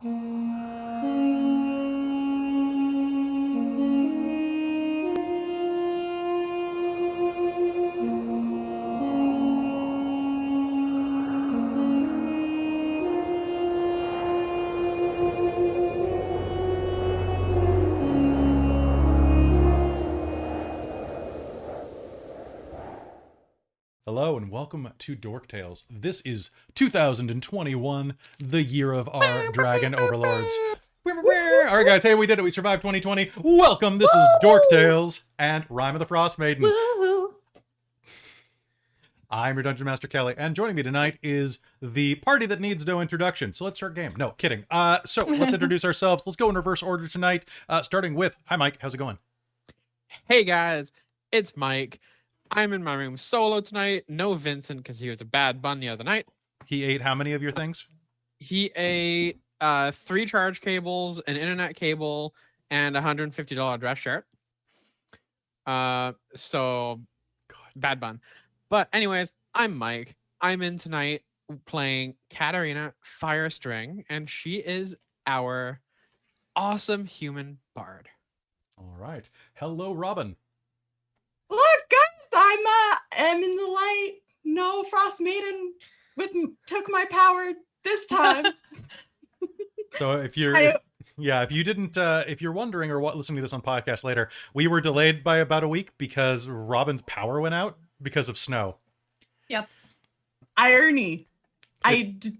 Hello and welcome to Dork Tales. This is 2021, the year of our dragon overlords. Alright guys, hey, we did it. We survived 2020. Welcome, this is Dork Tales and Rime of the Frostmaiden. Woohoo! I'm your Dungeonmaster Kelly, and joining me tonight is the party that needs no introduction. So let's start game. No, kidding. So let's introduce ourselves. Let's go in reverse order tonight, starting with, hi Mike, how's it going? Hey guys, it's Mike. I'm in my room solo tonight. No Vincent because he was a bad bun the other night. He ate how many of your things? He ate 3 charge cables, an internet cable, and $150 dress shirt. So bad bun. But anyways, I'm Mike. I'm in tonight playing Katarina Firestring, and she is our awesome human bard. All right. Hello, Robin. Look, guys, I'm in the light. No, Frostmaiden took my power this time. So if you're, if you're wondering or listening to this on podcast later, we were delayed by about a week because Robin's power went out because of snow. Yep. Irony.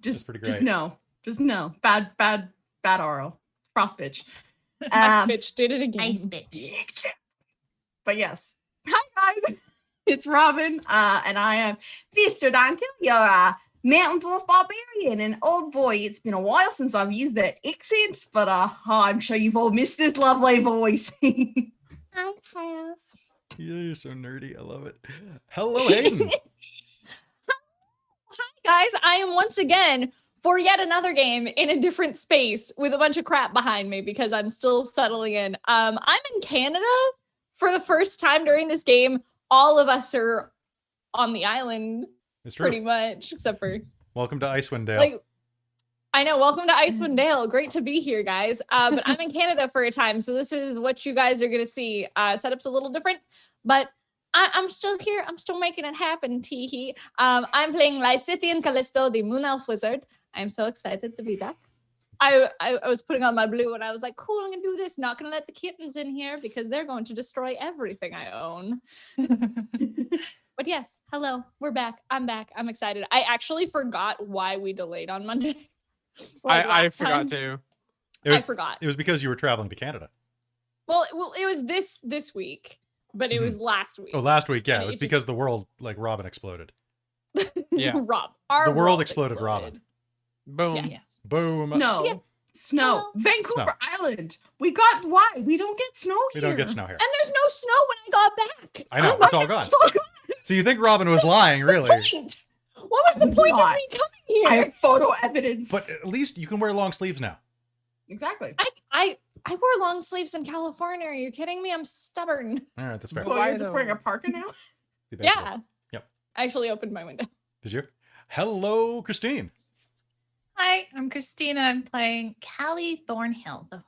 Just know. Bad RO. Frost bitch. Ice bitch did it again. Ice bitch. But yes. Hi guys. It's Robin, and I am Vistra Dankil, your mountain dwarf barbarian. And oh boy, it's been a while since I've used that accent, but I'm sure you've all missed this lovely voice. I have. Yeah, you're so nerdy. I love it. Hello, Hayden. Hi guys, I am once again for yet another game in a different space with a bunch of crap behind me because I'm still settling in. I'm in Canada for the first time during this game. All of us are on the island, It's true. pretty much, except for Welcome to Icewind Dale. I know. Welcome to Icewind Dale. Great to be here, guys. But I'm in Canada for a time, so this is what you guys are gonna see. Setup's a little different, but I'm still here. I'm still making it happen. Teehee. I'm playing Lysithian Callisto, the Moon Elf Wizard. I'm so excited to be back. I was putting on my blue and I was like, cool, I'm gonna do this. Not gonna let the kittens in here because they're going to destroy everything I own. But yes, hello, we're back. I'm back. I'm excited. I actually forgot why we delayed on Monday. I forgot too. I forgot. It was because you were traveling to Canada. Well, it was this week, but it was last week. Oh, last week, yeah. And It was it because the world, like Robin, exploded. Yeah. Our The world exploded, Robin. Boom. Yes. Boom. No. Yeah. Snow. Well, Vancouver Island. We got why? We don't get snow We here. don't get snow here. And there's no snow when I got back. I know, it's all gone. It's all gone. So you think Robin was lying, really? Point? What was the point of Not. me coming here? I have photo evidence. But at least you can wear long sleeves now. Exactly. I wore long sleeves in California. Are you kidding me? I'm stubborn. All right, that's fair. So Why you're just though? wearing a parka now? Eventually. Yeah. Yep. I actually opened my window. Did you? Hello, Christine. Hi, I'm Christina. I'm playing Callie Thornhill, the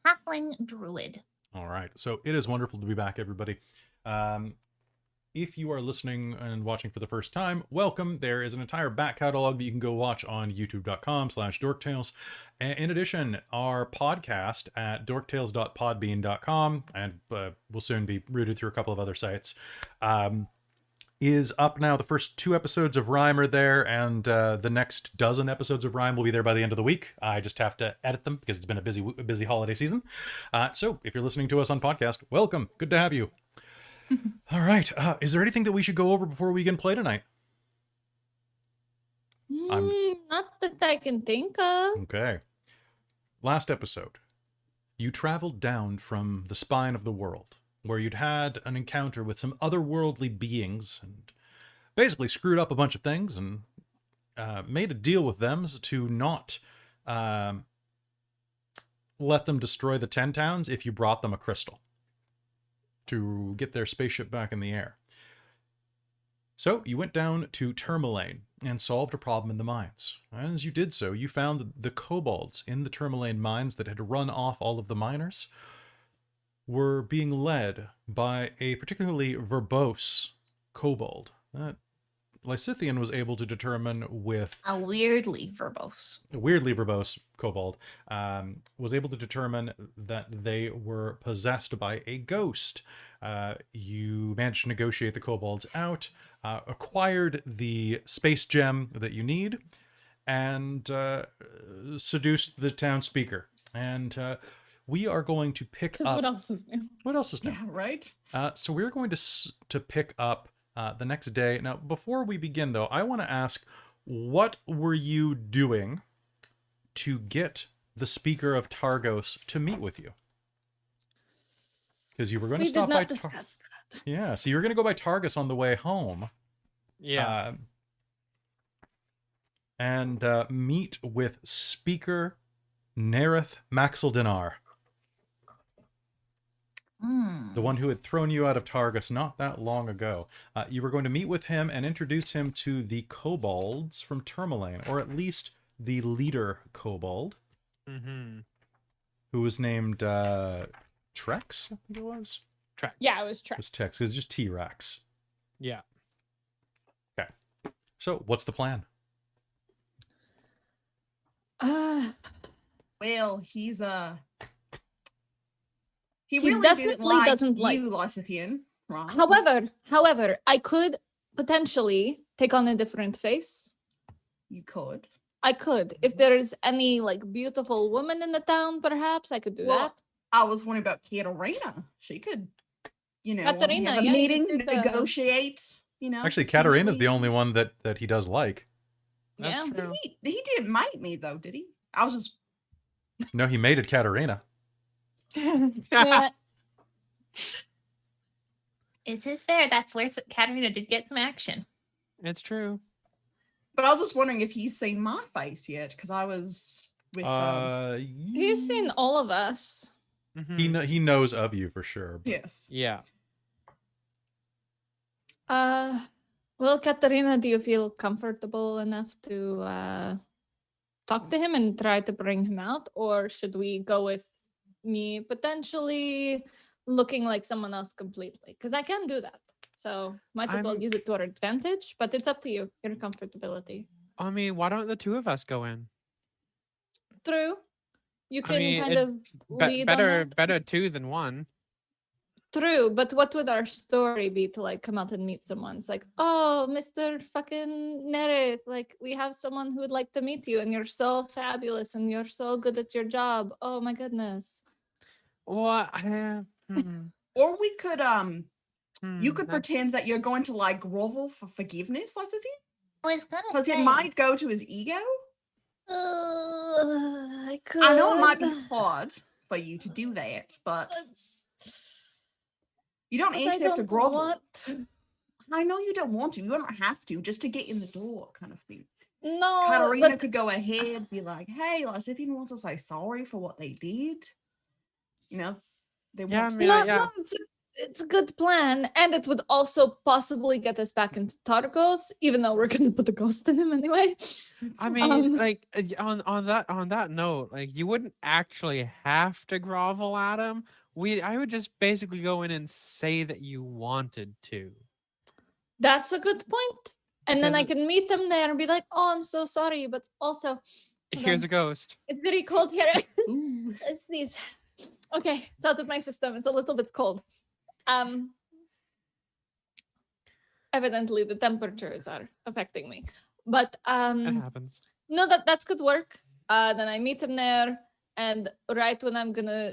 halfling druid. All right. So it is wonderful to be back, everybody. If you are listening and watching for the first time, welcome. There is an entire back catalog that you can go watch on youtube.com/dorktales. In addition, our podcast at dorktales.podbean.com, and will soon be routed through a couple of other sites, is up now. The first 2 episodes of Rime are there, and the next dozen episodes of Rime will be there by the end of the week. I just have to edit them because it's been a busy holiday season. So if you're listening to us on podcast, welcome. Good to have you. All right. Is there anything that we should go over before we can play tonight? Not that I can think of. Okay. Last episode, you traveled down from the spine of the world, where you'd had an encounter with some otherworldly beings and basically screwed up a bunch of things and made a deal with them to not let them destroy the 10 towns if you brought them a crystal to get their spaceship back in the air. So you went down to Tourmaline, and solved a problem in the mines. As you did so, you found that the kobolds in the Tourmaline mines that had run off all of the miners were being led by a particularly verbose kobold. Lysithian was able to determine with A weirdly verbose. weirdly verbose kobold, was able to determine that they were possessed by a ghost. You managed to negotiate the kobolds out, acquired the space gem that you need, and seduced the town speaker. And we are going to pick Because up... what else is new? What else is new? Yeah, right? So we're going to pick up the next day. Now, before we begin, though, I want to ask, what were you doing to get the speaker of Targos to meet with you? Because you were going to We stop did by... not discuss that. Yeah, so you were going to go by Targus on the way home. Yeah. And meet with Speaker Nerith Maxildinar, the one who had thrown you out of Targus not that long ago. You were going to meet with him and introduce him to the kobolds from Tourmaline, or at least the leader kobold, who was named Trex, I think it was. Tracks. Yeah, it was It was Trex. Tex. It was just T-Rex. Yeah. Okay. So, what's the plan? Well, he's he He really definitely didn't like doesn't like- you, Lysithian, right? However, I could potentially take on a different face. You could. I could. If there's any like beautiful woman in the town, perhaps I could do Well, that. I was wondering about Katarina. She could, Katarina, have a yeah, you meeting, could, negotiate, Actually, Katarina's the potentially. only one that he does like. That's Yeah. true. He didn't make me though, did he? I was just No, he mated Katarina. Yeah. It is fair. That's where Katarina did get some action. It's true. but I was just wondering if he's seen my face yet, because I was with He's seen all of us. he knows of you for sure. But yes. Yeah. Well, Katarina, do you feel comfortable enough to talk to him and try to bring him out? Or should we go with me potentially looking like someone else completely? Because I can do that. So might as well I'm- use it to our advantage, but it's up to you, your comfortability. I mean, why don't the two of us go in? True. You I can mean, kind it- of lead on it. Better two than one. True, but what would our story be to like come out and meet someone? It's like, oh, Mr. fucking Nerith, like we have someone who would like to meet you, and you're so fabulous, and you're so good at your job. Oh my goodness. What? Or we could you could that's- pretend that you're going to like grovel for forgiveness, Lysithian, I was gonna because say. it might go to his ego. I could. I know it might be hard for you to do that, but you don't actually have to grovel. I know you don't want to. You don't have to, just to get in the door, kind of thing. No, Katarina but could go ahead, be like, "Hey, Lysithian wants to say sorry for what they did." They Yeah, want. I mean, no, yeah. it's a good plan, and it would also possibly get us back into Targos, even though we're gonna put a ghost in him anyway. I mean, Um, like on that note, like you wouldn't actually have to grovel at him. I would just basically go in and say that you wanted to. That's a good point. And then I Because- can meet them there and be like, "Oh, I'm so sorry, but also hold Here's on. a ghost. It's very cold here." Ooh. Let's sneeze. Okay, it's out of my system. It's a little bit cold. Evidently the temperatures are affecting me. But It happens. no, that could work. Then I meet him there, and right when I'm gonna,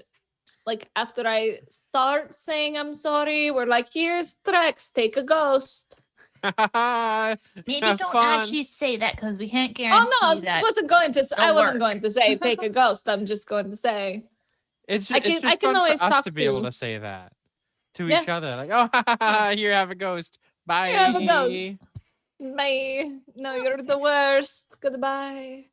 like, after I start saying I'm sorry, we're like, "Here's Trex, take a ghost." Maybe Have don't fun. actually say that because we can't guarantee Oh no, I that. wasn't going to. I it'll wasn't work. going to say take a ghost. I'm just going to say It's I just, can- it's I just can fun always for us talk to be able to- to say that to Yeah. each other. Like, oh, here, have a ghost. Bye. have a ghost. bye. No, you're the worst. Goodbye.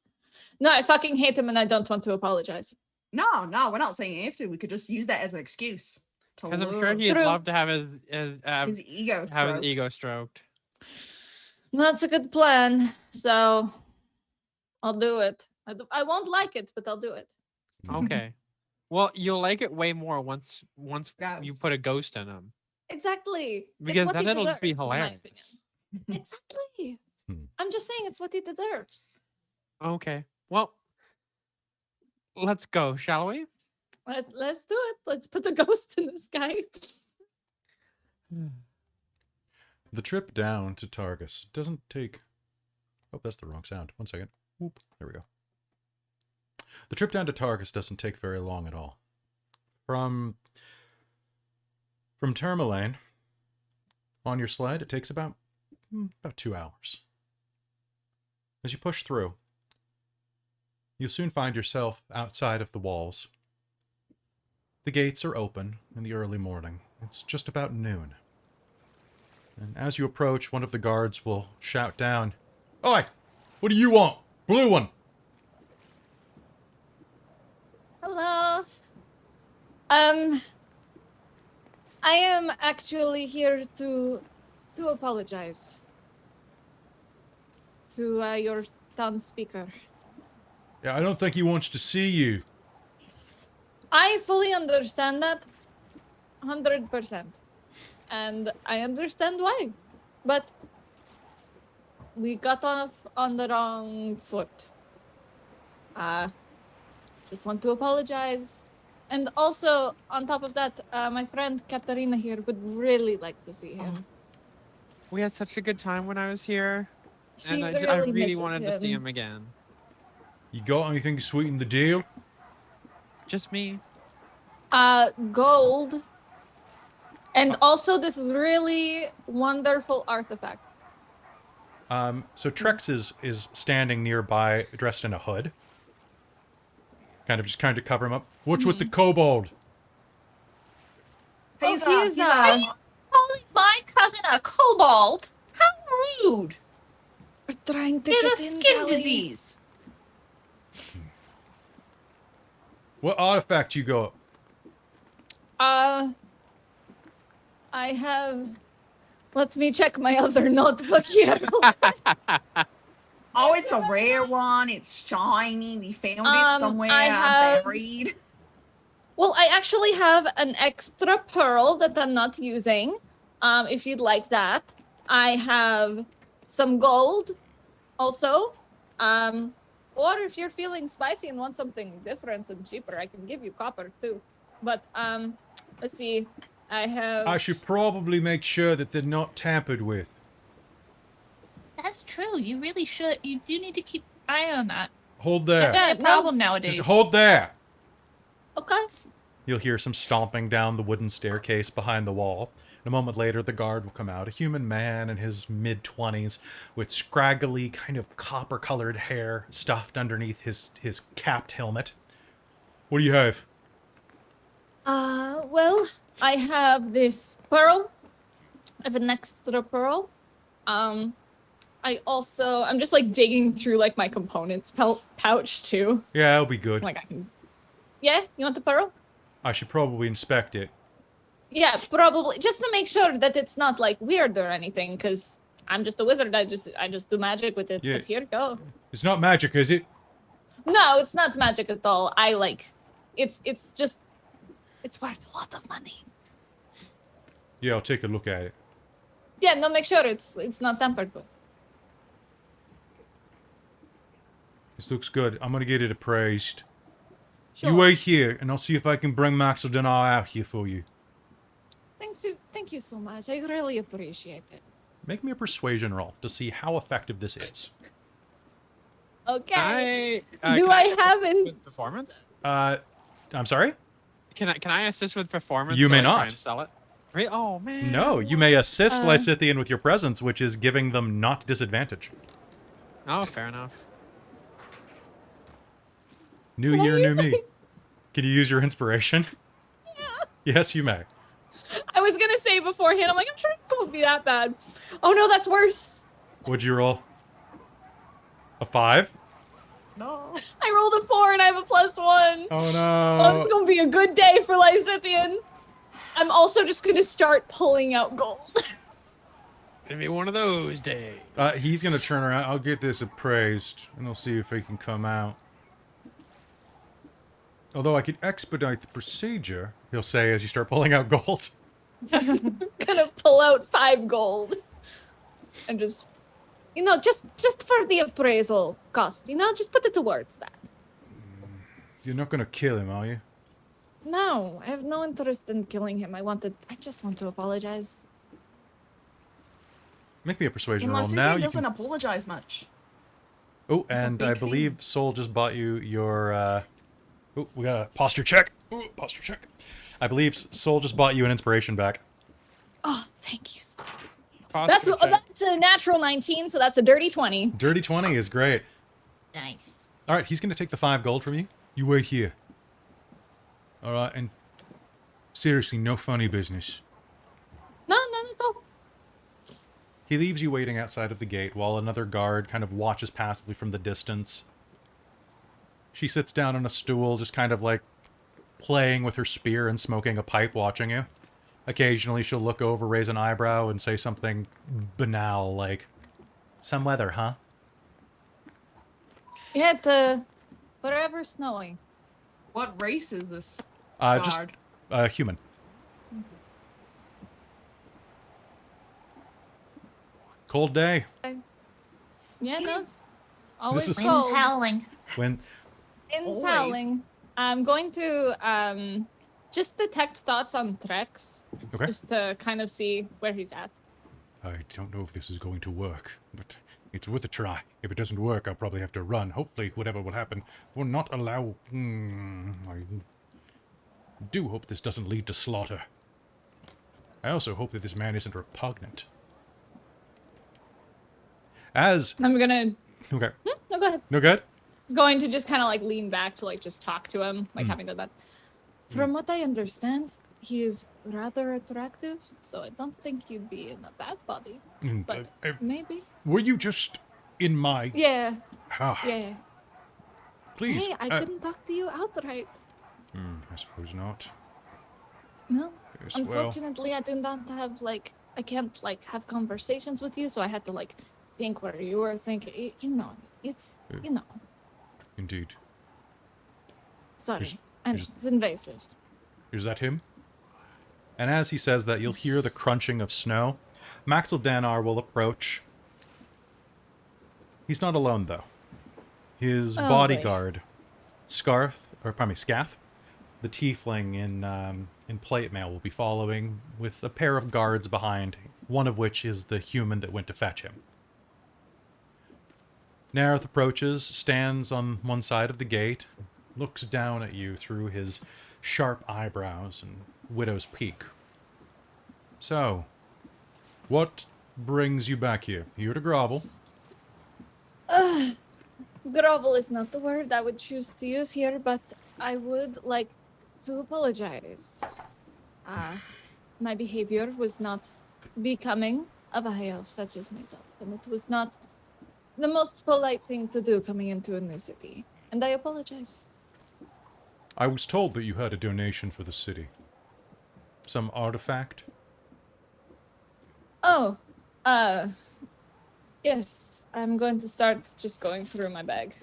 No, I fucking hate him, and I don't want to apologize. No, we're not saying you have to. We could just use that as an excuse. Because I'm sure lure he'd True. love to have his his ego. have his stroke. ego stroked. That's a good plan. So I'll do it. I won't like it, but I'll do it. Okay. Well, you'll like it way more once you Ghost. put a ghost in them. Exactly. It's Because what then he it'll be deserves, in my hilarious. opinion. Exactly. Hmm. I'm just saying it's what he deserves. Okay. Well, let's go, shall we? Let's do it. Let's put the ghost in the sky. The trip down to Targus doesn't take... Oh, that's the wrong sound. 1 second. Whoop. There we go. The trip down to Targus doesn't take very long at all. From Tourmaline, on your sled, it takes about 2 hours. As you push through, you'll soon find yourself outside of the walls. The gates are open in the early morning. It's just about noon. And as you approach, one of the guards will shout down, "Oi! What do you want? Blue one!" Hello. I am actually here to apologize to your town speaker. Yeah, I don't think he wants to see you. I fully understand that, 100%, and I understand why, but we got off on the wrong foot. Just want to apologize. And also, on top of that, my friend Katarina here would really like to see him. We had such a good time when I was here. She And I really wanted to see him again. You got anything to sweeten the deal? Just me. Gold. And also this really wonderful artifact. So Trex is standing nearby, dressed in a hood. Kind of cover him up. What's with the kobold? He's, he is, Calling my cousin a kobold? How rude! We're trying to He get has a in, skin Callie. disease. What artifact you got? I have... Let me check my other notebook here. Oh, it's a rare one. It's shiny. We found it somewhere I have- buried. Well, I actually have an extra pearl that I'm not using. If you'd like that. I have some gold also. Or if you're feeling spicy and want something different and cheaper, I can give you copper too. But let's see. I have I should probably make sure that they're not tampered with. That's true. You really should. You do need to keep an eye on that. Hold there. Yeah, That's a problem nowadays. Just hold there. Okay. You'll hear some stomping down the wooden staircase behind the wall. And a moment later, the guard will come out, a human man in his mid-20s with scraggly, kind of copper-colored hair stuffed underneath his capped helmet. What do you have? Well, I have this pearl. I have an extra pearl. I'm just like digging through like my components pouch too. Yeah, it'll be good. Like I can. Yeah, you want the pearl? I should probably inspect it. Yeah, probably just to make sure that it's not like weird or anything, because I'm just a wizard. I just do magic with it. Yeah. But here you go. It's not magic, is it? No, it's not magic at all. It's worth a lot of money. Yeah, I'll take a look at it. Yeah, no, make sure it's not tampered with. This looks good. I'm gonna get it appraised. Sure. You wait here, and I'll see if I can bring Maxel Dinar out here for you. Thank you so much. I really appreciate it. Make me a persuasion roll to see how effective this is. Okay. I Do can I assist have an? with performance? I'm sorry? Can I assist with performance? You may so I try not. and sell it. Right? Oh man. No, you may assist Uh, Lysithian with your presence, which is giving them not disadvantage. Oh, fair enough. New Can I year, new use me. it? Can you use your inspiration? Yeah. Yes, you may. I was gonna say beforehand. I'm like, I'm sure this won't be that bad. Oh no, that's worse. What'd you roll? A 5? No. I rolled a 4 and I have a +1. Oh Oh, this is no. gonna be a good day for Lysithian. I'm also just gonna start pulling out gold. Gonna be one of those days. He's gonna turn around. I'll get this appraised, and I'll see if he can come out. Although I could expedite the procedure, he'll say as you start pulling out gold. Gonna pull out 5 gold. And just, just for the appraisal cost, just put it towards that. You're not gonna kill him, are you? No, I have no interest in killing him. I just want to apologize. Make me a persuasion roll Unless now. he You doesn't can... apologize much. Oh, It's a and big I thing. believe Soul just bought you your. Oh, we got a posture check. Ooh, posture check. I believe Soul just bought you an inspiration back. Oh, thank you. Posture check. That's a natural 19, so that's a dirty 20. Dirty 20 is great. Nice. All right, he's gonna take the 5 gold from you. You wait here. All right, and seriously, no funny business. No, none at all. He leaves you waiting outside of the gate while another guard kind of watches passively from the distance. She sits down on a stool, just kind of like playing with her spear and smoking a pipe, watching you. Occasionally she'll look over, raise an eyebrow, and say something banal like, "Some weather, huh?" Yeah, it's forever snowing. What race is this Just guard? human. Cold day. Yeah, no, it's always is- Wind's cold. howling. When Wind's Always. howling. I'm going to just detect thoughts on Trex, okay. just to kind of see where he's at. I don't know if this is going to work, but it's worth a try. If it doesn't work, I'll probably have to run. Hopefully, whatever will happen will not allow... I do hope this doesn't lead to slaughter. I also hope that this man isn't repugnant. As... I'm gonna. Okay. No, go ahead. No good? I was going to just kind of like lean back to like just talk to him, like having done that. From what I understand, he is rather attractive, so I don't think you'd be in a bad body. Mm, But maybe. were you just in my... Yeah, Ah, yeah. please. Hey, I couldn't talk to you outright. I suppose not. No. Yes, well... Unfortunately, I do not have like I can't like have conversations with you, so I had to like think where you were thinking. It's Indeed. sorry, Here's- and here's- it's invasive. Is that him? And as he says that, you'll hear the crunching of snow. Maxwell Danar will approach. He's not alone, though. His Oh, bodyguard, Scath, the tiefling in plate mail, will be following with a pair of guards behind, one of which is the human that went to fetch him. Nareth approaches, stands on one side of the gate, looks down at you through his sharp eyebrows and widow's peak. So, what brings you back here? Here to grovel? Grovel is not the word I would choose to use here, but I would like to apologize. My behavior was not becoming of a high elf such as myself, and it was not the most polite thing to do coming into a new city, and I apologize. I was told that you had a donation for the city. Some artifact? Oh, yes, I'm going to start just going through my bag.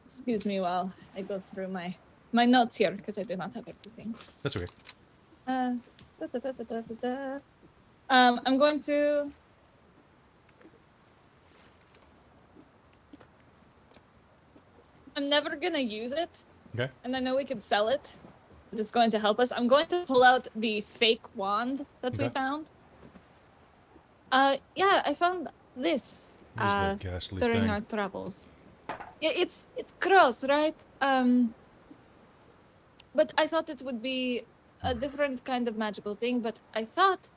Excuse me while I go through my notes here, because I do not have everything. That's okay. I'm going to... I'm never gonna use it, Okay. and I know we could sell it, but it's going to help us. I'm going to pull out the fake wand that we Okay. found. Yeah, I found this What is that ghastly during thing? our travels. Yeah, it's gross, right? But I thought it would be a different kind of magical thing, but I thought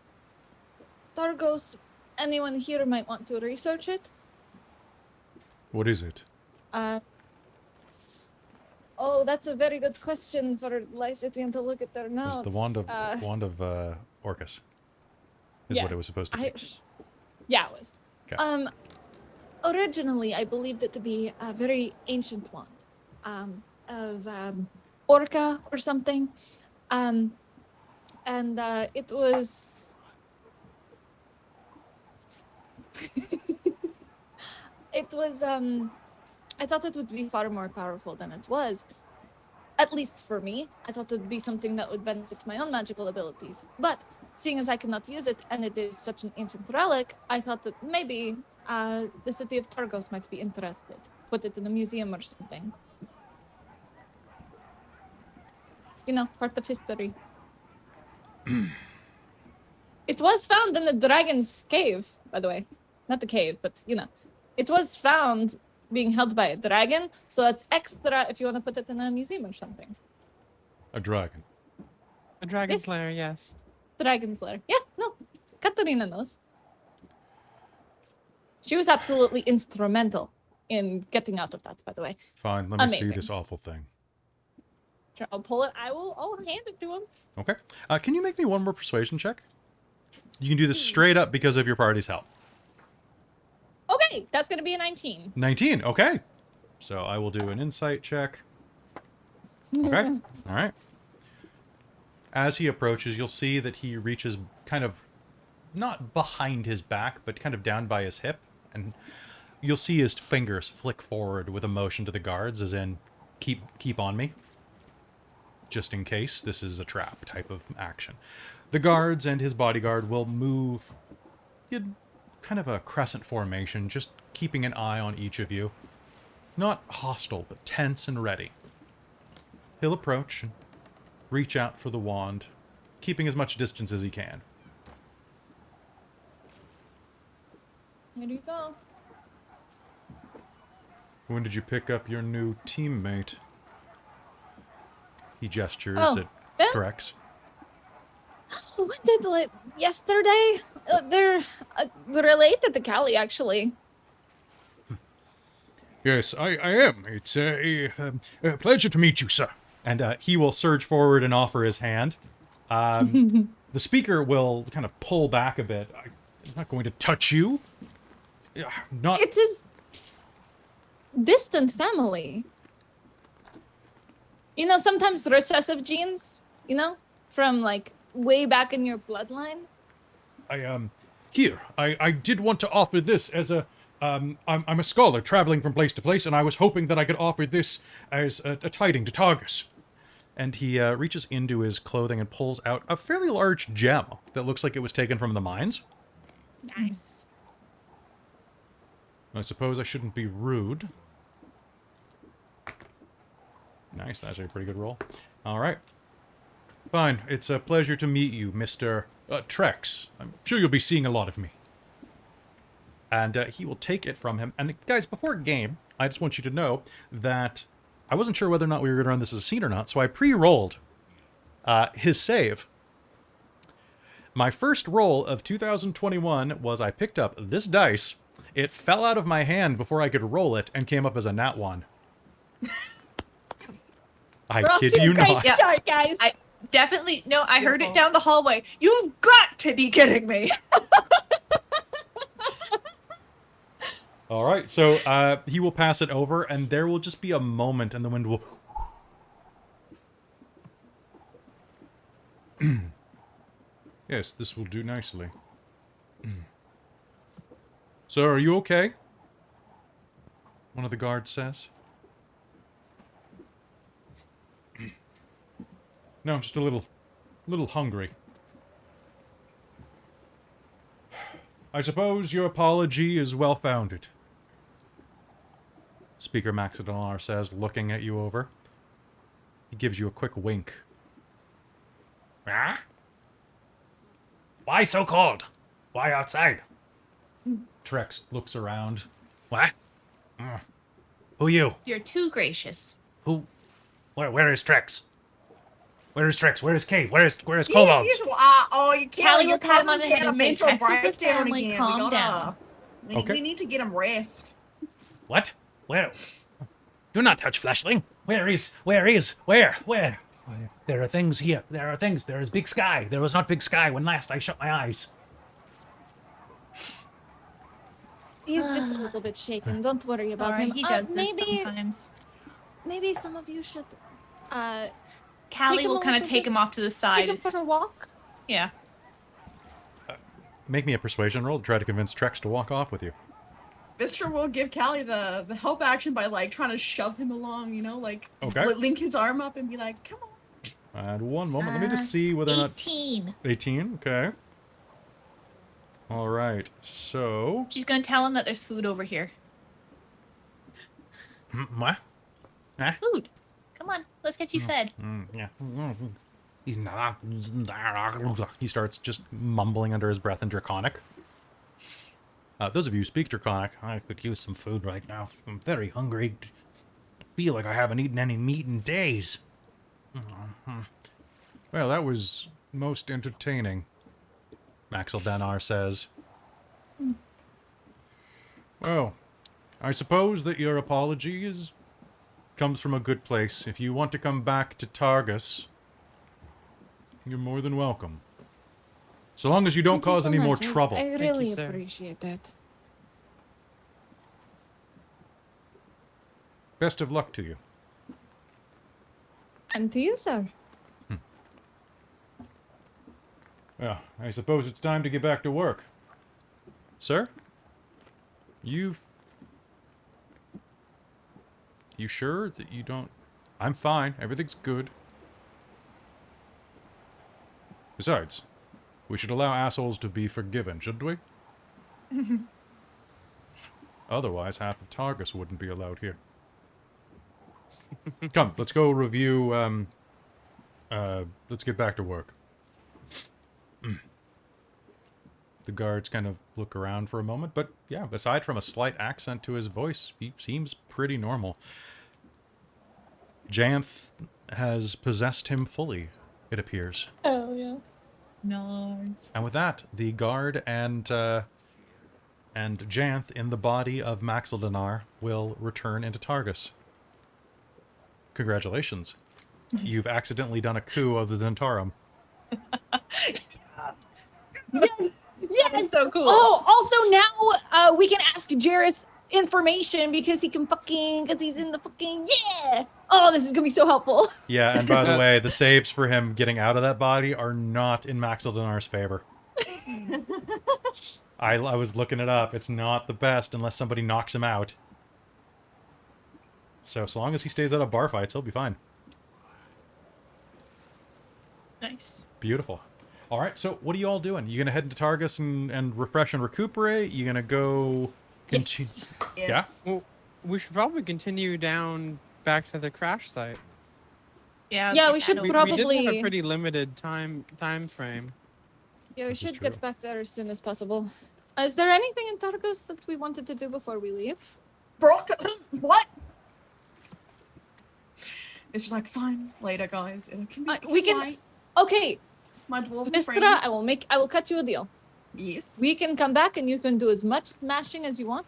Targos, anyone here might want to research it. What is it? Oh, that's a very good question for Lysithian to look at their notes. It's the wand of Orcus. Is yeah, what it was supposed to be. Yeah, it was. Okay. Originally, I believed it to be a very ancient wand, of Orca or something, and it was It was, I thought it would be far more powerful than it was. At least for me. I thought it would be something that would benefit my own magical abilities. But seeing as I cannot use it and it is such an ancient relic, I thought that maybe the city of Targos might be interested. Put it in a museum or something. You know, part of history. It was found in the dragon's cave, by the way. Not the cave, but you know. It was found being held by a dragon, so that's extra if you want to put it in a museum or something. A dragon. A dragon Yes. slayer, yes. Dragon's lair. Yeah, no. Katarina knows. She was absolutely instrumental in getting out of that, by the way. Fine, let me see Amazing. this awful thing. Sure, I'll pull it. I'll hand it to him. Okay. Can you make me one more persuasion check? You can do this straight up because of your party's help. Okay, that's going to be a 19. 19, okay. So I will do an insight check. Okay, all right. As he approaches, you'll see that he reaches kind of, not behind his back, but kind of down by his hip. And you'll see his fingers flick forward with a motion to the guards, as in, keep on me. Just in case this is a trap type of action. The guards and his bodyguard will move in kind of a crescent formation, just keeping an eye on each of you. Not hostile, but tense and ready. He'll approach and reach out for the wand, keeping as much distance as he can. Here you go. When did you pick up your new teammate? He gestures at them? Drex. When did, like, yesterday? They're related to Callie, actually. Yes, I am. It's a pleasure to meet you, sir. And he will surge forward and offer his hand. The speaker will kind of pull back a bit. I'm not going to touch you. Not. It is distant family. You know, sometimes the recessive genes, you know, from like way back in your bloodline. I did want to offer this as a I'm a scholar traveling from place to place, and I was hoping that I could offer this as a tiding to Targus. And he reaches into his clothing and pulls out a fairly large gem that looks like it was taken from the mines. Nice. I suppose I shouldn't be rude. Nice, that's a pretty good roll. All right. Fine, it's a pleasure to meet you, Mr. Trex. I'm sure you'll be seeing a lot of me. And he will take it from him. And guys, before game, I just want you to know that I wasn't sure whether or not we were going to run this as a scene or not, so I pre-rolled his save. My first roll of 2021 was I picked up this dice. It fell out of my hand before I could roll it and came up as a nat 1. I kid you not. Yeah. Start, guys. I definitely no. I heard it down the hallway. You've got to be kidding me. All right, so he will pass it over, and there will just be a moment, and the wind will... Yes, this will do nicely. Sir, are you okay? One of the guards says. No, just a little hungry. I suppose your apology is well-founded. Speaker Maxidonar says, looking at you over. He gives you a quick wink. Ah? Why so cold? Why outside? Trex looks around. What? Who you? You're too gracious. Who? Where is Trex? Where is Trex? Where is Cave? Where is Kobolds? You can't. Callie Your will pat him on cousin's the head had a and say, mental "Trex is the breakdown family, again. calm down." Okay. We need to get him rest. What? Where? Do not touch Fleshling. Where? There are things here. There are things. There is big sky. There was not big sky when last I shut my eyes. He's just a little bit shaken. Don't worry about Sorry, him. he does this Maybe sometimes. some of you should Callie take him will a kind of little take bit- him off to the take side. him for a walk. Yeah. make me a persuasion roll to try to convince Trex to walk off with you. Vistra will give Callie the help action by like trying to shove him along, you know, like Okay. link his arm up and be like, "Come on." And one moment, let me just see whether or not 18. 18. Okay. All right. So. She's gonna tell him that there's food over here. What? Eh? Food. Come on, let's get you fed. Yeah. He starts just mumbling under his breath in Draconic. Those of you who speak Draconic, I could use some food right now. I'm very hungry. I feel like I haven't eaten any meat in days. Well, that was most entertaining, Maxel Danar says. Well, I suppose that your apology comes from a good place. If you want to come back to Targus, you're more than welcome. So long as you don't cause any more trouble. I really sir. appreciate that. Best of luck to you. And to you, sir. Well, I suppose it's time to get back to work. Sir? You sure that you don't... I'm fine. Everything's good. Besides, we should allow assholes to be forgiven, shouldn't we? Otherwise, half of Targus wouldn't be allowed here. Come, let's go review, let's get back to work. The guards kind of look around for a moment, but yeah, aside from a slight accent to his voice, he seems pretty normal. Janth has possessed him fully, it appears. Oh, yeah. Nice. And with that, the guard and Janth in the body of Maxildanar will return into Targus. Congratulations. You've accidentally done a coup of the Dentarum. Yes! So cool. Oh, also now we can ask Jareth information because he's in the fucking, yeah! Oh, this is gonna be so helpful. Yeah, and by the way, the saves for him getting out of that body are not in Maxildanar's favor. I was looking it up. It's not the best unless somebody knocks him out. So long as he stays out of bar fights, he'll be fine. Nice. Beautiful. All right, so what are you all doing? You gonna head into Targus and refresh and recuperate? You gonna go... Yes. Yes. Well, we should probably continue down back to the crash site. Yeah. Yeah, get we that should over. We did have Probably- a pretty limited time frame. Yeah, we This is should get true. back there as soon as possible. Is there anything in Targus that we wanted to do before we leave? Brock, what? It's just like, fine, later, guys. It can be. We can- fine. Okay, My dwarf Vistra, friend. I will cut you a deal. Yes. We can come back and you can do as much smashing as you want.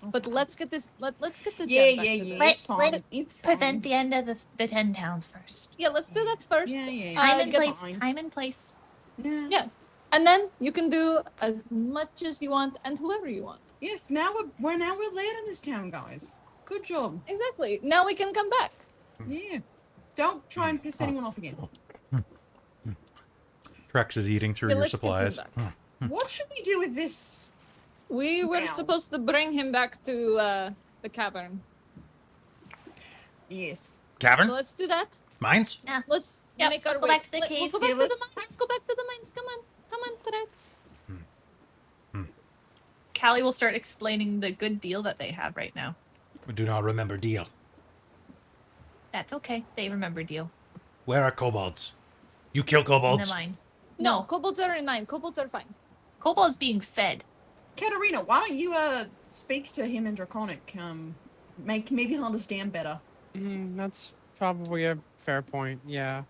But let's get this. Let's get the Yeah, gem back yeah, to yeah. the- It's fine. let's It's fine. Prevent the end of the 10 towns first. Yeah, let's do that first. Yeah, yeah. Time and get- place. fine. Time and place. Yeah. Yeah. And then you can do as much as you want and whoever you want. Yes. Now we're late in this town, guys. Good job. Exactly. Now we can come back. Yeah. Don't try and piss anyone off again. Trex is eating through Yeah, your let's get to supplies. the What should we do with this? We were Wow. supposed to bring him back to the cavern. Yes. So Cavern? let's do that. Mines? Let's Yep, make let's our go way. back to the We'll cave. go back Yeah, to the let's- mines. Let's go back to the mines. Come on, Trex. Callie will start explaining the good deal that they have right now. We do not remember deal. That's okay. They remember deal. Where are kobolds? You kill In the kobolds? mine. No, No. kobolds are in mine. Kobolds are fine. Cobalt is being fed. Katarina, why don't you speak to him in Draconic? Maybe he'll understand better. That's probably a fair point. Yeah.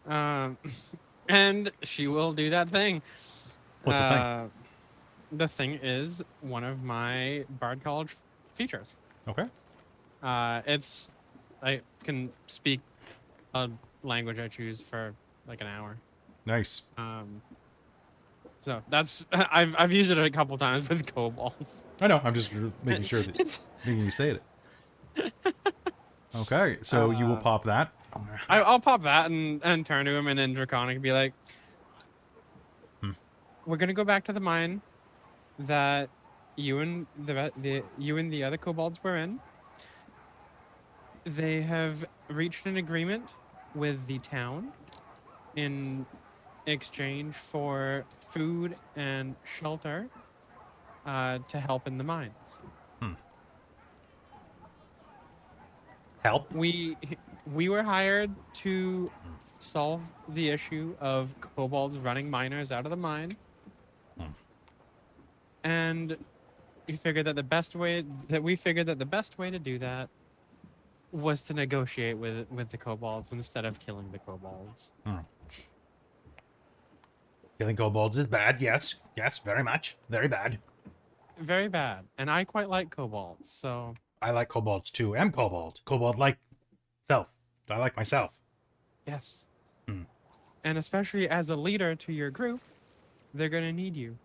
And she will do that thing. What's the thing? The thing is one of my Bard College features. Okay. It's I can speak a language I choose for like an hour. Nice. So that's I've used it a couple times with kobolds. I know, I'm just making sure that It's making you say it. Okay, so you will pop that. I'll pop that and turn to him and in Draconic be like, we're gonna go back to the mine that you and the other kobolds were in. They have reached an agreement with the town in exchange for food and shelter to help in the mines. Help? We were hired to solve the issue of kobolds running miners out of the mine. And we figured that the best way to do that was to negotiate with the kobolds instead of killing the kobolds. Killing kobolds is bad, yes. Yes, very much. Very bad. Very bad. And I quite like kobolds, so I like kobolds too. I'm kobold. Kobold like self. I like myself. yes. And especially as a leader to your group, they're gonna need you.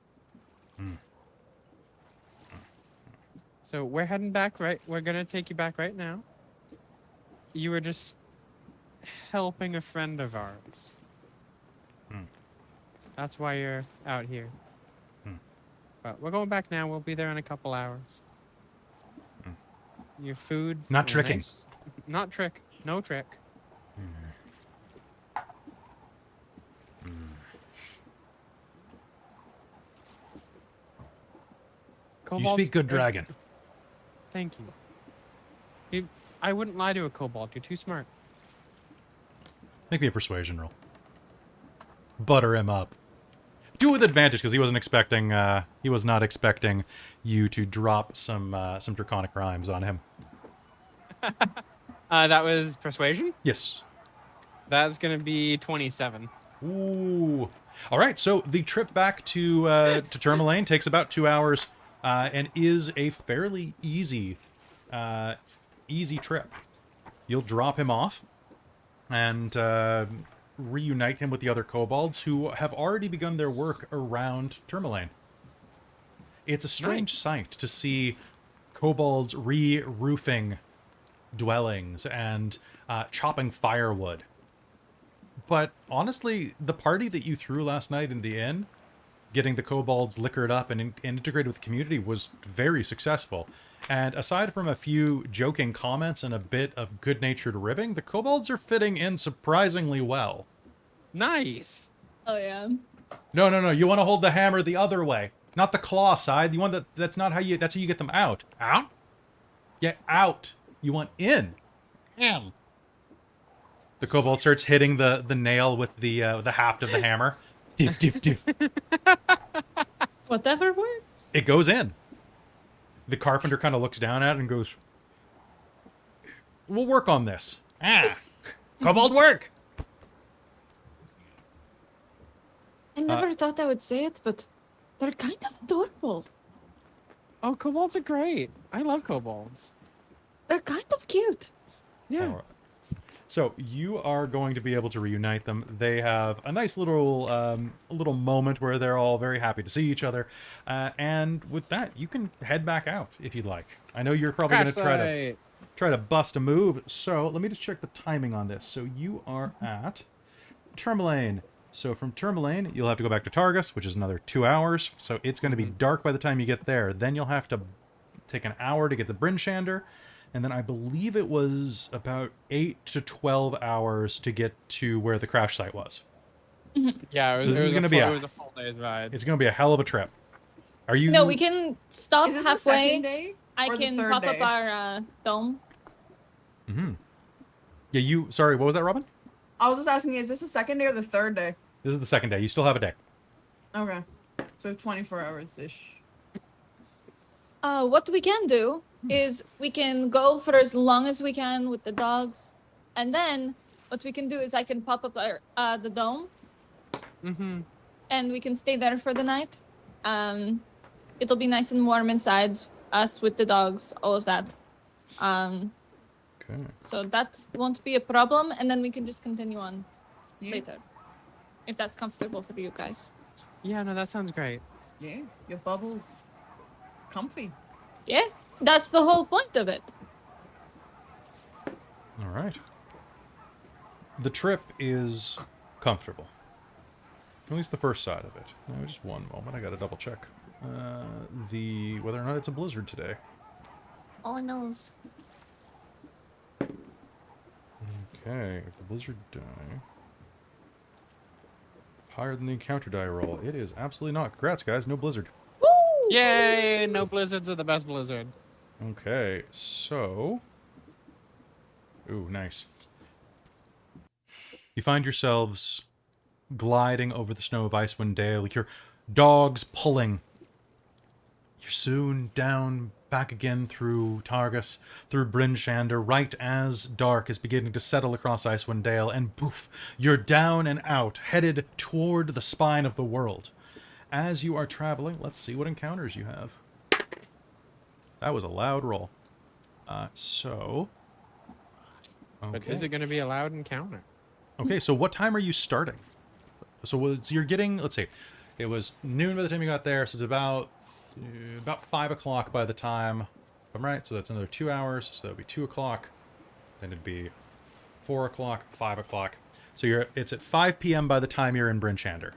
So we're heading back, right? We're gonna take you back right now. You were just helping a friend of ours. That's why you're out here. But we're going back now. We'll be there in a couple hours. Your food. Not tricking. Not trick. No trick. You speak good dragon. Thank you. I wouldn't lie to a kobold. You're too smart. Make me a persuasion roll. Butter him up. Do it with advantage because he wasn't expecting. He was not expecting you to drop some draconic rhymes on him. That was persuasion. Yes. That's gonna be 27. Ooh. All right. So the trip back to Tourmaline takes about 2 hours, and is a fairly easy trip. You'll drop him off, and reunite him with the other kobolds who have already begun their work around Tourmaline. It's a strange sight to see kobolds re-roofing dwellings and chopping firewood. But honestly, the party that you threw last night in the inn, getting the kobolds liquored up and integrated with the community, was very successful. And aside from a few joking comments and a bit of good-natured ribbing, the kobolds are fitting in surprisingly well. Nice. Oh yeah. No. You want to hold the hammer the other way, not the claw side. You want that's not how you. That's how you get them out. Out. Get out. You want in. In. The kobold starts hitting the nail with the haft of the hammer. Dip, dip, dip. Whatever works. It goes in. The carpenter kind of looks down at it and goes, "We'll work on this." Kobold work. I never thought I would say it, but they're kind of adorable. Oh, kobolds are great. I love kobolds. They're kind of cute. Yeah. All right. So you are going to be able to reunite them. They have a nice little moment where they're all very happy to see each other. And with that, you can head back out if you'd like. I know you're probably going to try to bust a move. So let me just check the timing on this. So you are at Tourmaline. So from Tourmaline, you'll have to go back to Targus, which is another 2 hours. So it's going to be dark by the time you get there. Then you'll have to take an hour to get the Bryn Shander. And then I believe it was about 8 to 12 hours to get to where the crash site was. Yeah, it was a full day's ride. It's going to be a hell of a trip. Are you? No, we can stop Is this the halfway. second day? I or the can third pop day? up our dome. Mm-hmm. Yeah, you. Sorry, what was that, Robin? I was just asking, is this the second day or the third day? This is the second day. You still have a day. Okay. So 24 hours-ish. What we can do is we can go for as long as we can with the dogs, and then what we can do is I can pop up our the dome, and we can stay there for the night. It'll be nice and warm inside, us with the dogs, all of that. Okay. So that won't be a problem, and then we can just continue on later, if that's comfortable for you guys. Yeah, no, that sounds great. Yeah, your bubble's comfy. Yeah, that's the whole point of it. All right. The trip is comfortable. At least the first side of it. No, just one moment. I gotta double check whether or not it's a blizzard today. All knows. Okay, if the blizzard die higher than the encounter die roll, it is absolutely not. Congrats, guys. No blizzard. Woo! Yay! No blizzards are the best blizzard. Okay, so... Ooh, nice. You find yourselves gliding over the snow of Icewind Dale, like your dogs pulling. You're soon down, back again through Targus, through Bryn Shander, right as dark is beginning to settle across Icewind Dale, and poof, you're down and out, headed toward the spine of the world. As you are traveling, let's see what encounters you have. That was a loud roll. Okay. But is it going to be a loud encounter? Okay, so what time are you starting? So you're getting, let's see, it was noon by the time you got there, so it's about 5 o'clock by the time, if I'm right, so that's another 2 hours, so that would be 2 o'clock, then it'd be 4 o'clock, 5 o'clock. So it's at 5 p.m. by the time you're in Bryn Shander.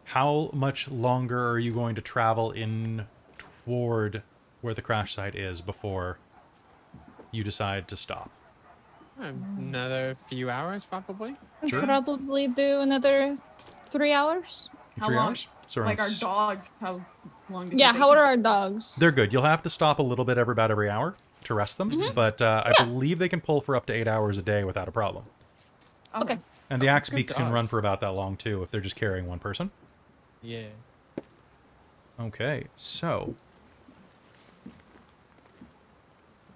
How much longer are you going to travel in toward where the crash site is before you decide to stop? Another few hours, probably. Sure. Probably do another 3 hours. How 3 long? hours? So Like our around dogs, how long do Yeah, they how take? are our dogs? They're good. You'll have to stop a little bit about every hour to rest them, but I believe they can pull for up to 8 hours a day without a problem. Okay. And the axe good beaks can run dogs. for about that long too if they're just carrying one person. Yeah. Okay, so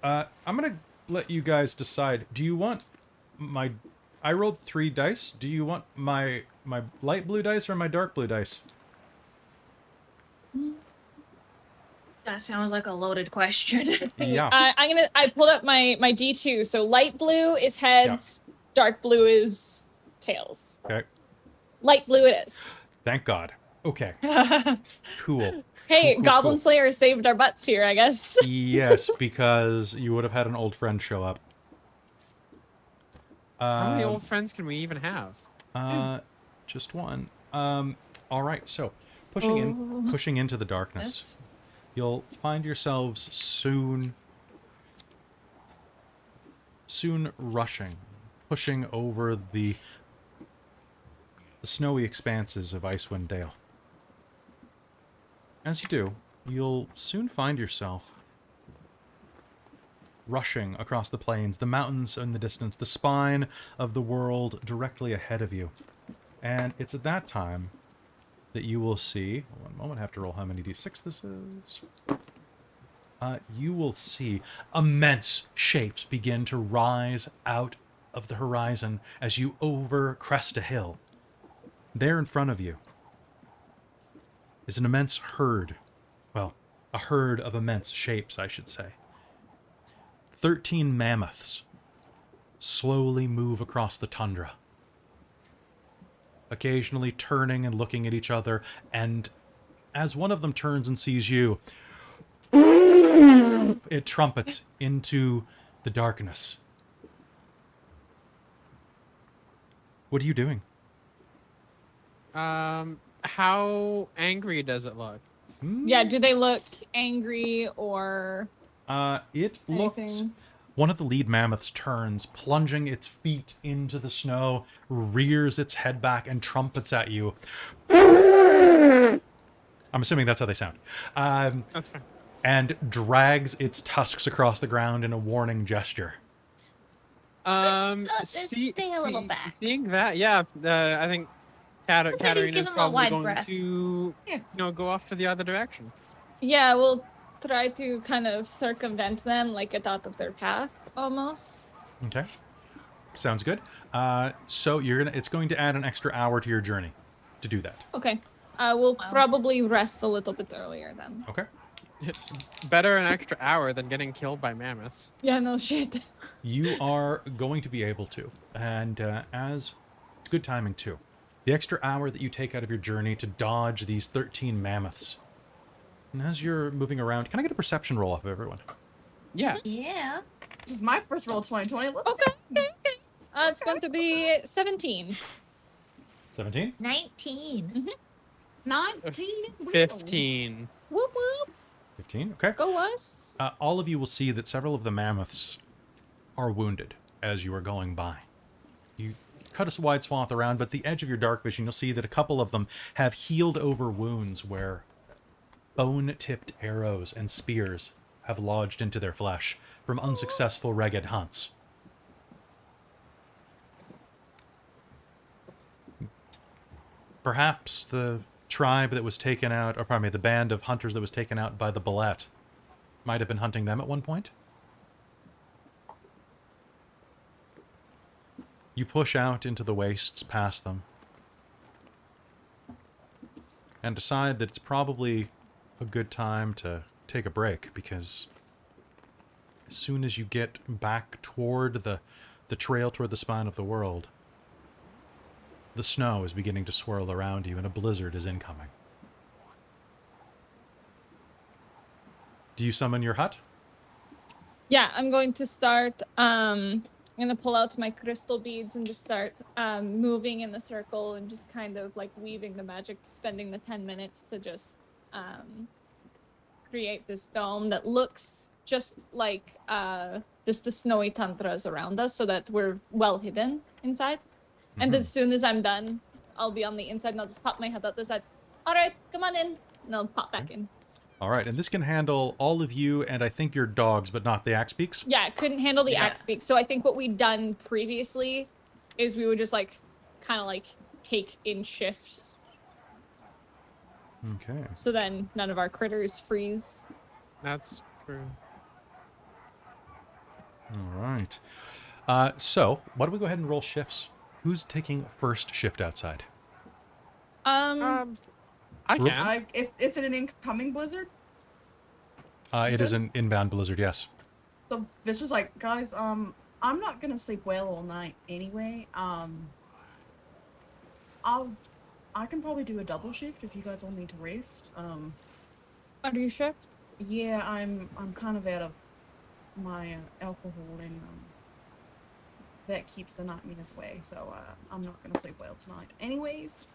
I'm gonna let you guys decide. Do you want my? I rolled 3 dice. Do you want my light blue dice or my dark blue dice? That sounds like a loaded question. Yeah. I pulled up my D2. So light blue is heads, dark blue is tails. Okay. Light blue it is. Thank God. Okay. Cool. Hey, Cool, Goblin cool. Slayer saved our butts here, I guess. Yes, because you would have had an old friend show up. How many old friends can we even have? Just one. All right. So, pushing into the darkness, you'll find yourselves soon rushing, pushing over the snowy expanses of Icewind Dale. As you do, you'll soon find yourself rushing across the plains, the mountains in the distance, the spine of the world directly ahead of you. And it's at that time that you will see... One moment, I have to roll how many d6 this is. You will see immense shapes begin to rise out of the horizon as you crest a hill. There in front of you is an immense herd. Well, a herd of immense shapes, I should say. 13 mammoths slowly move across the tundra, occasionally turning and looking at each other, and as one of them turns and sees you, it trumpets into the darkness. What are you doing? How angry does it look? Yeah, do they look angry or It looked... anything? One of the lead mammoths turns, plunging its feet into the snow, rears its head back, and trumpets at you. I'm assuming that's how they sound. That's fine. And drags its tusks across the ground in a warning gesture. Stay a little back. Seeing that, yeah, I think maybe Katarina's give him a probably wide going breath. to, go off to the other direction. Yeah, we'll try to kind of circumvent them, like get out of their path, almost. Okay. Sounds good. So it's going to add an extra hour to your journey to do that. Okay. We'll Wow. probably rest a little bit earlier then. Okay. Better an extra hour than getting killed by mammoths. Yeah, no shit. You are going to be able to. And as it's good timing too. The extra hour that you take out of your journey to dodge these 13 mammoths. And as you're moving around, can I get a perception roll off of everyone? Yeah. Yeah. This is my first roll 2020. Let's Okay. It's going to be 17. 17? 19. 19. 15. Whoop whoop. 15, okay. Go us. All of you will see that several of the mammoths are wounded as you are going by. You cut a wide swath around, but the edge of your dark vision, you'll see that a couple of them have healed over wounds where bone-tipped arrows and spears have lodged into their flesh from unsuccessful ragged hunts. Perhaps the tribe that was taken out, or pardon me, the band of hunters that was taken out by the Bullet might have been hunting them at one point. You push out into the wastes past them and decide that it's probably a good time to take a break, because as soon as you get back toward the trail toward the spine of the world, the snow is beginning to swirl around you and a blizzard is incoming. Do you summon your hut? Yeah, I'm going to start. I'm going to pull out my crystal beads and just start moving in the circle and just kind of like weaving the magic, spending the 10 minutes to just create this dome that looks just like just the snowy tundras around us, so that we're well hidden inside. And as soon as I'm done, I'll be on the inside and I'll just pop my head out the side. All right, come on in. And I'll pop back in. All right, and this can handle all of you and I think your dogs, but not the axe beaks. Yeah, it couldn't handle the axe beak. So I think what we'd done previously is we would just like kind of like take in shifts. Okay. So then none of our critters freeze. That's true. All right. So why don't we go ahead and roll shifts? Who's taking first shift outside? I can. If it's an incoming blizzard, It is an inbound blizzard, yes. so this was like, guys, I'm not gonna sleep well all night anyway. I can probably do a double shift if you guys all need to rest. Are you sure? Yeah, I'm kind of out of my alcohol, and that keeps the nightmares away. So I'm not gonna sleep well tonight, anyways.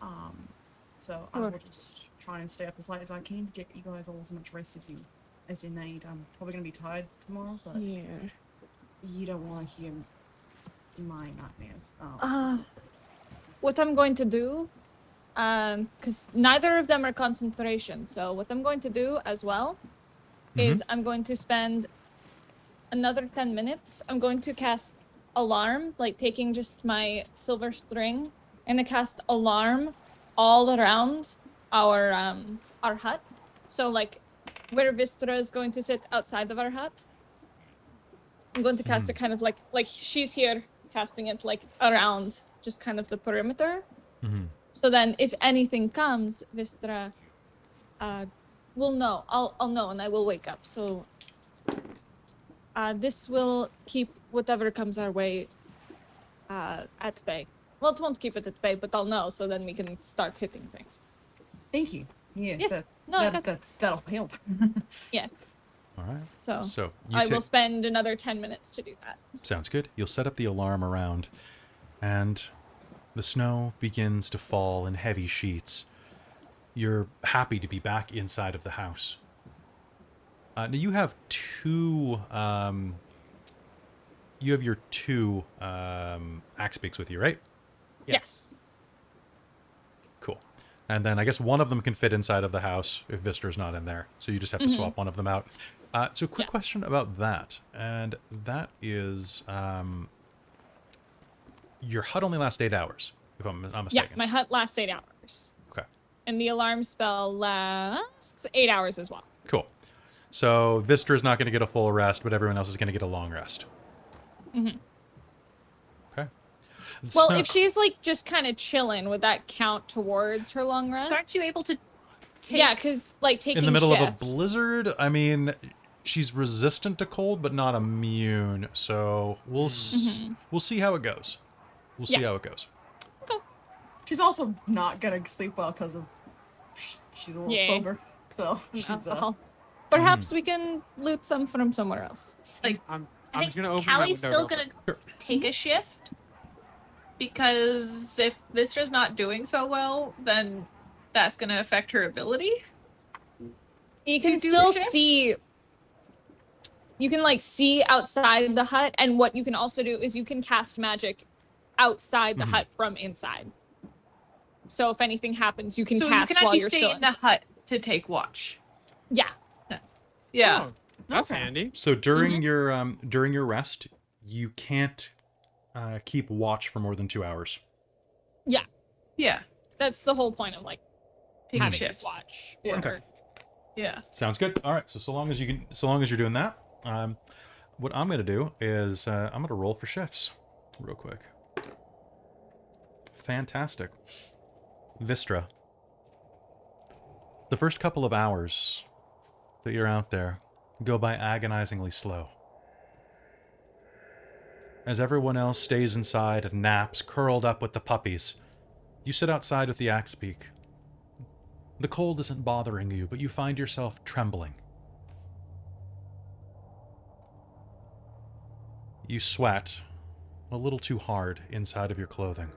So I will just try and stay up as late as I can to get you guys all as much rest as you need. I'm probably gonna be tired tomorrow, but Yeah. you don't want to hear my nightmares. What I'm going to do, because neither of them are concentration, so what I'm going to do as well is I'm going to spend another 10 minutes. I'm going to cast Alarm, like taking just my silver string, and I cast Alarm all around our hut. So like where Vistra is going to sit outside of our hut, I'm going to cast it kind of like she's here, casting it like around just kind of the perimeter. So then if anything comes, Vistra will know. I'll know and I will wake up. So this will keep whatever comes our way at bay. Well, it won't keep it at bay, but I'll know, so then we can start hitting things. Thank you. Yeah, Yeah. that'll help. Yeah. All right. So you I will spend another 10 minutes to do that. Sounds good. You'll set up the alarm around, and the snow begins to fall in heavy sheets. You're happy to be back inside of the house. Now you have two. You have your two axe beaks with you, right? Yes. Cool. And then I guess one of them can fit inside of the house if Vistra's not in there. So you just have to swap one of them out. So quick question about that. And that is, your hut only lasts 8 hours, if I'm not mistaken. Yeah, my hut lasts 8 hours. Okay. And the alarm spell lasts 8 hours as well. Cool. So Vistra's not going to get a full rest, but everyone else is going to get a long rest. Okay. Well, So- if she's like just kind of chilling, would that count towards her long rest? Aren't you able to take... Yeah, because like taking in the middle of a shifts. blizzard, I mean, she's resistant to cold, but not immune. So we'll we'll see how it goes. We'll see how it goes. She's also not gonna sleep well because of she's a little sober. So she's, alcohol. Perhaps we can loot some from somewhere else. Like, I'm I just think gonna open my Callie's window still real gonna take a shift Because if Vistra's not doing so well, then that's going to affect her ability. You can do still shift? see. You can like see outside the hut, and what you can also do is you can cast magic outside the hut from inside. So if anything happens, you can So cast you can while actually you're stay still in the hut to take watch. Yeah. Yeah. Oh, that's Okay. handy. So during your rest, you can't keep watch for more than 2 hours. Yeah. That's the whole point of like Taking having shifts. watch. Yeah. Or- Yeah. Sounds good. All right. So long as you're doing that, what I'm gonna do is I'm gonna roll for shifts, real quick. Fantastic. Vistra. The first couple of hours that you're out there go by agonizingly slow. As everyone else stays inside and naps, curled up with the puppies, you sit outside with the axe beak. The cold isn't bothering you, but you find yourself trembling. You sweat a little too hard inside of your clothing.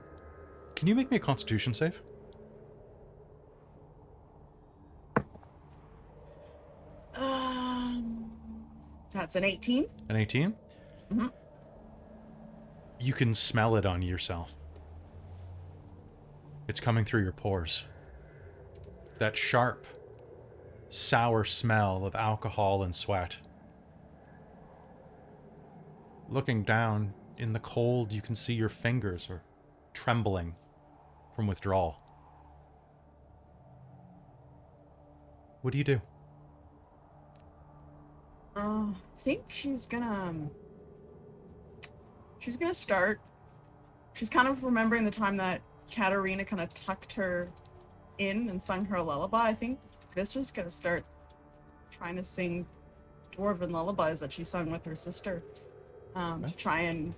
Can you make me a Constitution save? That's an 18. An 18? Mhm. You can smell it on yourself. It's coming through your pores. That sharp, sour smell of alcohol and sweat. Looking down in the cold, you can see your fingers are trembling from withdrawal. What do you do? I think she's gonna start. She's kind of remembering the time that Katarina kind of tucked her in and sung her a lullaby. I think Vistra's gonna start trying to sing dwarven lullabies that she sung with her sister, to try and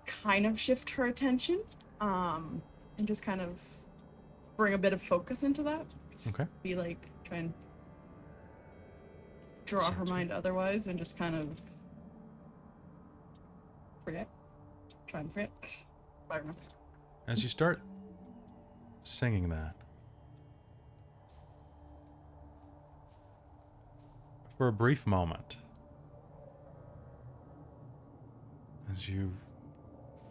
kind of shift her attention, and just kind of bring a bit of focus into that. Just Okay. be like, try and draw her Sounds mind otherwise, and just kind of forget. Try and forget. I don't know. As you start singing that, for a brief moment, as you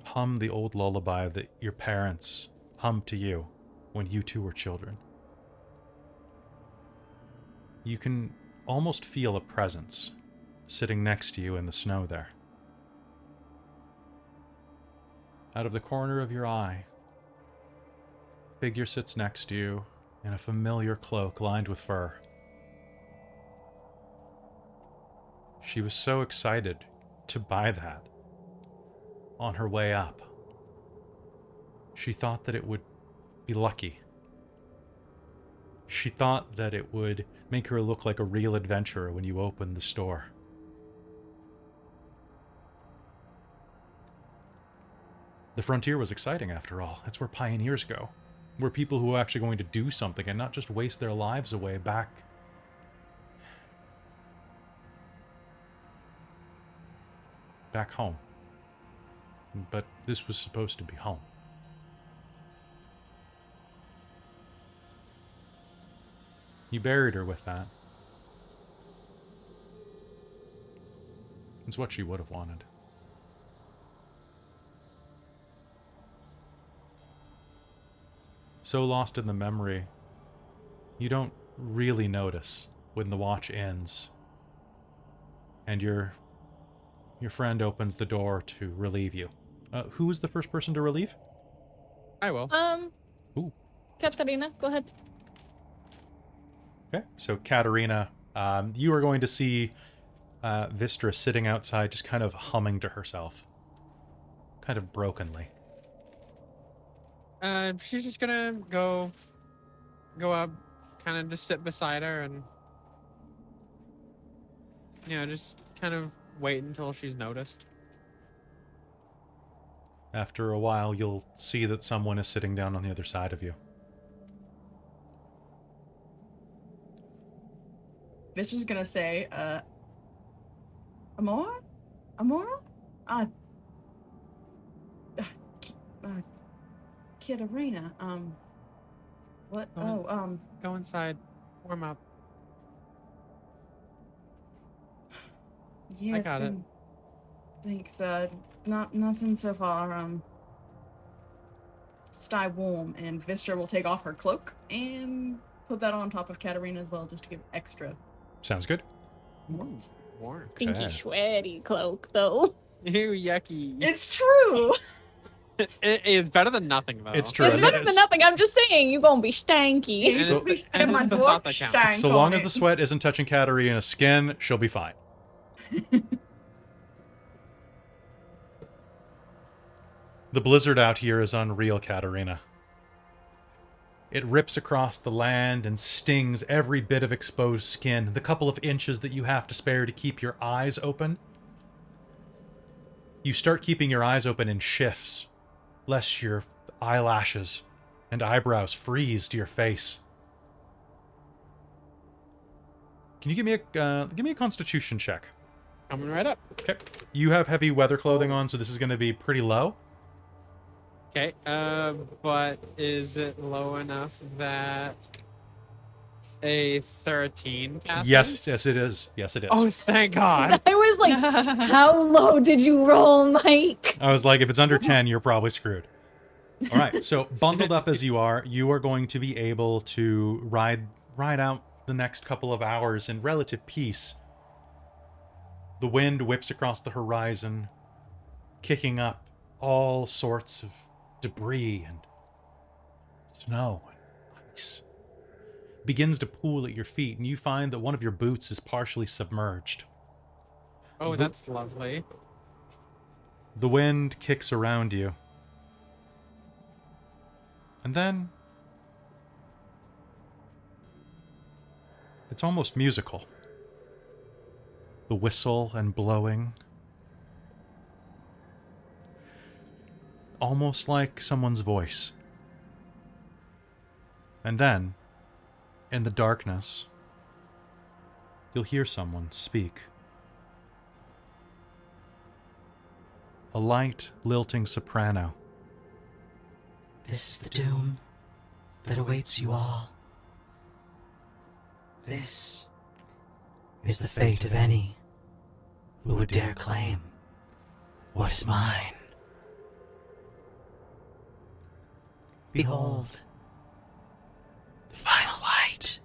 hum the old lullaby that your parents hummed to you when you two were children, you can almost feel a presence sitting next to you in the snow there. Out of the corner of your eye, a figure sits next to you in a familiar cloak lined with fur. She was so excited to buy that on her way up. She thought that it would be lucky. She thought that it would make her look like a real adventurer when you opened the store. The frontier was exciting, after all. That's where pioneers go. Where people who are actually going to do something and not just waste their lives away back home. But this was supposed to be home. You buried her with that. It's what she would have wanted. So lost in the memory, you don't really notice when the watch ends and your friend opens the door to relieve you. Who was the first person to relieve? I will. Ooh. Katarina, go ahead. Okay, so Katarina, you are going to see Vistra sitting outside just kind of humming to herself. Kind of brokenly. She's just gonna go up, kind of just sit beside her and, just kind of wait until she's noticed. After a while, you'll see that someone is sitting down on the other side of you. Vistra's gonna say, Amora? Katarina, what? Oh. Oh, Go inside. Warm up. yeah, I it's got it. been. Thanks. Nothing so far. Stay warm, and Vistra will take off her cloak and put that on top of Katarina as well, just to give extra Sounds good. warmth. Warm. Stinky, Okay. sweaty cloak, though. Ew, yucky. It's true. It's better than nothing, though. It's true. It's and better that than is- nothing. I'm just saying, you're gonna be stanky. And So- it's the, and it's the thought that counts. So long as the sweat isn't touching Katarina's skin, she'll be fine. The blizzard out here is unreal, Katarina. It rips across the land and stings every bit of exposed skin, the couple of inches that you have to spare to keep your eyes open. You start keeping your eyes open in shifts, lest your eyelashes and eyebrows freeze to your face. Can you give me a Constitution check? Coming right up. Okay. You have heavy weather clothing on, so this is going to be pretty low. Okay, but is it low enough that a 13 passes? Yes, it is. Yes, it is. Oh, thank God. I was like, how low did you roll, Mike? I was like, if it's under 10, you're probably screwed. All right, so bundled up as you are going to be able to ride out the next couple of hours in relative peace. The wind whips across the horizon, kicking up all sorts of debris and snow and ice. Begins to pool at your feet, and you find that one of your boots is partially submerged. Oh, that's lovely. The wind kicks around you. And then it's almost musical. The whistle and blowing. Almost like someone's voice. And then, in the darkness, you'll hear someone speak. A light, lilting soprano. This is the doom that awaits you all. This is the fate of any who would dare claim what is mine. Behold, the final light.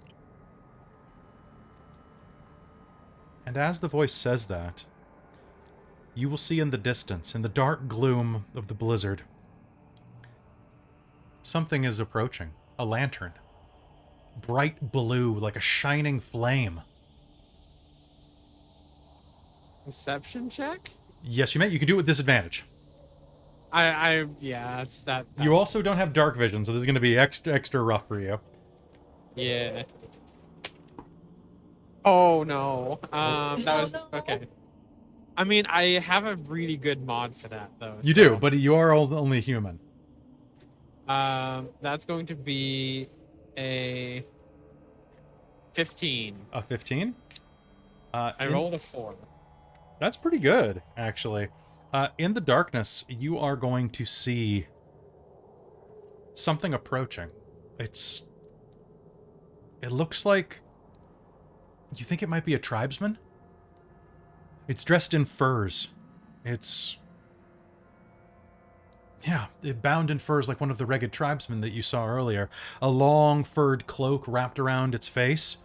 And as the voice says that, you will see in the distance, in the dark gloom of the blizzard, something is approaching. A lantern. Bright blue, like a shining flame. Perception check? Yes, you may. You can do it with disadvantage. Yeah, that's You also don't have dark vision, so this is going to be extra rough for you. Yeah. Oh, no. That was, okay. I mean, I have a really good mod for that, though. You so, do, but you are only human. That's going to be a 15. A 15? I rolled a 4. That's pretty good, actually. In the darkness, you are going to see something approaching. It looks like... You think it might be a tribesman? It's dressed in furs. Yeah, bound in furs like one of the ragged tribesmen that you saw earlier. A long furred cloak wrapped around its face.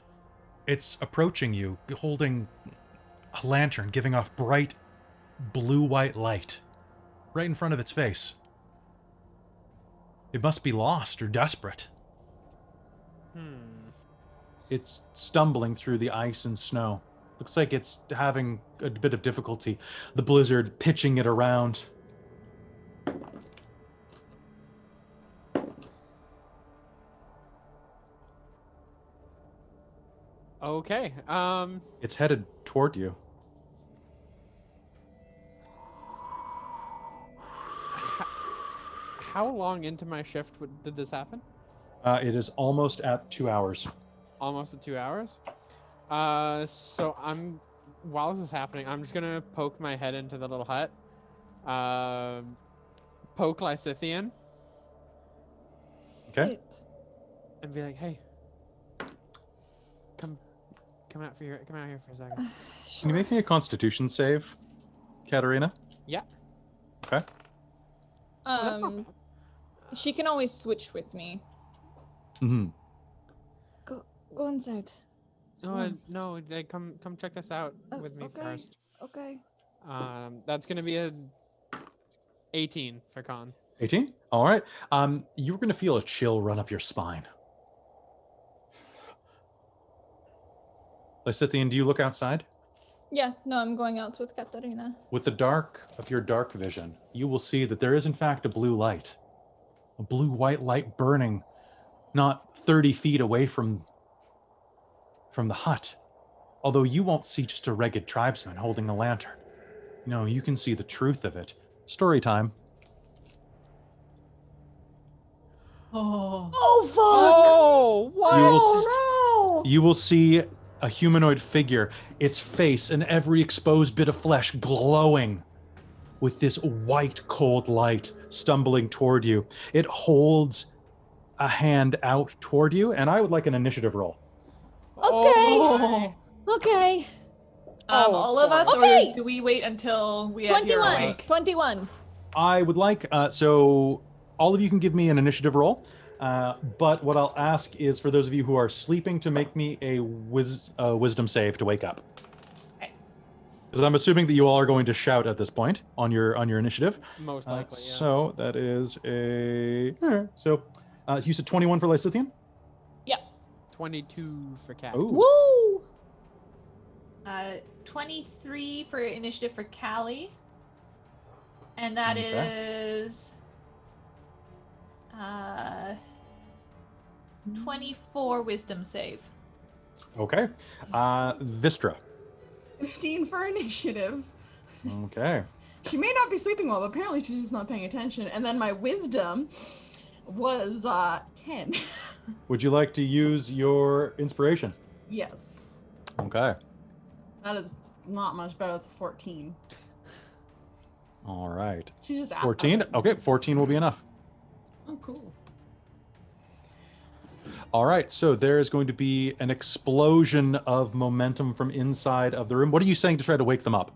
It's approaching you, holding a lantern, giving off bright blue-white light right in front of its face. It must be lost or desperate. It's stumbling through the ice and snow. Looks like it's having a bit of difficulty. The blizzard pitching it around. Okay, It's headed toward you. how long into my shift did this happen? It is almost at 2 hours. Almost at 2 hours. So while this is happening, I'm just gonna poke my head into the little hut. poke Lysithian Okay. and be like, "Hey, come out here for a second." Can you make me a Constitution save, Katarina? Yeah. Okay. Oh, that's not bad. She can always switch with me. Mm-hmm. Go inside. It's fine. No, come check this out with me okay. first. Okay. That's gonna be a 18 for con. 18? All right. You're going to feel a chill run up your spine. Lysithian, do you look outside? Yeah, no, I'm going out with Katarina. With the dark of your dark vision, you will see that there is in fact a blue light. A blue-white light burning not 30 feet away from the hut. Although you won't see just a ragged tribesman holding a lantern. No, you can see the truth of it. Story time. Oh fuck! Oh, what? You will see a humanoid figure, its face and every exposed bit of flesh glowing with this white cold light stumbling toward you. It holds a hand out toward you, and I would like an initiative roll. Oh, Okay. Oh, All of us, Okay. or do we wait until we have your 21. awake? 21. I would like, so all of you can give me an initiative roll, but what I'll ask is for those of you who are sleeping to make me a wisdom save to wake up. Okay. Because I'm assuming that you all are going to shout at this point on your initiative. most likely. Yes. So that is a... you said 21 for Lysithian? 22 for cat. Ooh. Woo! 23 for initiative for Callie. And that Okay. is 24 wisdom save. Okay. Vistra. 15 for initiative. Okay. She may not be sleeping well, but apparently she's just not paying attention. And then my wisdom was 10. Would you like to use your inspiration? Yes. Okay. That is not much better. It's 14. All right. She's just 14? Okay, 14 will be enough. Oh, cool. All right, so there is going to be an explosion of momentum from inside of the room. What are you saying to try to wake them up?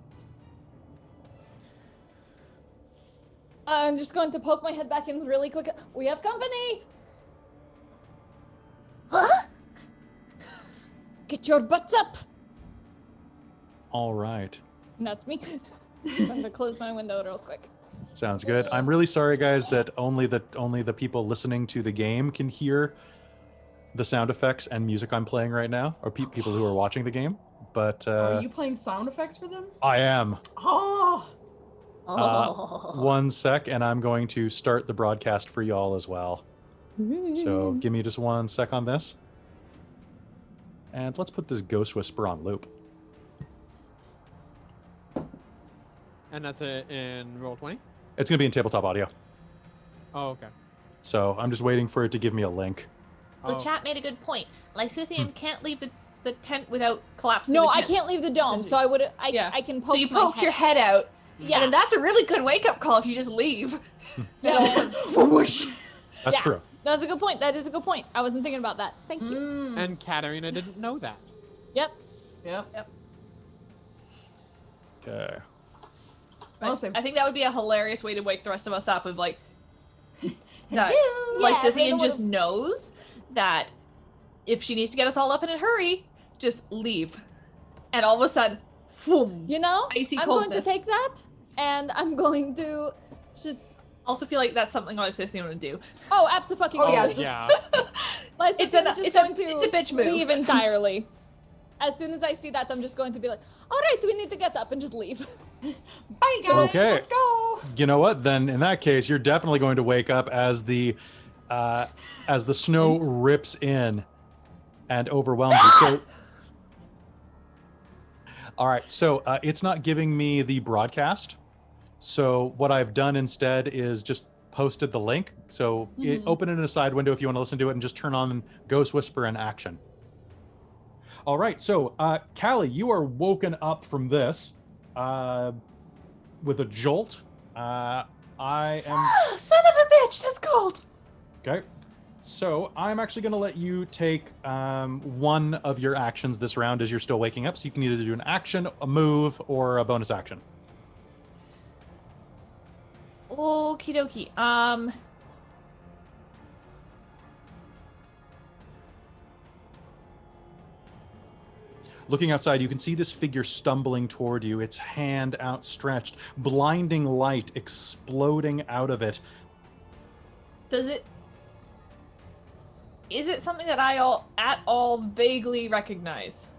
I'm just going to poke my head back in really quick. We have company! Huh? Get your butts up! All right. And that's me. I'm going to close my window real quick. Sounds good. I'm really sorry, guys, that only the people listening to the game can hear the sound effects and music I'm playing right now, or people who are watching the game. But Are you playing sound effects for them? I am. Oh! One sec, and I'm going to start the broadcast for y'all as well. So give me just 1 sec on this. And let's put this Ghost Whisper on loop. And that's in roll 20? It's going to be in tabletop audio. Oh, okay. So I'm just waiting for it to give me a link. The Oh. chat made a good point. Lysithian can't leave the tent without collapsing. No, the I tent. can't leave the dome, so I would. I can poke. So you my poked your head out. Yeah. And then that's a really good wake up call if you just leave. Yeah. Whoosh! That's Yeah. true. That's a good point. That is a good point. I wasn't thinking about that. Thank you. Mm. And Katarina didn't know that. Yep. Yep. Okay. But Awesome. I think that would be a hilarious way to wake the rest of us up of like that Yeah, Lysithian they just knows that if she needs to get us all up in a hurry, just leave. And all of a sudden, boom. You know, Icy I'm going to coldness. take that, and I'm going to just. Also feel like that's something Lysithian would do. Oh, absolutely. Oh, yeah. Yeah. It's a bitch move. Leave entirely. As soon as I see that, I'm just going to be like, "All right, we need to get up and just leave." Bye, guys. Okay. Let's go. You know what? Then in that case, you're definitely going to wake up as the snow rips in and overwhelms you. So, all right. So it's not giving me the broadcast. So what I've done instead is just posted the link. So open it in a side window if you want to listen to it, and just turn on Ghost Whisper in action. All right. So Callie, you are woken up from this with a jolt. I am Son of a bitch, that's gold. okay. So I'm actually going to let you take one of your actions this round as you're still waking up. So you can either do an action, a move, or a bonus action. Okie dokie. Looking outside, you can see this figure stumbling toward you, its hand outstretched, blinding light exploding out of it. Is it something that I at all vaguely recognize?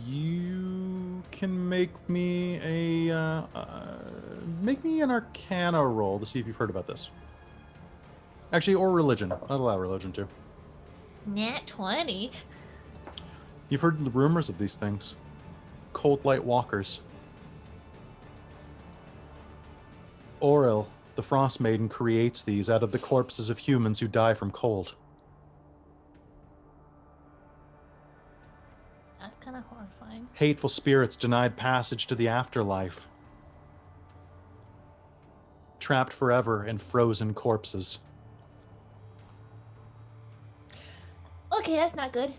You can make me an Arcana roll to see if you've heard about this. Actually, or religion. I'll allow religion too. Nat 20. You've heard the rumors of these things. Cold light walkers. Auril, the Frostmaiden, creates these out of the corpses of humans who die from cold. That's kind of horrifying. Hateful spirits denied passage to the afterlife. Trapped forever in frozen corpses. Okay, that's not good.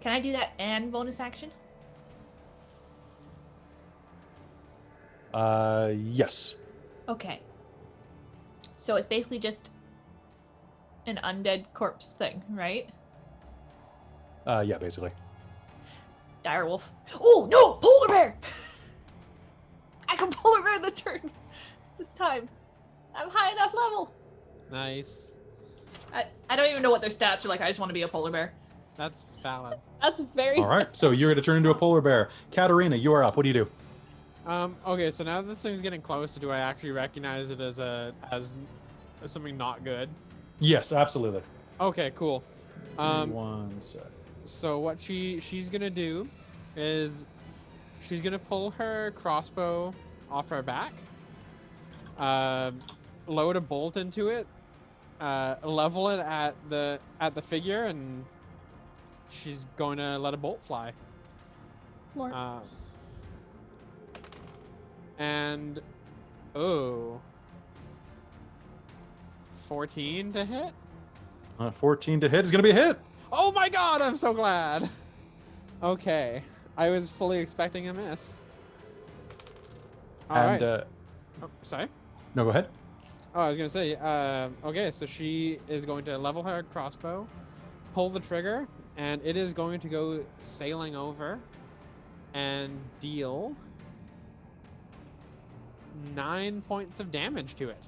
Can I do that and bonus action? Yes. Okay. So it's basically just an undead corpse thing, right? Yeah, basically. Direwolf. Oh no! Polar bear! I can polar bear this turn. This time. I'm high enough level. Nice. I don't even know what their stats are like. I just want to be a polar bear. That's valid. That's very. All right, so you're going to turn into a polar bear. Katarina, you are up. What do you do? Okay, so now that this thing's getting closer, do I actually recognize it as something not good? Yes, absolutely. Okay, cool. 1 sec. So what she's gonna do is she's gonna pull her crossbow off her back, load a bolt into it, level it at the figure, and she's going to let a bolt fly. More. And 14 to hit. 14 to hit is going to be a hit. Oh my god, I'm so glad. Okay, I was fully expecting a miss. All right. And, sorry. no, go ahead. Oh, I was gonna say. Okay, so she is going to level her crossbow, pull the trigger, and it is going to go sailing over and deal 9 points of damage to it.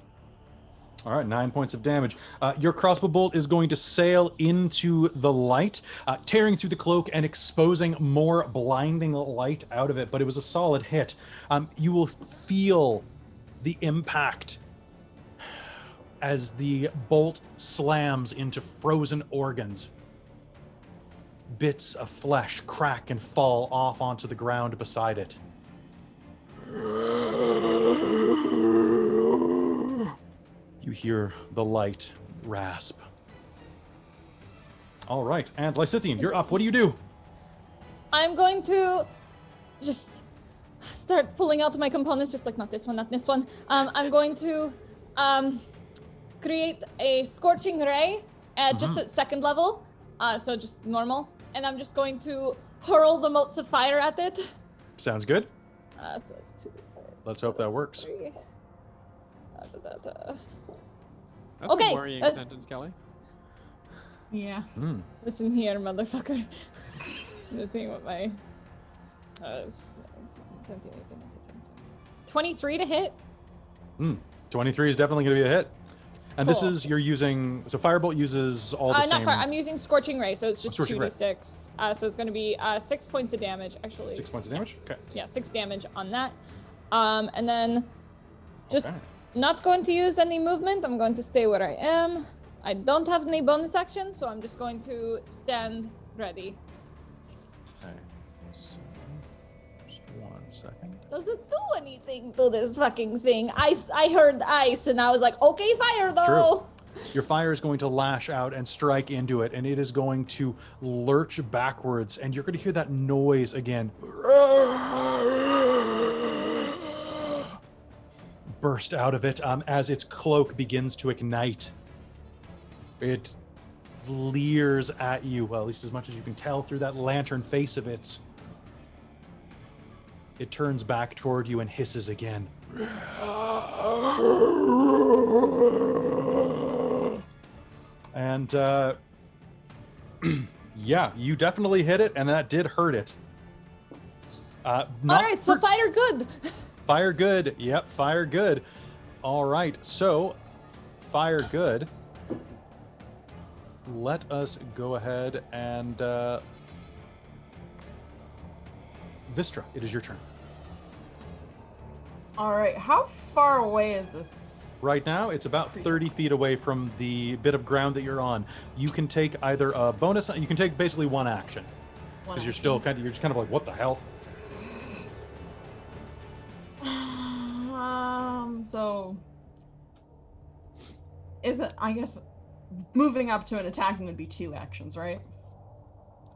All right, 9 points of damage. Your crossbow bolt is going to sail into the light, tearing through the cloak and exposing more blinding light out of it, but it was a solid hit. You will feel the impact as the bolt slams into frozen organs. Bits of flesh crack and fall off onto the ground beside it. You hear the light rasp. All right, and Lysithian, you're up. What do you do? I'm going to just start pulling out my components, just like not this one, not this one. I'm going to create a scorching ray just at second level, so just normal, and I'm just going to hurl the motes of fire at it. Sounds good. So it's 2d6. Let's hope that works. 3. That's Okay, a worrying let's- sentence, Kelly. Yeah. Listen here, motherfucker. I'm just seeing what my 17, 18, 19, 23 to hit. 23 is definitely going to be a hit. And this Cool. is, you're using, so Firebolt uses all the same. Not fire. I'm using Scorching Ray, so it's just Scorching Ray. 2d6. So it's going to be 6 points of damage, actually. 6 points of damage? Okay. Yeah, 6 damage on that. And then just Okay. not going to use any movement. I'm going to stay where I am. I don't have any bonus actions, so I'm just going to stand ready. Okay. So, just 1 second. Does it do anything to this fucking thing? I heard ice, and I was like, okay, fire It's true. though. Your fire is going to lash out and strike into it, and it is going to lurch backwards, and you're going to hear that noise again. burst out of it as its cloak begins to ignite. It leers at you, well, at least as much as you can tell through that lantern face of its. It turns back toward you and hisses again. And yeah, you definitely hit it, and that did hurt it. All right, so fire good. Fire good. Yep, fire good. All right, so fire good. Let us go ahead and Vistra, it is your turn. All right, how far away is this? Right now, it's about 30 feet away from the bit of ground that you're on. You can take either a bonus. You can take basically one action because you're still you're just kind of like, what the hell? So is it? I guess moving up to and attacking would be 2 actions, right?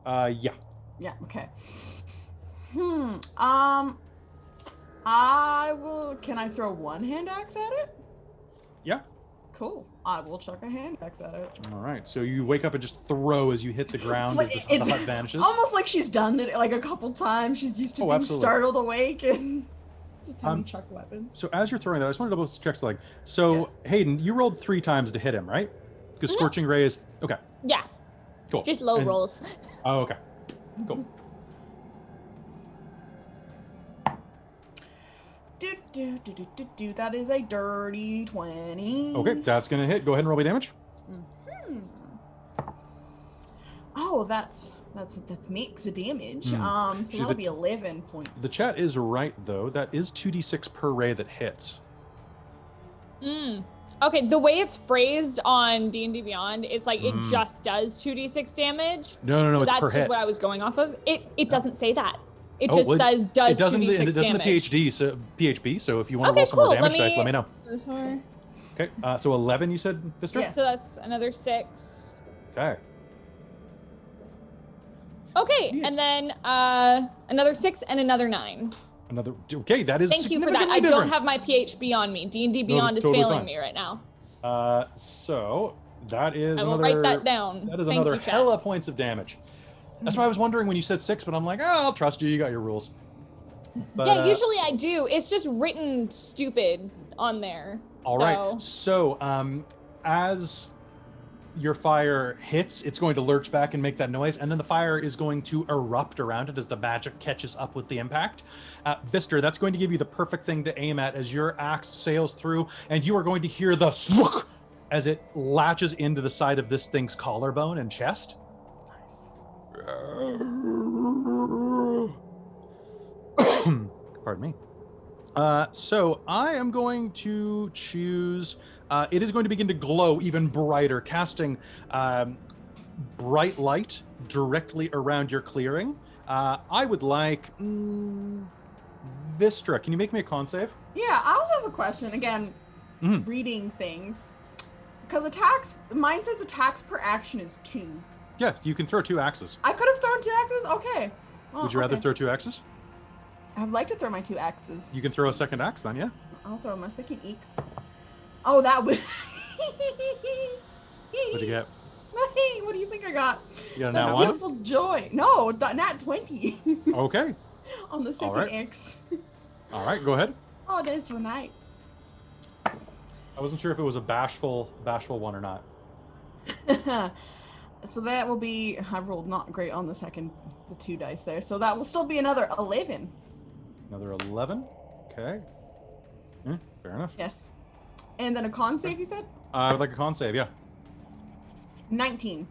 Yeah. Yeah. Okay. I will. Can I throw one hand axe at it? Yeah. Cool. I will chuck a hand axe at it. All right. So you wake up and just throw as you hit the ground as the hut vanishes. Almost like she's done it like a couple times. She's used to being absolutely. startled awake and just having chuck weapons. So as you're throwing that, I just wanted to double check something. So Yes. Hayden, you rolled 3 times to hit him, right? Because Scorching Ray is okay. Yeah, Cool. just low And- rolls. Oh, okay. Cool. Do. That is a dirty 20. Okay, that's gonna hit. Go ahead and roll me damage. Oh, that's makes a damage. So Actually, that'll be 11 points. The chat is right though. That is 2d6 per ray that hits. Okay, the way it's phrased on D&D Beyond, it's like it just does 2d6 damage. No, So it's that's per just hit. what I was going off of. It doesn't say that. It Oh, just well, says does it doesn't. 2d6 It doesn't damage. the PHB. So if you want to Okay, roll some more cool. damage dice, let me know. So Okay. So 11, you said, Vistra? Yes. that's another 6. Okay. Okay, Yeah. and then another 6 and another 9. Another. Okay, that is. Thank you for that. I significantly don't different. have my PHB on me. D&D No, Beyond that's is totally failing fine. me right now. So that is I will another. write that down. That is Thank another you, chat. hella points of damage. That's why I was wondering when you said 6, but I'm like, oh, I'll trust you. You got your rules. But, Yeah, usually I do. It's just written stupid on there. All right. So, as your fire hits, it's going to lurch back and make that noise, and then the fire is going to erupt around it as the magic catches up with the impact. Vistra, that's going to give you the perfect thing to aim at as your axe sails through, and you are going to hear the slook as it latches into the side of this thing's collarbone and chest. Pardon me. So I am going to choose. It is going to begin to glow even brighter, casting bright light directly around your clearing. I would like Vistra. Can you make me a con save? Yeah, I also have a question. Again, reading things. Because attacks, mine says attacks per action is 2. Yeah, you can throw 2 axes. I could have thrown 2 axes? Okay. Well, Would you rather okay. throw 2 axes? I'd like to throw my 2 axes. You can throw a second axe then, yeah? I'll throw my second axe. Oh, that was... What'd you get? What do you think I got? You got a That nat 1? beautiful joy. No, nat 20 Okay. on the second right. axe. All right, go ahead. Oh, that's so nice. I wasn't sure if it was a bashful one or not. So that will be, I rolled not great on the 2 dice there. So that will still be another 11. Another 11. Okay. Fair enough. Yes. And then a con save, you said? I would like a con save, yeah. 19.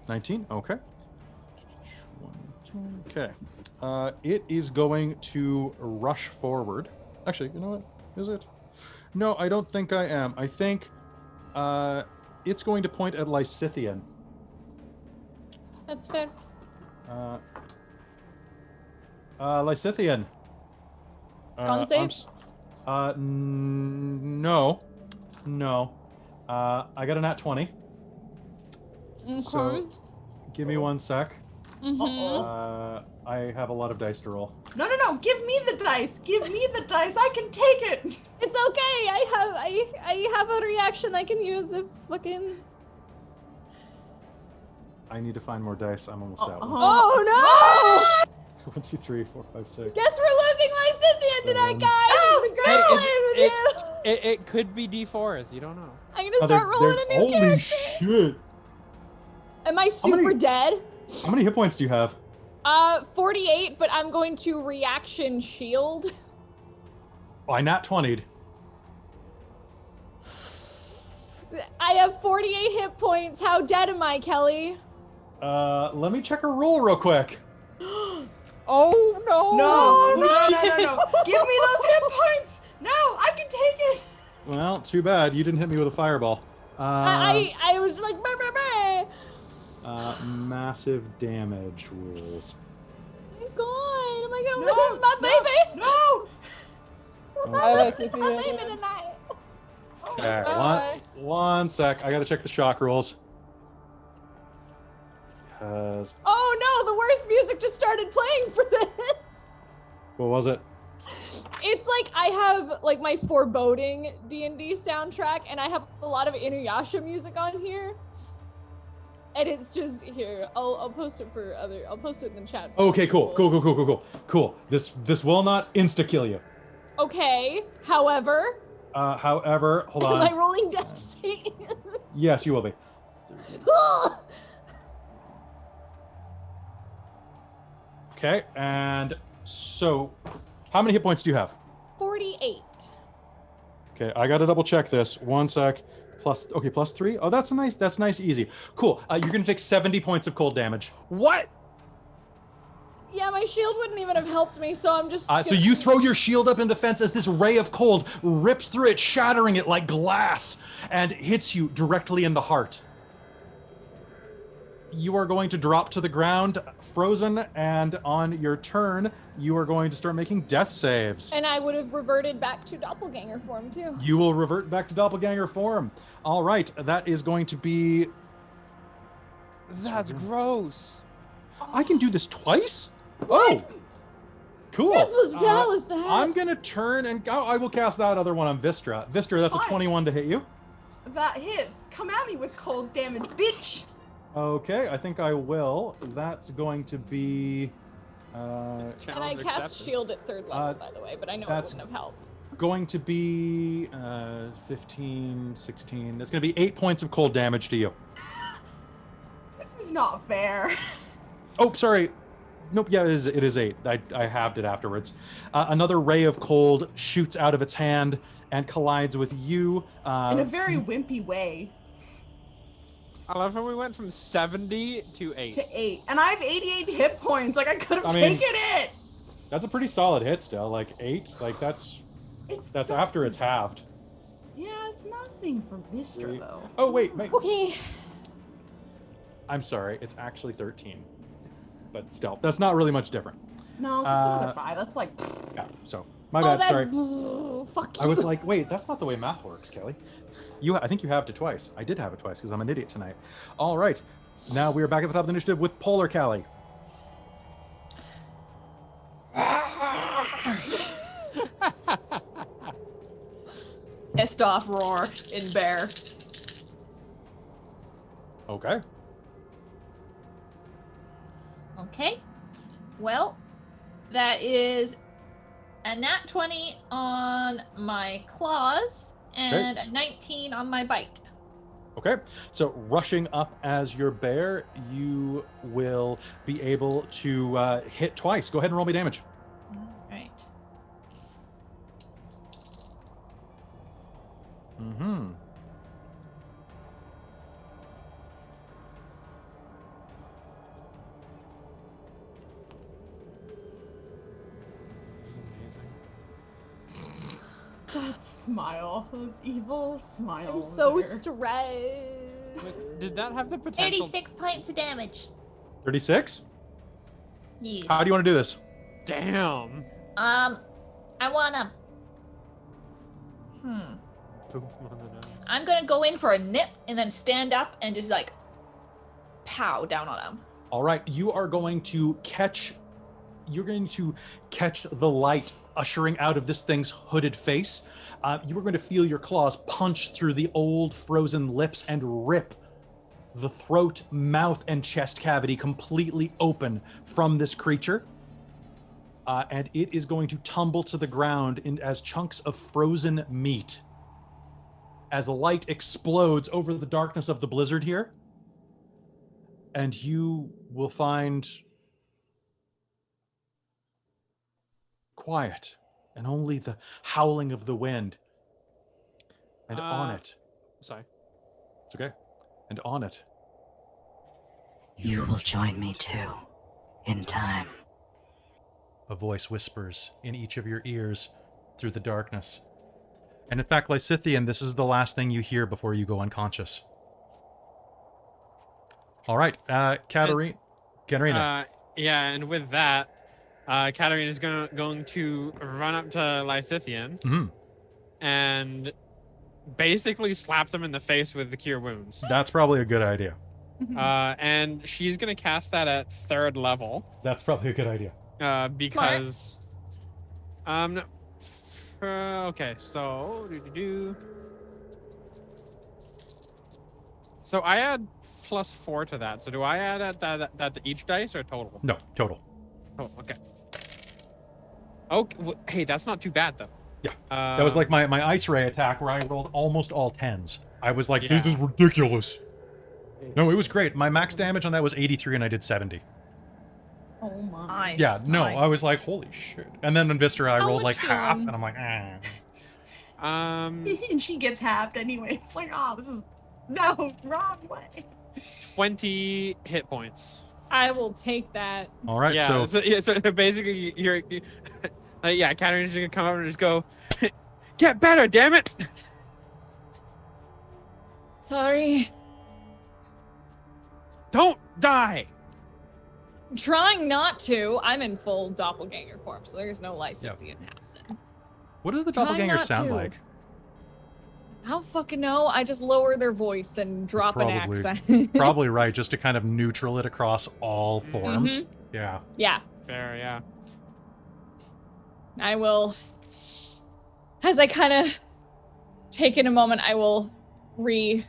19. Okay. Okay. It is going to rush forward. Actually, you know what? Is it? No, I don't think I am. I think it's going to point at Lysithian. That's fair. Lysithian. Con save? No. I got a nat 20. Okay. So give me 1 sec. Uh-oh. I have a lot of dice to roll. No. Give me the dice. Give me the dice. I can take it. It's okay. I have a reaction I can use if fucking. I need to find more dice. I'm almost out. Oh no! 1, 2, 3, 4, 5, 6. Guess we're losing Lysithian tonight, guys. It's been great Hey, playing with you. It could be D4s. You don't know. I'm gonna start rolling a new Holy character. shit! Am I super many- dead? How many hit points do you have? 48, but I'm going to reaction shield. Oh, I nat 20'd. I have 48 hit points. How dead am I, Kelly? Let me check a roll real quick. Oh no! No. Give me those hit points. No, I can take it. Well, too bad. You didn't hit me with a fireball. I was like, brr, brr, brr. Massive damage rules. Oh my god, am I gonna No, lose my baby? No. My baby tonight. Okay, one sec. I gotta check the shock rules. Because... Oh no, the worst music just started playing for this. What was it? It's like I have like my foreboding D&D soundtrack, and I have a lot of Inuyasha music on here. And it's just here. I'll post it for other. I'll post it in the chat. for Okay, cool. people. Cool. This will not insta-kill you. Okay. However, However, hold am on. I rolling death saves? Yes, you will be. Okay, and so, how many hit points do you have? 48. Okay, I gotta double check this. One sec. Plus 3. Oh, that's nice, easy. Cool. You're gonna take 70 points of cold damage. What? Yeah, my shield wouldn't even have helped me, so I'm just. So you throw your shield up in defense as this ray of cold rips through it, shattering it like glass, and hits you directly in the heart. You are going to drop to the ground, frozen, and on your turn, you are going to start making death saves. And I would have reverted back to doppelganger form too. You will revert back to doppelganger form. All right, that is going to be... That's gross. I can do this twice? Oh! Cool. This was Dallas the hat. I'm going to turn and... I will cast that other one on Vistra. Vistra, that's a Fine. 21 to hit you. That hits. Come at me with cold damage, bitch. Okay, I think I will. That's going to be... And I Challenge cast accepted. shield at 3rd level, by the way, but I know it that's- wouldn't have helped. going to be 15, 16. It's going to be 8 points of cold damage to you. This is not fair. Oh, sorry. Nope, yeah, it is 8. I halved it afterwards. Another ray of cold shoots out of its hand and collides with you. In a very wimpy way. I love how we went from 70 to 8. To 8. And I have 88 hit points. Like, I could have I mean- taken it. That's a pretty solid hit still. Like 8, like that's after it's halved. Yeah, it's nothing for Vistra, Three. though. Oh, wait. Okay. I'm sorry. It's actually 13. But still, that's not really much different. No, it's just another 5. That's like... Yeah, so my Oh, bad. that's Sorry. fuck you. I was like, wait, that's not the way math works, Kelly. I think you halved it twice. I did have it twice because I'm an idiot tonight. All right. Now we are back at the top of the initiative with Polar Callie. Pissed off roar in bear. Okay. Okay. Well, that is a nat 20 on my claws and Great. a 19 on my bite. Okay. So rushing up as your bear, you will be able to hit twice. Go ahead and roll me damage. Right. Mm-hmm. This is amazing. That smile. That evil smile. I'm over so there. stressed. But did that have the potential? 36 points of damage. 36? Yes. How do you want to do this? Damn. I wanna. Boom on the nose. I'm gonna go in for a nip and then stand up and just like pow down on him. All right. You're going to catch the light ushering out of this thing's hooded face, you are going to feel your claws punch through the old frozen lips and rip the throat, mouth, and chest cavity completely open from this creature. And it is going to tumble to the ground as chunks of frozen meat. As light explodes over the darkness of the blizzard here. And you will find quiet and only the howling of the wind. And on it. Sorry. It's okay. And on it. You will join me too, in time. A voice whispers in each of your ears through the darkness. And in fact, Lysithian, this is the last thing you hear before you go unconscious. All right, Katarina. Yeah, and with that, Katarina is going to run up to Lysithian and basically slap them in the face with the Cure Wounds. That's probably a good idea. And she's going to cast that at 3rd level. That's probably a good idea. Because... okay, so... So I add +4 to that. So do I add that to each dice or total? No, total. Oh, okay. Okay, well, hey, that's not too bad, though. Yeah, that was like my ice ray attack where I rolled almost all 10s. I was like, Yeah. this is ridiculous. No, it was great. My max damage on that was 83 and I did 70. Oh my. Nice. Yeah, no, nice. I was like, holy shit. And then in Vistra, I How rolled like much, half, and I'm like, ah. And she gets halved anyway. It's like, oh, this is no wrong way. 20 hit points. I will take that. All right, Yeah, so so basically, you're yeah, Katarina's gonna come up and just go, get better, damn it! Sorry. Don't die! I'm trying not to. I'm in full doppelganger form, so there's no Lysithian happening. what does the Try doppelganger not sound to. like? I don't fucking know. I just lower their voice and drop an probably- accent. Probably right, just to kind of neutral it across all forms. Yeah. Yeah, Fair, yeah. I will. As I kind of take in a moment, I will reform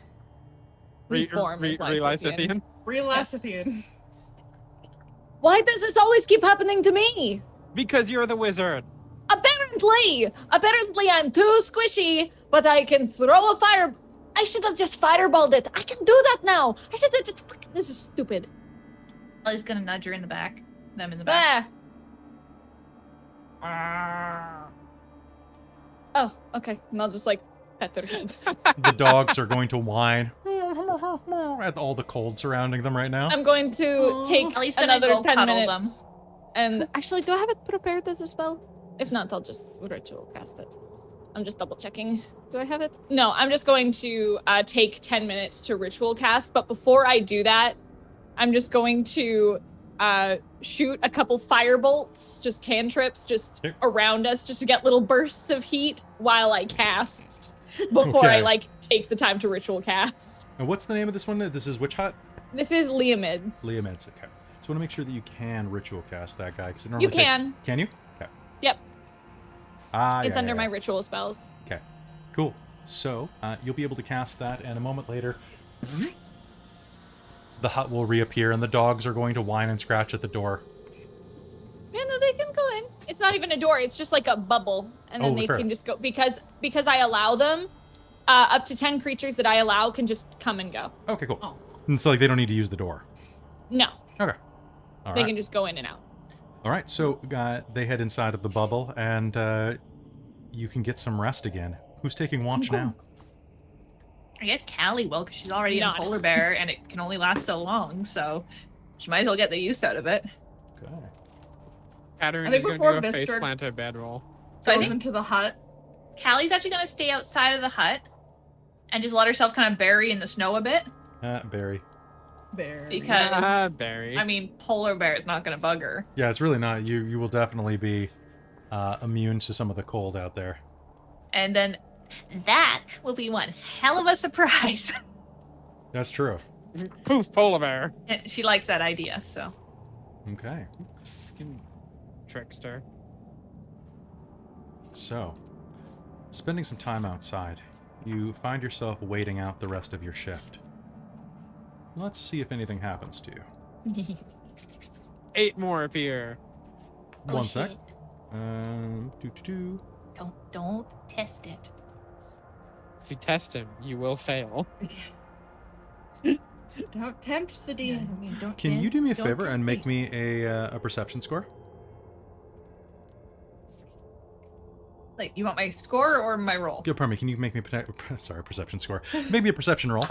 as Lysithian. Lysithian? Real Lysithian. Why does this always keep happening to me? Because you're the wizard. Apparently I'm too squishy, but I can throw a fire. I should have just fireballed it. I can do that now. I should have just. This is stupid. Ellie's gonna nudge her in the back. Them in the back. Oh, okay. And I'll just like pet their head. The dogs are going to whine at all the cold surrounding them right now. I'm going to take Ellie's gonna another go 10 cuddle minutes. And actually, do I have it prepared as a spell? If not, I'll just ritual cast it. I'm just double checking. Do I have it? No, I'm just going to take 10 minutes to ritual cast. But before I do that, I'm just going to shoot a couple fire bolts, just cantrips, just Okay. around us, just to get little bursts of heat while I cast. Before I Okay. take the time to ritual cast. And what's the name of this one? This is Witch Hut? This is Leomids. Leomids, okay. So I want to make sure that you can ritual cast that guy. Cause it normally You can. Can you? Okay. Yep. It's Yeah, under yeah, my yeah. ritual spells. Okay, cool. So you'll be able to cast that, and a moment later, the hut will reappear, and the dogs are going to whine and scratch at the door. Yeah, no, they can go in. It's not even a door. It's just like a bubble, and then Oh, they fair. can just go because I allow them. Up to 10 creatures that I allow can just come and go. Okay, cool. Oh. And so like they don't need to use the door. No, Okay. All they right. can just go in and out. All right. So they head inside of the bubble, and you can get some rest again. Who's taking watch now? I guess Callie will, because she's already Not. in polar bear, and it can only last so long, so she might as well get the use out of it. Okay. Katarina I think is going before to do a face Vistra- planter bedroll. So I Goes think into the hut. Callie's actually going to stay outside of the hut and just let herself kind of bury in the snow a bit, Barry. Barry. because Barry. I mean, polar bear is not going to bug her. Yeah, it's really not. You will definitely be immune to some of the cold out there. And then that will be one hell of a surprise. That's true. Poof, polar bear. She likes that idea, so. Okay. Fucking trickster. So, spending some time outside, you find yourself waiting out the rest of your shift. Let's see if anything happens to you. 8 more appear. Oh, One sec. shit. Don't test it. If you test him, you will fail. Don't tempt the Yeah, DM. yeah, don't- Can yeah, you do me a don't favor and make tempt me a perception score? Like, you want my score or my roll? Go, pardon me. Can you make me perception score? Maybe a perception roll.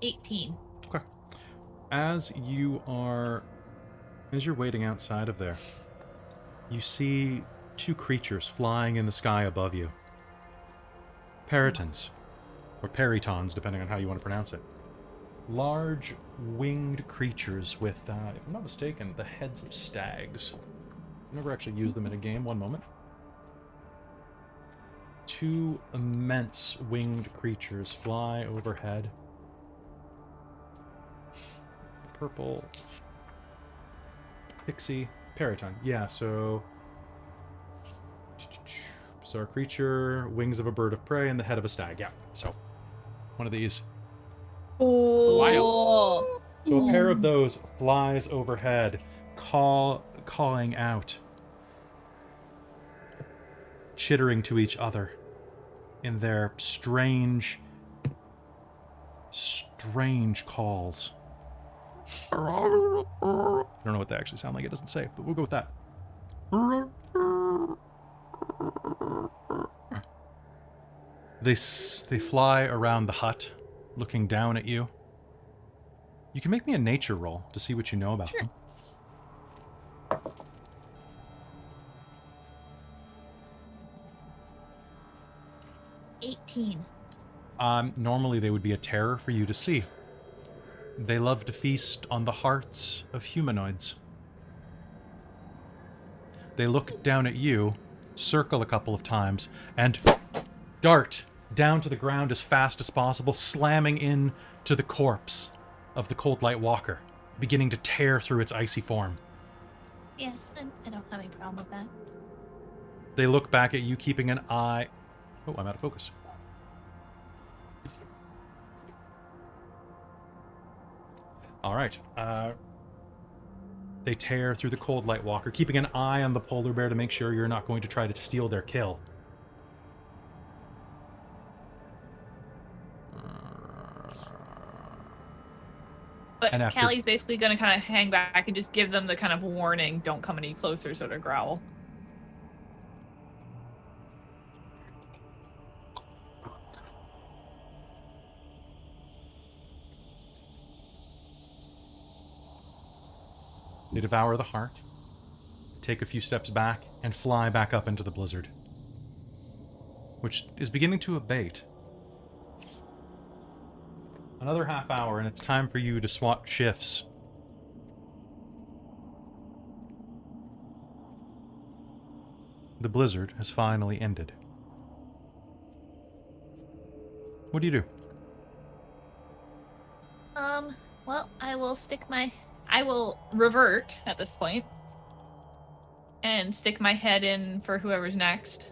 18. Okay. As you're waiting outside of there, you see 2 creatures flying in the sky above you. Peritons, or peritons, depending on how you want to pronounce it. Large winged creatures with, if I'm not mistaken, the heads of stags. I've never actually used them in a game. One moment. 2 immense winged creatures fly overhead. Purple. Pixie. Periton. Yeah, so... Bizarre creature, wings of a bird of prey, and the head of a stag. Yeah, so one of these. Wild. So a pair of those flies overhead, calling out, chittering to each other in their strange calls. I don't know what they actually sound like. It doesn't say, but we'll go with that. They fly around the hut, looking down at you. You can make me a nature roll to see what you know about them. 18. Normally they would be a terror for you to see. They love to feast on the hearts of humanoids. They look down at you, circle a couple of times, and dart down to the ground as fast as possible, slamming in to the corpse of the Cold Light Walker, beginning to tear through its icy form. Yeah, I don't have any problem with that. They look back at you, keeping an eye... Oh, I'm out of focus. All right. They tear through the Cold Light Walker, keeping an eye on the polar bear to make sure you're not going to try to steal their kill. But And after- Callie's basically going to kind of hang back and just give them the kind of warning, don't come any closer sort of growl. They devour the heart, take a few steps back, and fly back up into the blizzard, which is beginning to abate. Another half hour, and it's time for you to swap shifts. The blizzard has finally ended. What do you do? Well, I will revert at this point and stick my head in for whoever's next.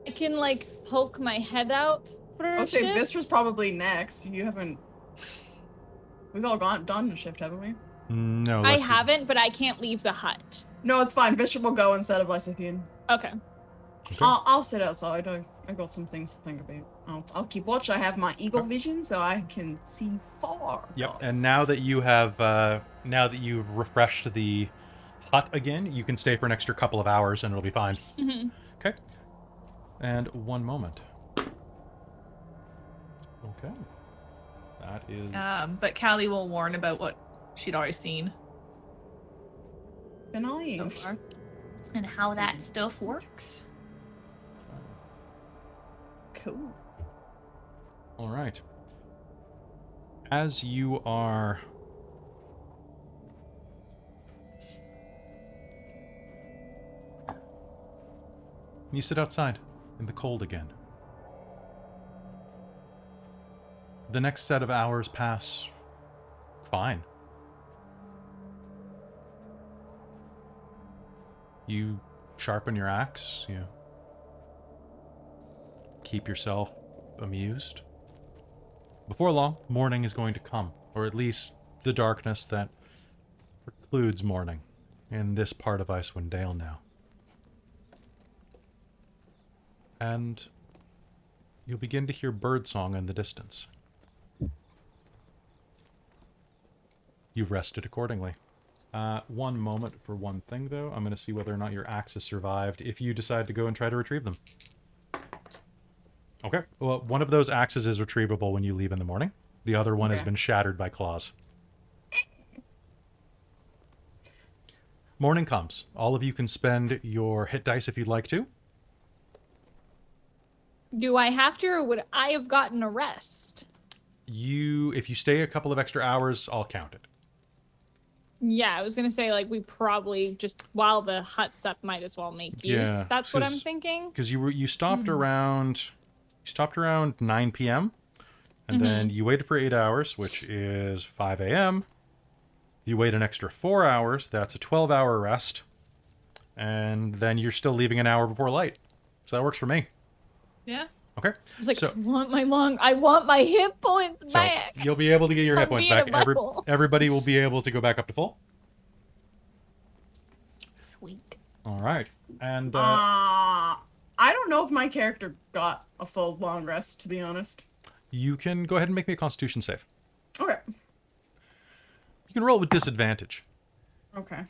I can like poke my head out for I'll a say shift. Vistra's probably next. You haven't. We've all done a shift, haven't we? No, I let's see. haven't, but I can't leave the hut. No, it's fine. Vistra will go instead of Lysithian. Okay. Okay. I'll sit outside. I got some things to think about. I'll keep watch. I have my eagle vision, so I can see far. Yep, across. and now that you have, now that you've refreshed the hut again, you can stay for an extra couple of hours and it'll be fine. Mm-hmm. Okay. And one moment. Okay. That is... But Callie will warn about what she'd already seen Good night. so far. And how that stuff works. Cool. All right. As you are... You sit outside in the cold again. The next set of hours pass fine. You sharpen your axe, you keep yourself amused. Before long, morning is going to come, or at least the darkness that precludes morning in this part of Icewind Dale now. And you'll begin to hear birdsong in the distance. You've rested accordingly. One moment for one thing, though. I'm going to see whether or not your axe has survived if you decide to go and try to retrieve them. Okay. Well, one of those axes is retrievable when you leave in the morning. The other one has been shattered by claws. Morning comes. All of you can spend your hit dice if you'd like to. Do I have to, or would I have gotten a rest? If you stay a couple of extra hours, I'll count it. Yeah, I was gonna say, like, we probably just, while the hut's up, might as well make use. Yeah, That's what I'm thinking. Because you stopped around 9 p.m. and then you waited for 8 hours, which is 5 a.m. You wait an extra 4 hours, that's a 12-hour rest, and then you're still leaving an hour before light. So that works for me. Yeah. Okay. It's like, so, I want my hit points back. You'll be able to get your hit I'm points being back. a bubble. Everybody will be able to go back up to full. Sweet. All right. And I don't know if my character got a full long rest, to be honest. you can go ahead and make me a Constitution save. Okay. You can roll with disadvantage. Okay.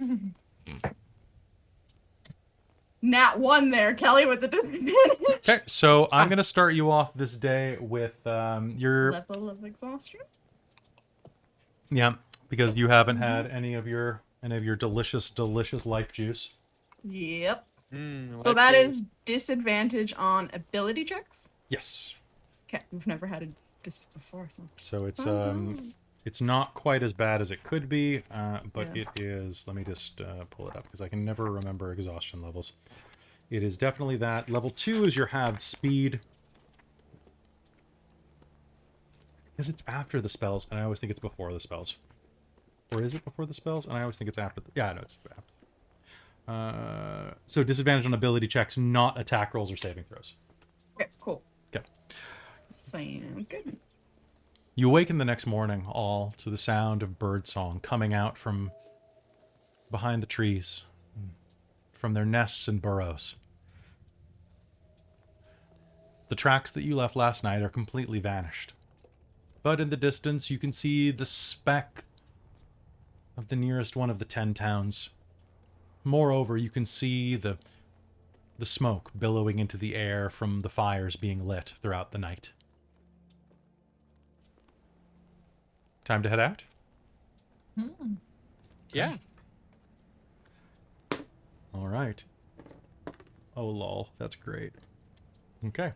Nat 1 there, Kelly, with the disadvantage. Okay, so I'm going to start you off this day with your... Level of exhaustion? Yeah, because you haven't had any of your delicious, delicious life juice. Yep. So that is disadvantage on ability checks? Yes. Okay, we've never had this before, so... So it's not quite as bad as it could be, but Yeah. it is... Let me just pull it up, because I can never remember exhaustion levels. It is definitely that. Level 2 is your halved speed. Because it's after the spells, and I always think it's before the spells. Or is it before the spells? And I always think it's after the... Yeah, no, it's after. So disadvantage on ability checks, not attack rolls or saving throws. Okay, cool. Okay. Sounds good. You awaken the next morning, all to the sound of birdsong coming out from behind the trees, from their nests and burrows. The tracks that you left last night are completely vanished. But in the distance, you can see the speck of the nearest one of the 10 towns. Moreover, you can see the smoke billowing into the air from the fires being lit throughout the night. Time to head out? Yeah. All right. Oh, lol. That's great. Okay.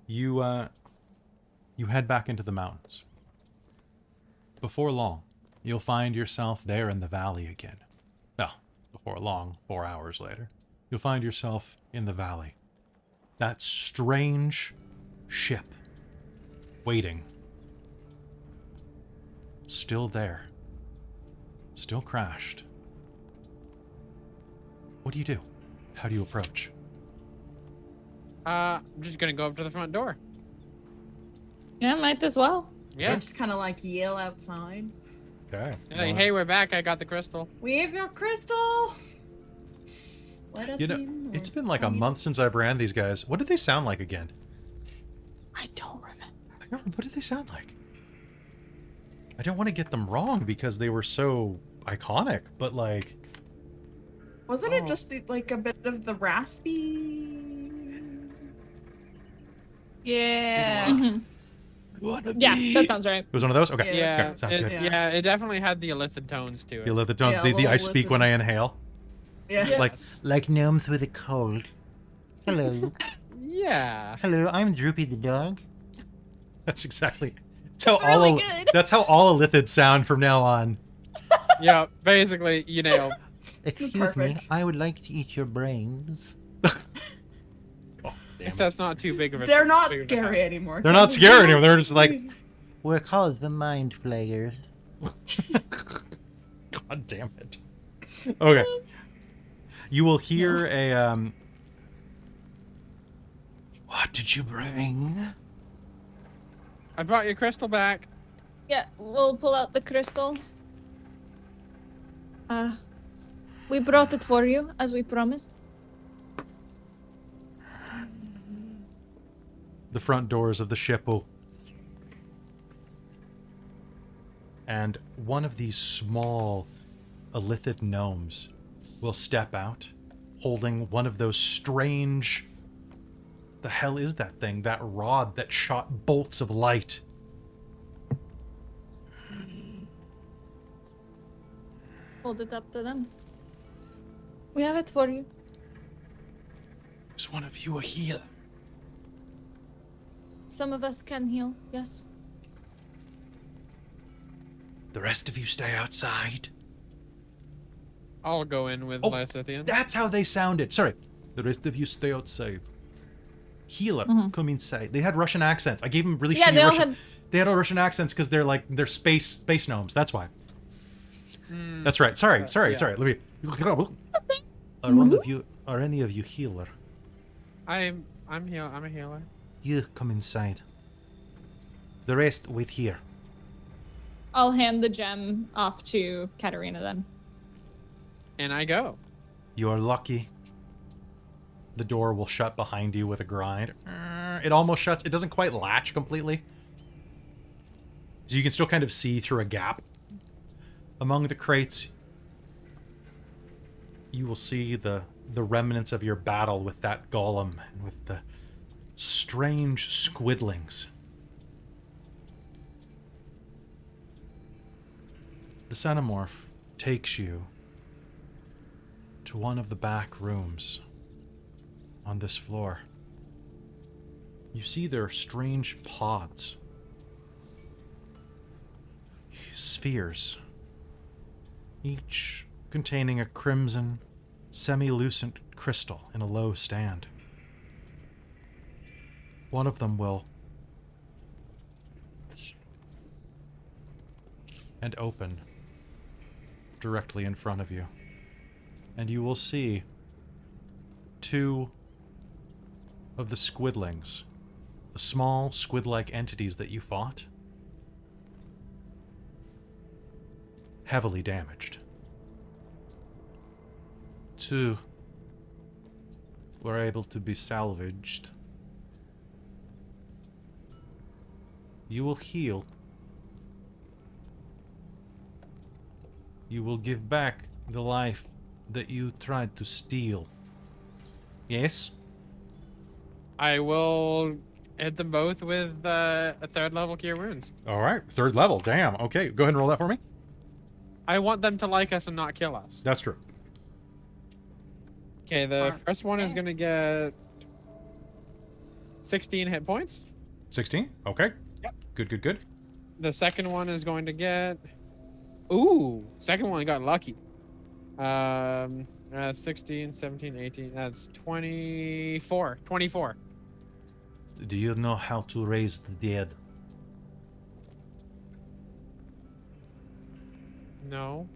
You head back into the mountains. Before long, you'll find yourself there in the valley again. Well, before long, 4 hours later, you'll find yourself in the valley. That strange ship waiting. Still there. Still crashed. What do you do? How do you approach? I'm just gonna go up to the front door. Yeah, might as well. Yeah. Just kind of like yell outside. Okay. Like, hey, we're back. I got the crystal. We have your crystal! Let us You know, in, it's or been like a please. month since I've ran these guys. What did they sound like again? I don't remember. I don't know. What did they sound like? I don't want to get them wrong because they were so iconic, but like... Wasn't it just like a bit of the raspy? Yeah. Yeah, that sounds right. It was one of those? Okay. Yeah. Okay, sounds it, good. yeah. It definitely had the illithid tones to it. You let the tone, Yeah, the well, I speak with when the- I inhale. Yeah. Like Gnomes with a cold. Hello. Yeah. Hello, I'm Droopy the dog. that's exactly... That's how, That's really all, good. that's how all illithids sound from now on. Yeah. Basically, you nailed. Excuse me, Perfect. I would like to eat your brains. Oh, damn If it. that's not too big of a. They're not big of a scary task. anymore. They're not scary anymore. They're just like... We're called the Mind Flayers. God damn it. Okay. You will hear a What did you bring? I brought your crystal back. Yeah, we'll pull out the crystal. We brought it for you, as we promised. the front doors of the ship will... And one of these small Lysithian gnomes will step out, holding one of those strange... The hell is that thing? That rod that shot bolts of light. Hold it up to them. We have it for you. Is one of you a healer? Some of us can heal, yes. The rest of you stay outside. I'll go in with Oh, Lysithian. That's how they sounded. Sorry. The rest of you stay outside. Healer, come inside. They had Russian accents. I gave them really shitty they all Russian... had... They had all Russian accents because they're space gnomes. That's why. That's right. Sorry. yeah. Let me... Are any of you healer? I'm here. I'm a healer. You come inside. The rest wait here. I'll hand the gem off to Katarina then. And I go. You are lucky. The door will shut behind you with a grind. It almost shuts. It doesn't quite latch completely. So you can still kind of see through a gap. Among the crates, you will see the remnants of your battle with that golem and with the strange squidlings. The xenomorph takes you to one of the back rooms on this floor. You see there are strange pods, spheres, each containing a crimson, semi-lucent crystal in a low stand. One of them will and open directly in front of you. And you will see two of the squidlings, the small squid-like entities that you fought, heavily damaged. Two were able to be salvaged. You will heal. You will give back the life that you tried to steal. Yes? I will hit them both with a 3rd level Cure Wounds. Alright, 3rd level, damn. Okay, go ahead and roll that for me. I want them to like us and not kill us. That's true. Okay, the first one is gonna get 16 hit points. 16? Okay. Yep. Good. The second one is going to get... Ooh! Second one got lucky. 16, 17, 18, that's 24. 24. Do you know how to raise the dead? No.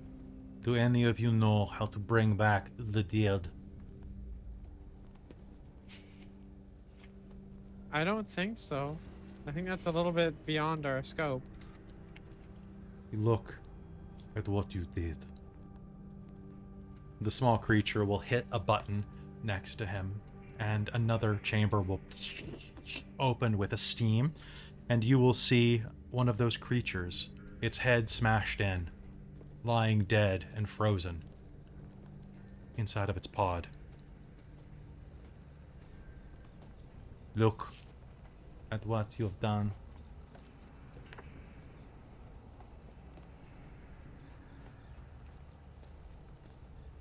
Do any of you know how to bring back the dead? I don't think so. I think that's a little bit beyond our scope. Look at what you did. The small creature will hit a button next to him, and another chamber will open with a steam, and you will see one of those creatures, its head smashed in, lying dead and frozen inside of its pod. Look at what you've done.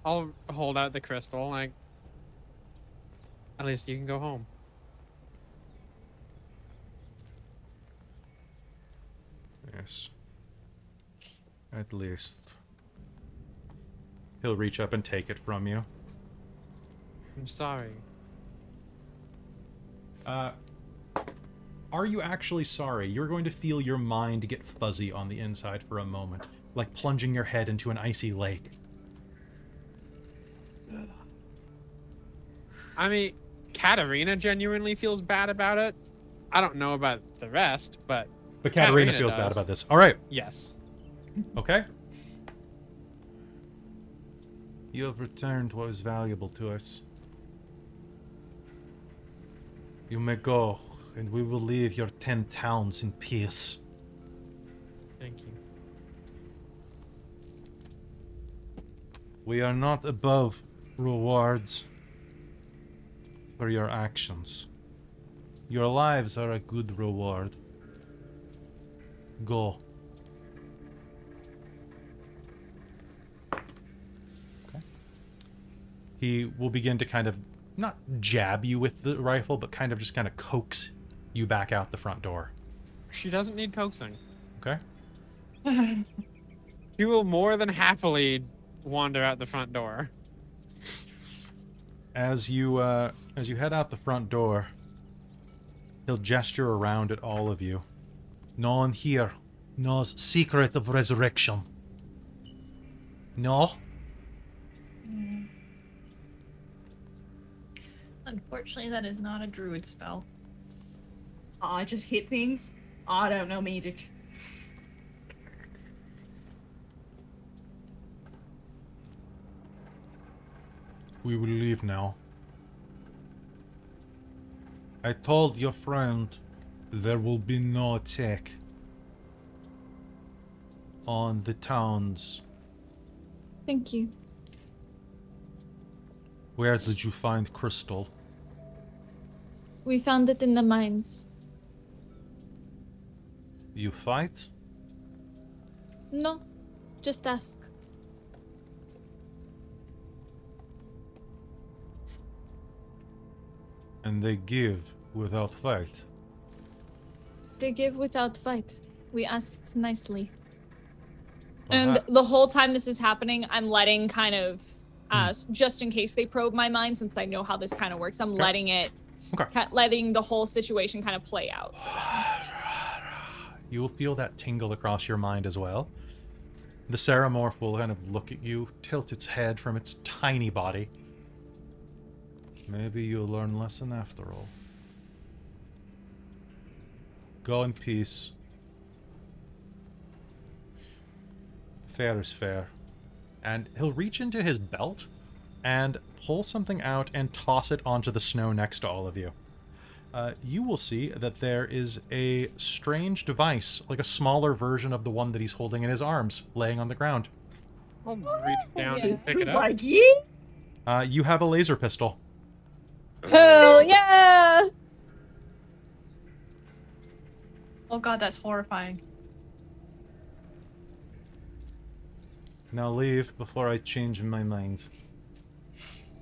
I'll hold out the crystal, like... At least you can go home. Yes. At least. He'll reach up and take it from you. I'm sorry. Are you actually sorry? You're going to feel your mind get fuzzy on the inside for a moment, like plunging your head into an icy lake. I mean, Katarina genuinely feels bad about it. I don't know about the rest, but But Katarina feels bad about this. All right. yes. Okay. You have returned what is valuable to us. You may go, and we will leave your 10 towns in peace. Thank you. We are not above rewards for your actions. Your lives are a good reward. Go. Okay. He will begin to kind of, not jab you with the rifle, but kind of coax you back out the front door. She doesn't need coaxing. Okay? She will more than happily wander out the front door. As you head out the front door, he'll gesture around at all of you. No one here knows secret of resurrection. No? Unfortunately, that is not a druid spell. I just hit things. I don't know magic. We will leave now. I told your friend there will be no attack on the towns. Thank you. Where did you find Crystal? We found it in the mines. You fight? No, just ask. And they give without fight. They give without fight. We asked nicely. And the Perhaps. whole time this is happening, I'm letting kind of, just in case they probe my mind, since I know how this kind of works, I'm letting it, letting the whole situation kind of play out. You will feel that tingle across your mind as well. The Ceramorph will kind of look at you, tilt its head from its tiny body. Maybe you'll learn a lesson after all. Go in peace. Fair is fair. And he'll reach into his belt and pull something out and toss it onto the snow next to all of you. You will see that there is a strange device, like a smaller version of the one that he's holding in his arms, laying on the ground. I'll reach down Yeah. and pick Who's it up. like, yeah? You have a laser pistol. Hell yeah! Oh god, that's horrifying. Now leave before I change my mind.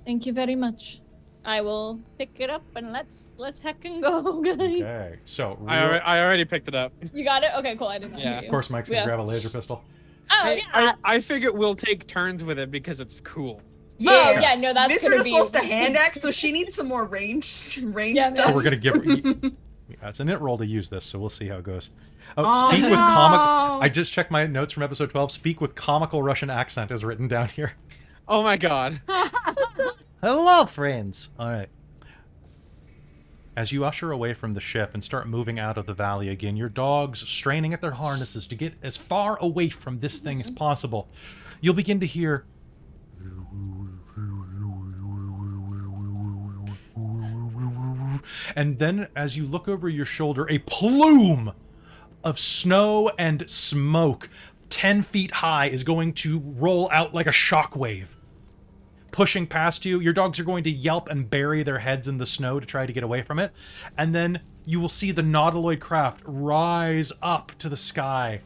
Thank you very much. I will pick it up and let's heckin' go, guys. Okay, so I already picked it up. You got it? Okay, cool. I didn't know. Yeah. of course Mike's gonna grab a laser pistol. Oh, yeah. I figure we'll take turns with it because it's cool. Oh, yeah, no, that's Vistra gonna is be... supposed to hand axe, so she needs some more range Yeah, stuff. So we're gonna give her... Yeah, it's a nit roll to use this, so we'll see how it goes. Oh, Speak with no. I just checked my notes from episode 12. Speak with comical Russian accent is written down here. Oh my god. Hello, friends! Alright. As you usher away from the ship and start moving out of the valley again, your dogs straining at their harnesses to get as far away from this thing as possible, you'll begin to hear... And then, as you look over your shoulder, a plume of snow and smoke 10 feet high is going to roll out like a shockwave. Pushing past you, your dogs are going to yelp and bury their heads in the snow to try to get away from it. And then you will see the nautiloid craft rise up to the sky.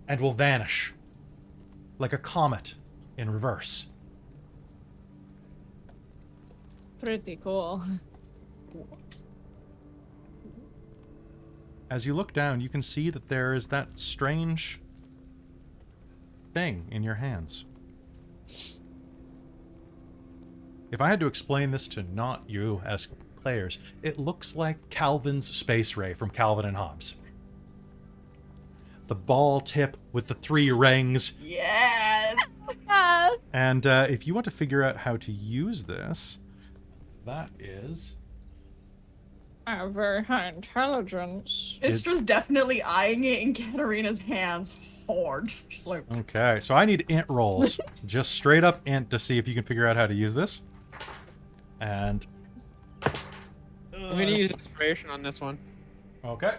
And will vanish like a comet in reverse. It's pretty cool. As you look down, you can see that there is that strange thing in your hands. If I had to explain this to not you as players, it looks like Calvin's space ray from Calvin and Hobbes. the ball tip with the 3 rings. Yes. And if you want to figure out how to use this, that is... Very high intelligence. Vistra's definitely eyeing it in Katarina's hands hard. She's like, Okay, so I need int rolls. Just straight up int to see if you can figure out how to use this. And... I'm gonna use inspiration on this one. Okay.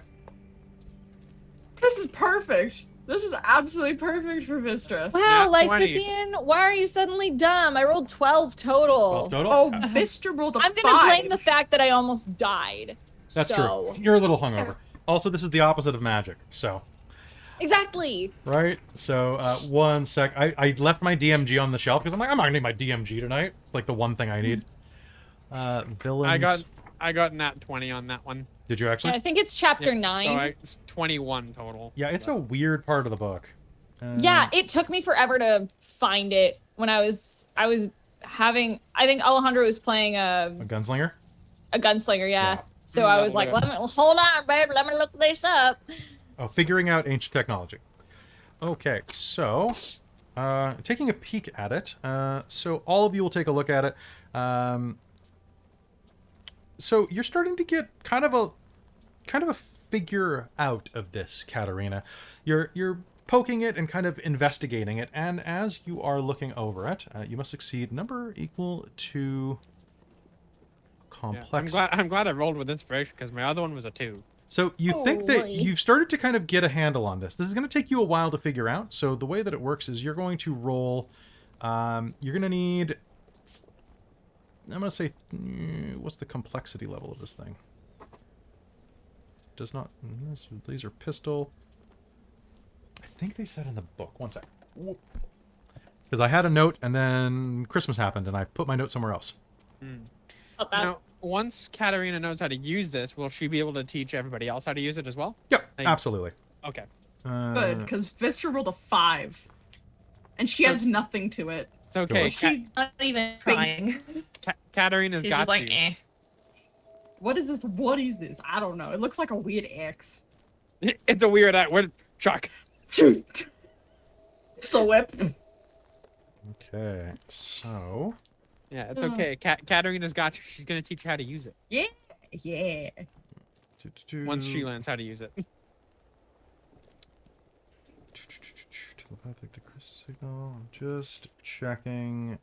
this is perfect. This is absolutely perfect for Vistra. Wow, Nat 20. Lysithian, why are you suddenly dumb? I rolled 12 total. 12 total? Oh, Vistra rolled a I'm 5. gonna blame the fact that I almost died. That's so... true. You're a little hungover. Also, this is the opposite of magic, so... Exactly. Right? So, one sec. I left my DMG on the shelf because I'm like, I'm not gonna need my DMG tonight. It's like the one thing I need. Villains. I got nat 20 on that one. Did you actually? Yeah, I think it's chapter 9. So it's 21 total. Yeah, it's a weird part of the book. Yeah, it took me forever to find it when I was having, I think Alejandro was playing A gunslinger? a gunslinger, yeah. Yeah. So I was like, hold on, babe, let me look this up. Oh, figuring out ancient technology. Okay, so taking a peek at it. So all of you will take a look at it. So you're starting to get kind of a figure out of this, Katarina. You're poking it and kind of investigating it, and as you are looking over it, you must succeed number equal to complex. Yeah, I'm glad I rolled with inspiration because my other one was a 2. So you think that Holy. you've started to kind of get a handle on this. This is going to take you a while to figure out. So the way that it works is you're going to roll. You're going to need. I'm going to say, what's the complexity level of this thing? Does not. Laser pistol. I think they said in the book. One sec. Because I had a note and then Christmas happened and I put my note somewhere else. Now, once Katarina knows how to use this, will she be able to teach everybody else how to use it as well? Yep, Like- absolutely. Okay. Good, because Vistra rolled a 5. And she adds nothing to it. It's okay. She, Not even trying. Katarina's She's got just like, you. eh. what is this? What is this? I don't know. It looks like a weird X. It's a weird word. Chuck. Still whip. Okay, so. Yeah, it's okay. Katarina's got you. She's gonna teach you how to use it Yeah. Yeah. once she learns how to use it. Telepathic decrease signal. I'm just checking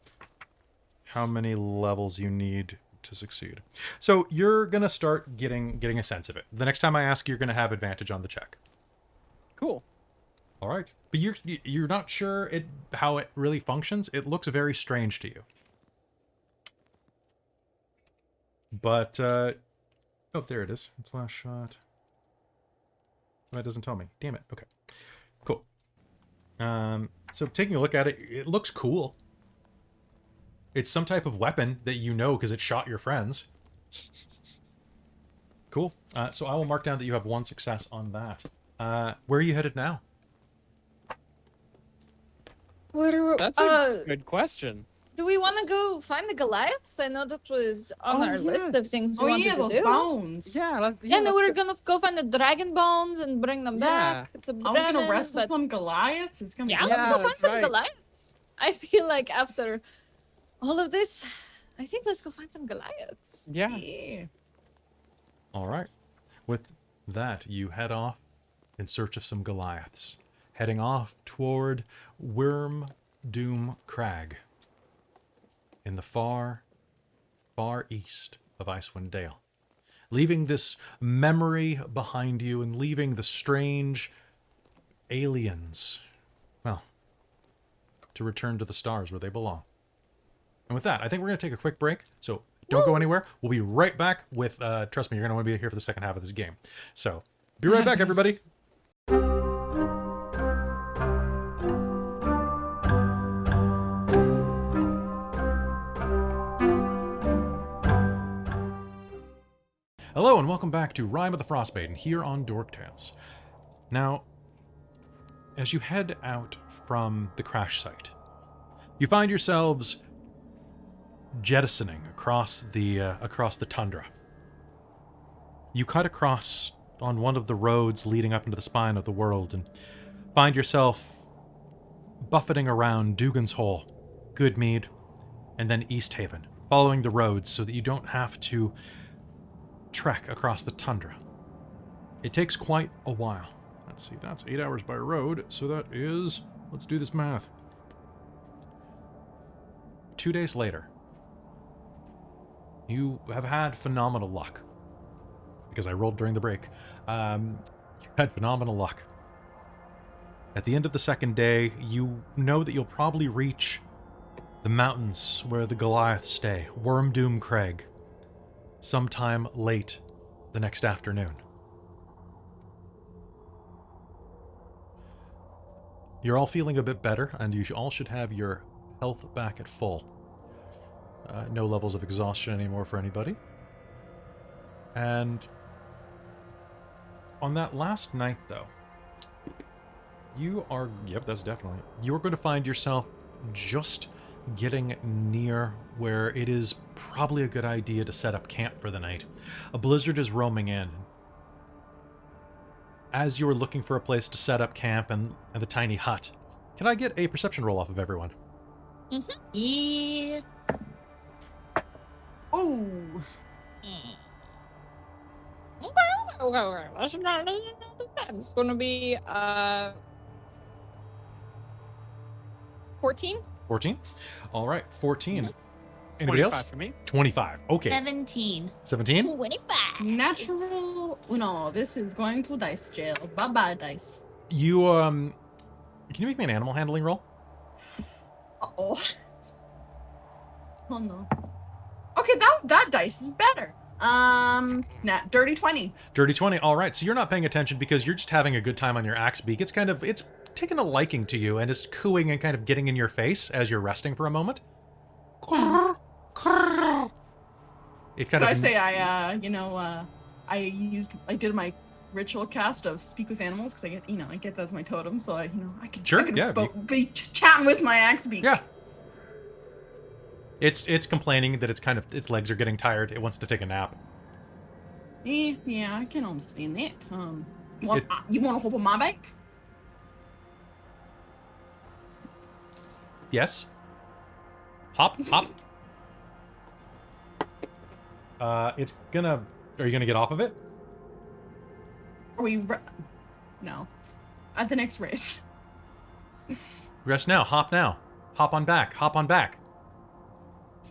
how many levels you need to succeed. So you're gonna start getting a sense of it. The next time I ask, you're gonna have advantage on the check. Cool. All right, but you're not sure how it really functions. It looks very strange to you. But oh, there it is. It's last shot. That doesn't tell me. Damn it. Okay. Cool. So taking a look at it, it looks cool. It's some type of weapon that you know because it shot your friends. Cool. So I will mark down that you have 1 success on that. Where are you headed now? That's a good question. Do we want to go find the Goliaths? I know that was on our list of yes. things Oh we wanted yeah, to those do. bones. Yeah, no, let's we're go- gonna go find the dragon bones and bring them back. The I was gonna Brennan, wrestle but- some Goliaths. It's gonna Yeah, be let's go find that's some right. Goliaths. I feel like after all of this, I think let's go find some Goliaths. Yeah. Yeah. All right. With that, you head off in search of some Goliaths, heading off toward Wyrmdoom Crag in the far, far east of Icewind Dale, leaving this memory behind you and leaving the strange aliens, well, to return to the stars where they belong. And with that, I think we're going to take a quick break, so don't go anywhere. We'll be right back with, trust me, you're going to want to be here for the second half of this game. So, be right back, everybody. Hello, and welcome back to Rime of the Frostmaiden here on Dork Tales. Now, as you head out from the crash site, you find yourselves jettisoning across the tundra. You cut across on one of the roads leading up into the spine of the world, and find yourself buffeting around Dugan's Hole, Goodmead, and then East Haven, following the roads so that you don't have to trek across the tundra. It takes quite a while. Let's see, that's 8 hours by road, so that is, let's do this math. 2 days later, you have had phenomenal luck. Because I rolled during the break. You had phenomenal luck. At the end of the second day, you know that you'll probably reach the mountains where the Goliaths stay, Wyrmdoom Crag, sometime late the next afternoon. You're all feeling a bit better, and you all should have your health back at full. No levels of exhaustion anymore for anybody. And on that last night, though, you are, yep, that's definitely, you're going to find yourself just getting near where it is probably a good idea to set up camp for the night. A blizzard is roaming in. As you are looking for a place to set up camp and the tiny hut, can I get a perception roll off of everyone? Mm-hmm. Yeah. Ooh. Okay. It's going to be 14. 14? All right, 14. Anybody 25 else? for me. 25. Okay. 17. 17? 25. Natural. No, this is going to dice jail. Bye-bye, dice. You, can you make me an animal handling roll? Uh-oh. Oh, no. Okay, that dice is better. Dirty 20. Dirty 20. All right, so you're not paying attention because you're just having a good time on your axe beak. It's taken a liking to you and is cooing and kind of getting in your face as you're resting for a moment. It kind Could of. I say I did my ritual cast of speak with animals because I get that as my totem, so I can Sure, I can yeah, be chatting with my axe beak. Yeah. It's complaining that its legs are getting tired. It wants to take a nap. Yeah, I can understand that. You want to hop on my back? Yes. Hop. It's gonna. Are you gonna get off of it? Are we? No. At the next race. Rest now. Hop now. Hop on back. All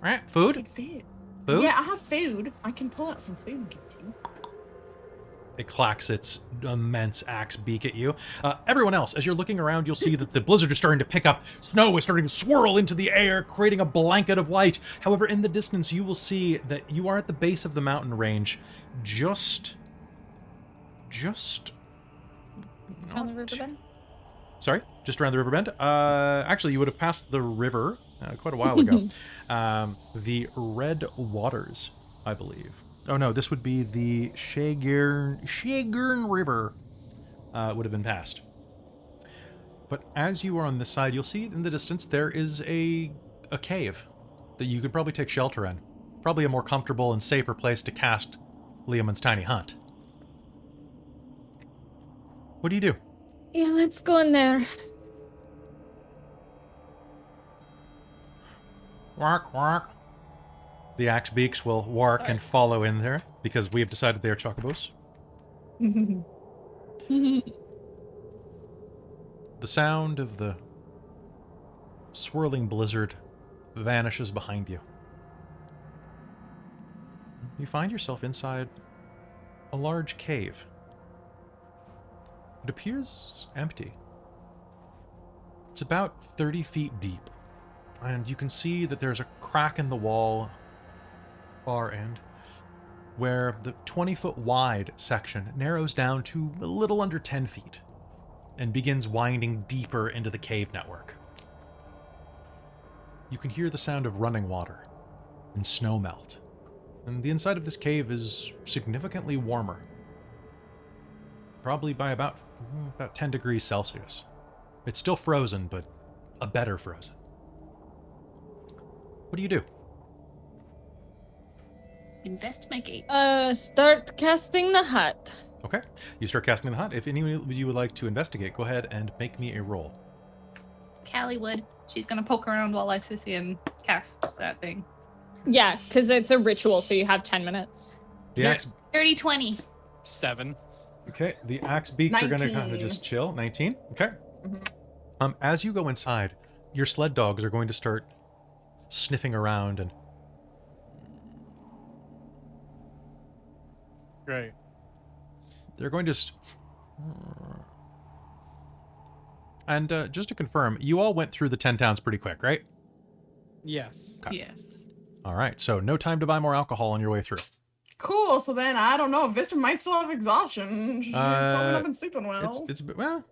right. Food. Food. Food. Yeah, I have food. I can pull out some food and give it to you. It clacks its immense axe beak at you. Everyone else, as you're looking around, you'll see that the blizzard is starting to pick up. Snow is starting to swirl into the air, creating a blanket of white. However, in the distance, you will see that you are at the base of the mountain range, just On the riverbend? Sorry, just around the riverbend. Actually, you would have passed the river quite a while ago. The Red Waters, I believe. Oh no, this would be the Shagern River. Would have been passed. But as you are on this side, you'll see in the distance there is a cave that you could probably take shelter in. Probably a more comfortable and safer place to cast Leomund's tiny hunt. What do you do? Yeah, let's go in there. Walk, walk. The axe beaks will walk and follow in there because we have decided they are chocobos. The sound of the swirling blizzard vanishes behind you. You find yourself inside a large cave. It appears empty. It's about 30 feet deep, and you can see that there's a crack in the wall far end where the 20-foot wide section narrows down to a little under 10 feet and begins winding deeper into the cave network. You can hear the sound of running water and snow melt, and the inside of this cave is significantly warmer, probably by about 10 degrees Celsius. It's still frozen, but a better frozen. What do you do? Investigate. Start casting the hut. Okay. You start casting the hut. If any of you would like to investigate, go ahead and make me a roll. Callie would. She's gonna poke around while Lysithian casts that thing. Yeah, because it's a ritual, so you have 10 minutes. The Yeah. axe. 30-20. 7. Okay. The axe beaks are going to kind of 19. just chill. 19. Okay. Mhm. As you go inside, your sled dogs are going to start sniffing around and Great. they're going to. And just to confirm, you all went through the 10 towns pretty quick, right? Yes. Okay. Yes. All right. So no time to buy more alcohol on your way through. Cool. So then I don't know. Vistra might still have exhaustion. She's probably not been sleeping well. It's a bit. Well,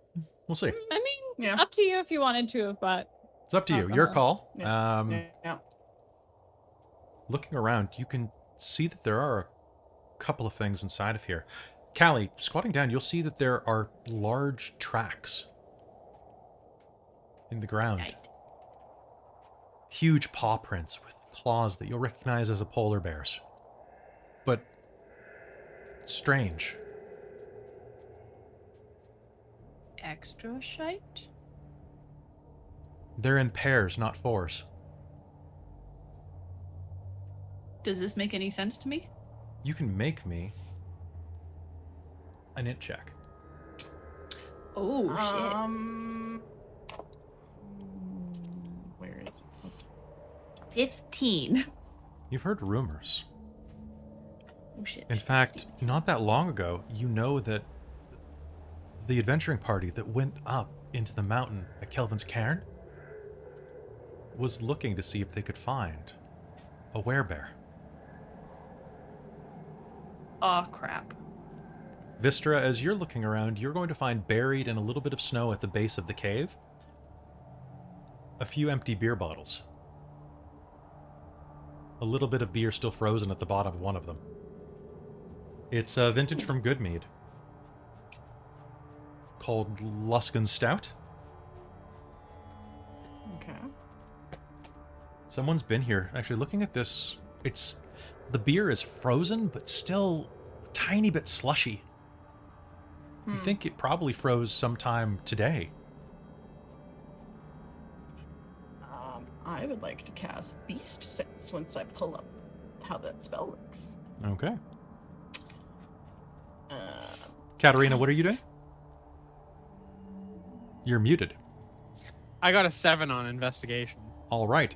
we'll see. I mean, Yeah. up to you if you wanted to, but It's up to you. Your call. Yeah. Yeah. Looking around, you can see that there are a couple of things inside of here. Callie, squatting down, you'll see that there are large tracks in the ground. Right. Huge paw prints with claws that you'll recognize as a polar bear's. But strange. Extra shite? They're in pairs, not fours. Does this make any sense to me? You can make me an int check. Oh, Where is it? shit. 15. You've heard rumors. Oh, shit. In fact, not that long ago, you know that the adventuring party that went up into the mountain at Kelvin's Cairn was looking to see if they could find a werebear. Oh, crap. Vistra, as you're looking around, you're going to find buried in a little bit of snow at the base of the cave a few empty beer bottles. A little bit of beer still frozen at the bottom of one of them. It's a vintage from Goodmead called Luskin Stout. Okay. Someone's been here. Actually, looking at this, the beer is frozen, but still a tiny bit slushy. You think it probably froze sometime today. I would like to cast Beast Sense once I pull up how that spell works. Okay. Katarina, what are you doing? You're muted. I got a 7 on investigation. All right.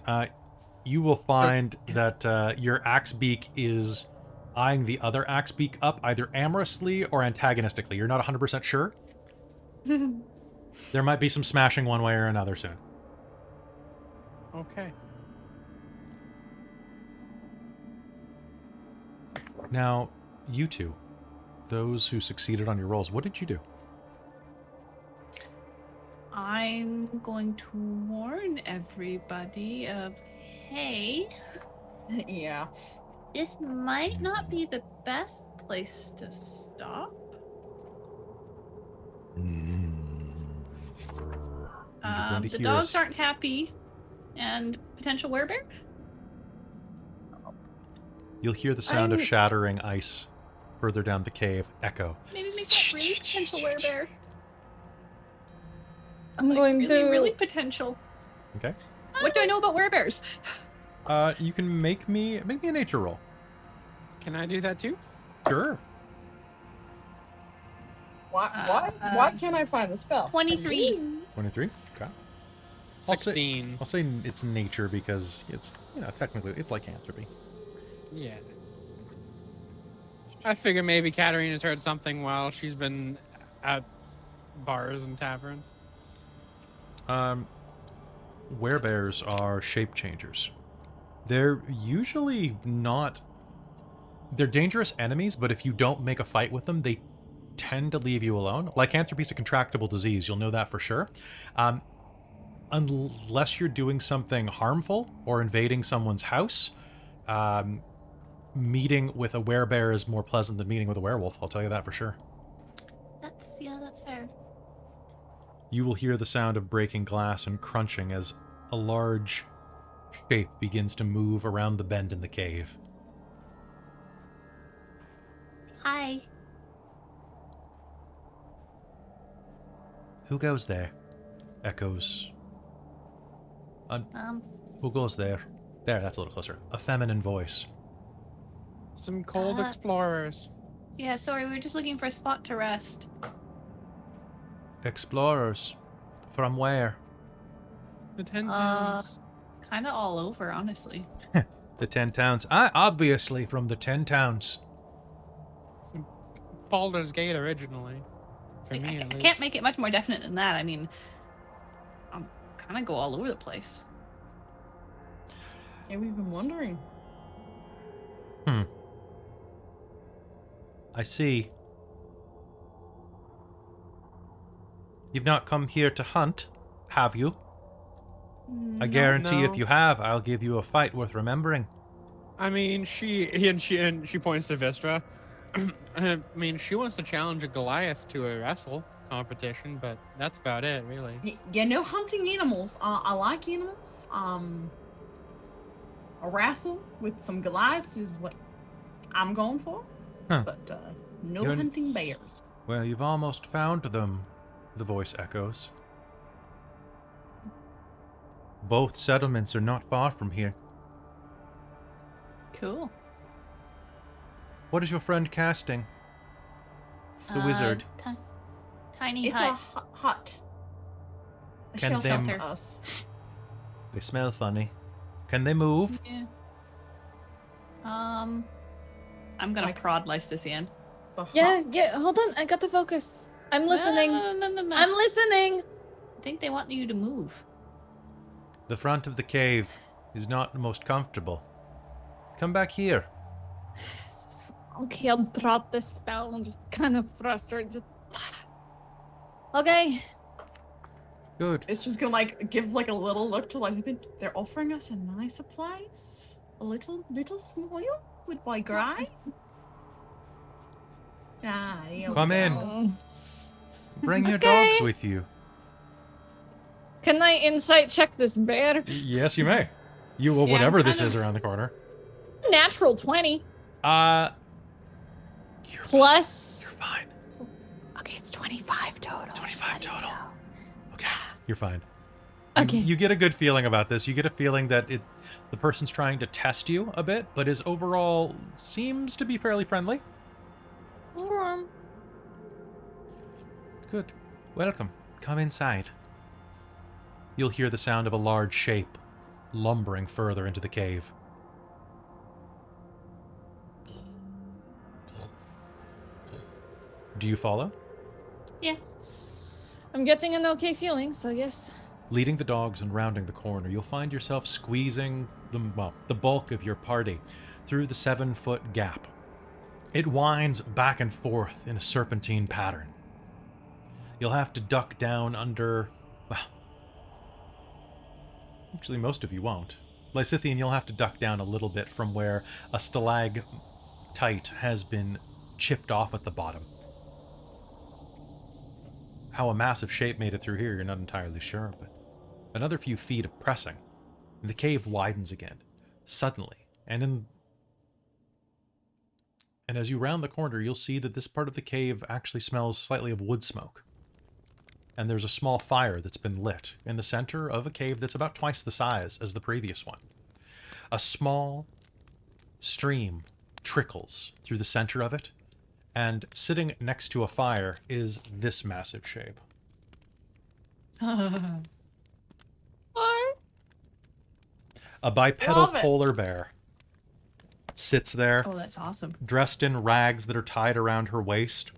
You will find that your axe beak is eyeing the other axe beak up either amorously or antagonistically. You're not 100% sure. There might be some smashing one way or another soon. Okay. Now, you two, those who succeeded on your rolls, what did you do? I'm going to warn everybody of, hey, Yeah. this might not be the best place to stop. The dogs aren't happy, and potential werebear. You'll hear the sound of shattering ice further down the cave echo. Maybe make that really potential werebear. I'm going really, to really potential. Okay. What do I know about werebears? You can make me a nature roll. Can I do that too? Sure. Why can't I find the spell? 23. 23. Okay. 16. I'll say it's nature because it's, technically it's lycanthropy. Yeah. I figure maybe Katarina's heard something while she's been at bars and taverns. Werebears are shape changers. They're usually not. They're dangerous enemies, but if you don't make a fight with them, they tend to leave you alone. Lycanthropy is a contractable disease. You'll know that for sure. Unless you're doing something harmful or invading someone's house, meeting with a werebear is more pleasant than meeting with a werewolf. I'll tell you that for sure. That's fair. You will hear the sound of breaking glass and crunching as a large shape begins to move around the bend in the cave. Hi. Who goes there? Echoes. Who goes there? There, that's a little closer. A feminine voice. Some cold explorers. Yeah, sorry, we were just looking for a spot to rest. Explorers. From where? The 10 towns. Kind of all over, honestly. The 10 towns. Obviously from the 10 towns. Baldur's Gate originally. For Like, me, I at least. can't make it much more definite than that. I mean, I'm kind of go all over the place. Yeah, we've been wondering. I see. You've not come here to hunt, have you? I guarantee if no. you have, I'll give you a fight worth remembering. I mean, she points to Vistra. I mean, she wants to challenge a Goliath to a wrestle competition, but that's about it, really. Yeah, no hunting animals. I like animals. A wrestle with some Goliaths is what I'm going for. Huh. But no You're- hunting bears. Well, you've almost found them, the voice echoes. Both settlements are not far from here. Cool. What is your friend casting? The wizard. Tiny It's hut. a hut. A Can shelter them- for us. They smell funny. Can they move? Yeah. I'm gonna Like- prod Lysithian. The Yeah, hut. yeah, hold on. I got the focus. I'm listening. No. I'm listening. I think they want you to move. The front of the cave is not the most comfortable. Come back here. Okay, I'll drop this spell. I'm just kind of frustrated. Okay. Good. It's just gonna like give like a little look to like I think they're offering us a nicer place. A little smile would be great. There we Come in. go. Bring your Okay. dogs with you. Can I insight check this bear? Yes, you may. You will, Yeah, whatever I'm this kind is of- around the corner. Natural 20 You're plus. fine. Okay, it's 25 total. 25 total. Okay, you're fine. Okay. You get a good feeling about this. You get a feeling that the person's trying to test you a bit, but is overall seems to be fairly friendly. Good. Welcome. Come inside. You'll hear the sound of a large shape lumbering further into the cave. Do you follow? Yeah. I'm getting an okay feeling, so yes. Leading the dogs and rounding the corner, you'll find yourself squeezing the bulk of your party through the 7-foot gap. It winds back and forth in a serpentine pattern. You'll have to duck down under... Well, actually, most of you won't. Lysithian, you'll have to duck down a little bit from where a stalactite has been chipped off at the bottom. How a massive shape made it through here, you're not entirely sure, but another few feet of pressing, and the cave widens again, suddenly, and as you round the corner, you'll see that this part of the cave actually smells slightly of wood smoke. And there's a small fire that's been lit in the center of a cave that's about twice the size as the previous one. A small stream trickles through the center of it, and sitting next to a fire is this massive shape. What? A bipedal Love it. polar bear sits there, Oh, that's awesome. dressed in rags that are tied around her waist.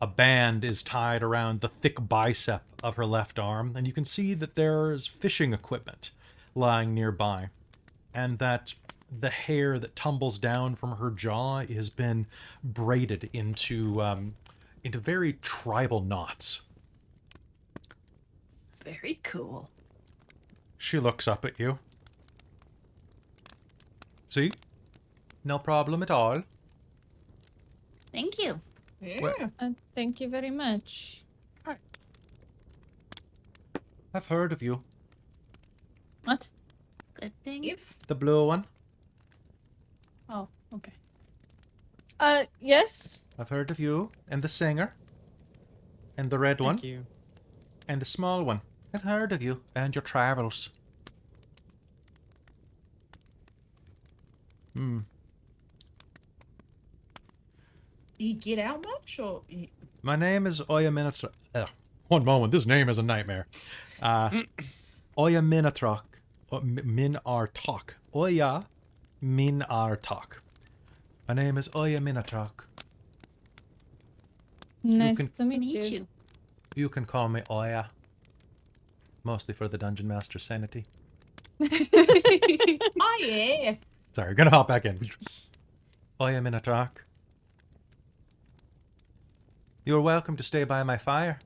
A band is tied around the thick bicep of her left arm, and you can see that there's fishing equipment lying nearby, and that the hair that tumbles down from her jaw has been braided into very tribal knots. Very cool. She looks up at you. See? No problem at all. Thank you. Yeah. Thank you very much. I've heard of you. What? Good thing. If The blue one. Oh, okay. Yes. I've heard of you. And the singer. And the red one. Thank you. And the small one. I've heard of you and your travels. Hmm. Do you get out much, or My name is Oya Minotroc. One moment, this name is a nightmare. Oya Minotroc. Minartok. Oya Minartok. My name is Oya Minotroc. Nice can- to To meet meet you. you. You can call me Oya. Mostly for the Dungeonmaster sanity. oh yeah, Sorry, gonna hop back in. Oya Minotroc. You're welcome to stay by my fire.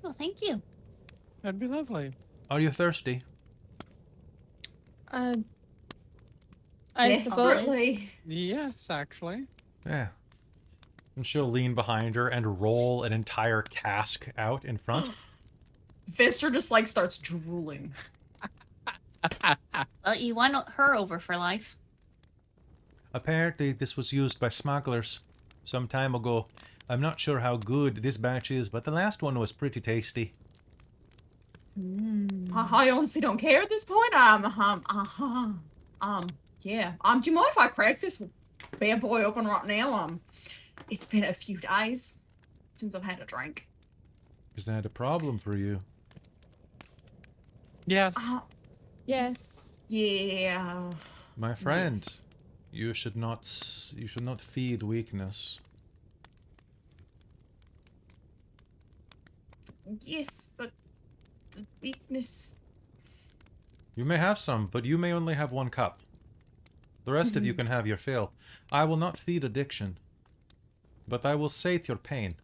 Well, thank you. That'd be lovely. Are you thirsty? I suppose. desperately. Yes, actually. Yeah. And she'll lean behind her and roll an entire cask out in front. Vistra just like starts drooling. Well, you won her over for life. Apparently, this was used by smugglers some time ago. I'm not sure how good this batch is, but the last one was pretty tasty. I honestly don't care at this point. Yeah. Do you mind if I crack this bad boy open right now? It's been a few days since I've had a drink. Is that a problem for you? Yes. Yes. Yeah. My friend, you should not feed weakness. Yes, but the weakness. You may have some, but you may only have 1 cup. The rest of you can have your fill. I will not feed addiction, but I will sate your pain.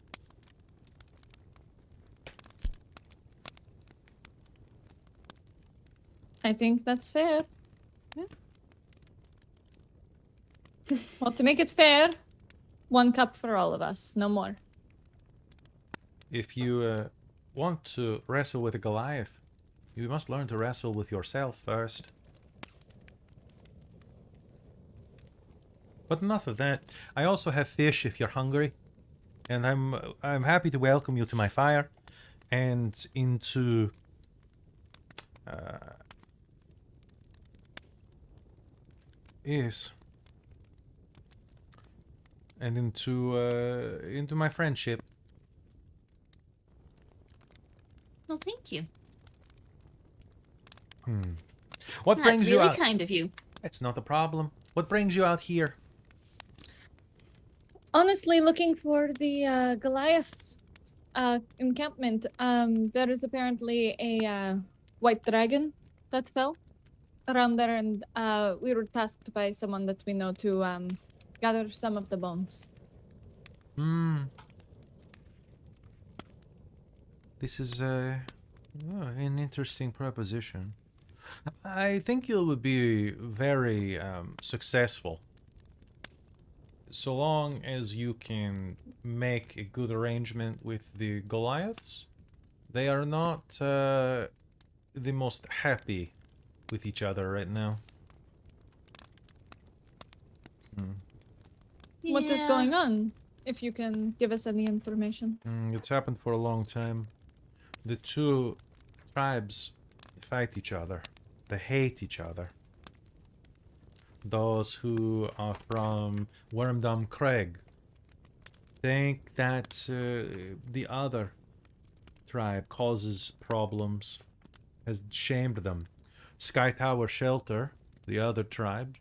I think that's fair. Well, to make it fair, 1 cup for all of us, no more. If you want to wrestle with a Goliath, you must learn to wrestle with yourself first. But enough of that. I also have fish if you're hungry, and I'm happy to welcome you to my fire and into yes, and into my friendship. Well, thank you. What That's brings you really out? kind of you. It's not a problem. What brings you out here? Honestly, looking for the Goliath's encampment. There is apparently a white dragon that fell around there, and we were tasked by someone that we know to gather some of the bones. This is an interesting proposition. I think you would be very successful so long as you can make a good arrangement with the Goliaths. They are not the most happy with each other right now. What is Yeah. going on? If you can give us any information. It's happened for a long time. The two tribes fight each other. They hate each other. Those who are from Wyrmdoom Crag think that the other tribe causes problems, has shamed them. Sky Tower Shelter, the other tribe,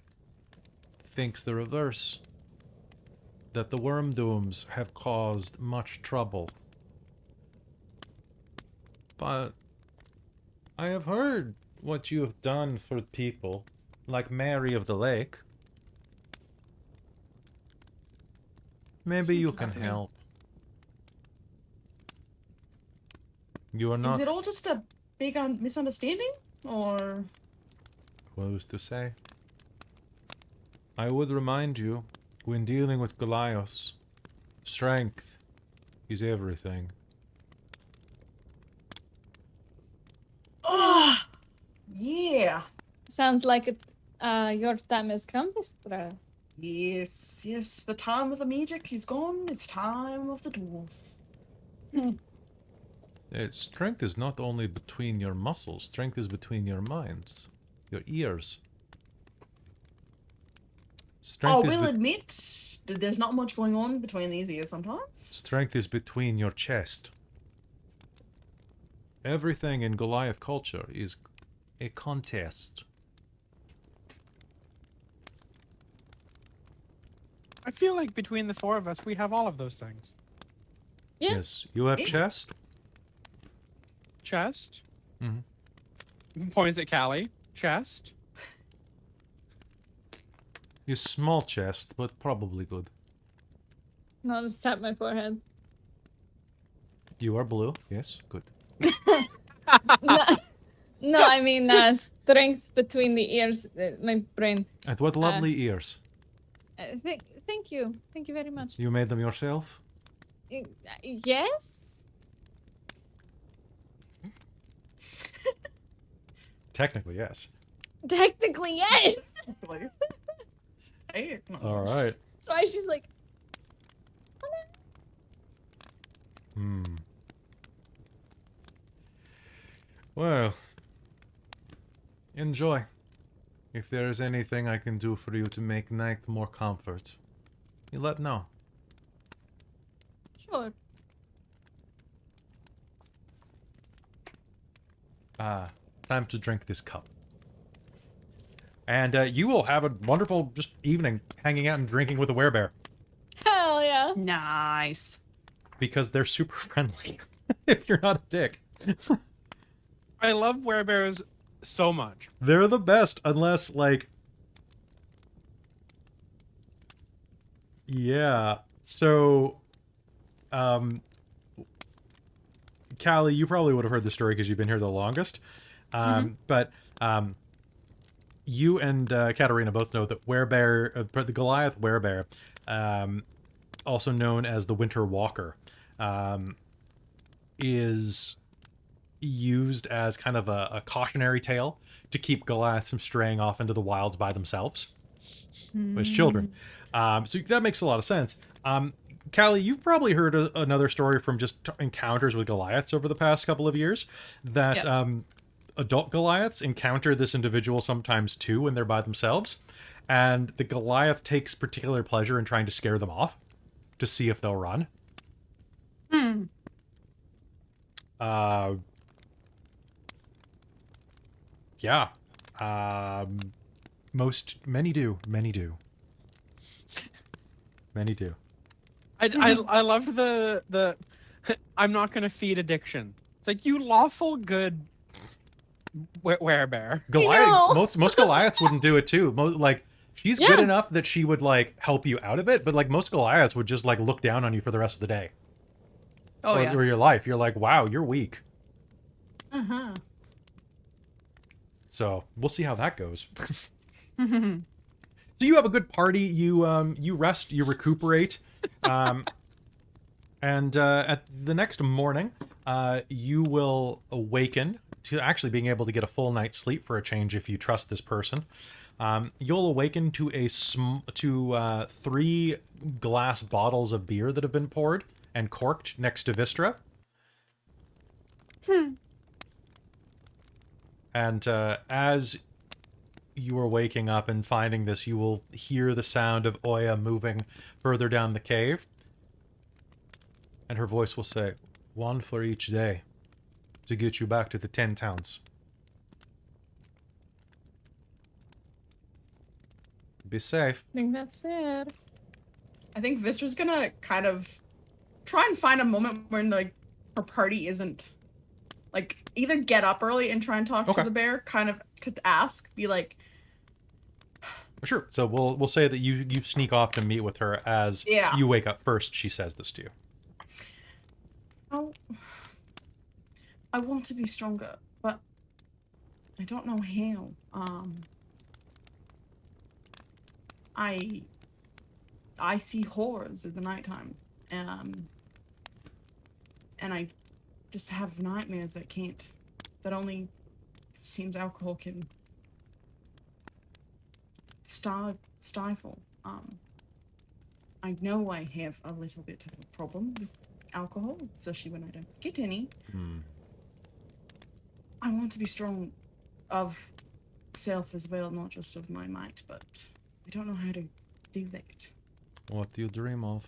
thinks the reverse, that the Wyrmdooms have caused much trouble. But I have heard what you have done for people, like Mary of the Lake. Maybe you can Lovely. help. You are not Is it all just a big misunderstanding, or? close to say. I would remind you, when dealing with Goliaths, strength is everything. Oh, yeah. Sounds like it. Your time has come, Vistra. Yes. The time of the magic is gone. It's time of the dwarf. Strength is not only between your muscles, strength is between your minds, your ears. Strength We'll admit that there's not much going on between these ears sometimes. Strength is between your chest. Everything in Goliath culture is a contest. I feel like between the four of us, we have all of those things. Yeah. Yes, you have Yeah. chest. Chest. Mhm. Points at Callie. Chest. You small chest, but probably good. No, I'll just tap my forehead. You are blue. Yes, good. no, no, I mean strength between the ears. My brain. And what lovely ears. Thank you. Thank you very much. You made them yourself? Yes. Technically, yes. Technically, yes. Hey, All right. That's why she's like, Well, enjoy. If there is anything I can do for you to make night more comfort, you let know. sure. Time to drink this cup. And you will have a wonderful just evening hanging out and drinking with a werebear. Hell yeah. Nice. Because they're super friendly. If you're not a dick. I love werebears so much. They're the best, unless, like... Yeah. So... Callie, you probably would have heard the story because you've been here the longest. But you and Katarina both know that the Goliath werebear, also known as the Winter Walker, is used as kind of a cautionary tale to keep Goliaths from straying off into the wilds by themselves as children. So that makes a lot of sense. Callie, you've probably heard another story from just encounters with Goliaths over the past couple of years that adult Goliaths encounter this individual sometimes too when they're by themselves, and the Goliath takes particular pleasure in trying to scare them off to see if they'll run. Yeah. Many do. I love the I'm not gonna feed addiction. It's like, you lawful good werebear. Goliath, most Goliaths wouldn't do it too. Like, she's good Yeah. enough that she would like help you out of it, but like most Goliaths would just like look down on you for the rest of the day. Oh, yeah. Or your life. You're like, wow, you're weak. Uh-huh. So we'll see how that goes. So you have a good party. You rest. You recuperate. And at the next morning, you will awaken to actually being able to get a full night's sleep for a change if you trust this person. You'll awaken to 3 glass bottles of beer that have been poured and corked next to Vistra. And as you are waking up and finding this, you will hear the sound of Oya moving further down the cave. And her voice will say, 1 for each day to get you back to the 10 towns. Be safe. I think that's fair. I think Vistra's gonna kind of try and find a moment when like her party isn't like either get up early and try and talk Okay. to the bear, kind of to ask, be like, Sure. So we'll say that you sneak off to meet with her as Yeah. you wake up first. She says this to you. "Oh, I want to be stronger, but I don't know how. I see horrors at the nighttime, and I just have nightmares that only seems alcohol can stifle. I know I have a little bit of a problem with alcohol, especially when I don't get any. Hmm. I want to be strong of self as well, not just of my might, but I don't know how to do that. What do you dream of?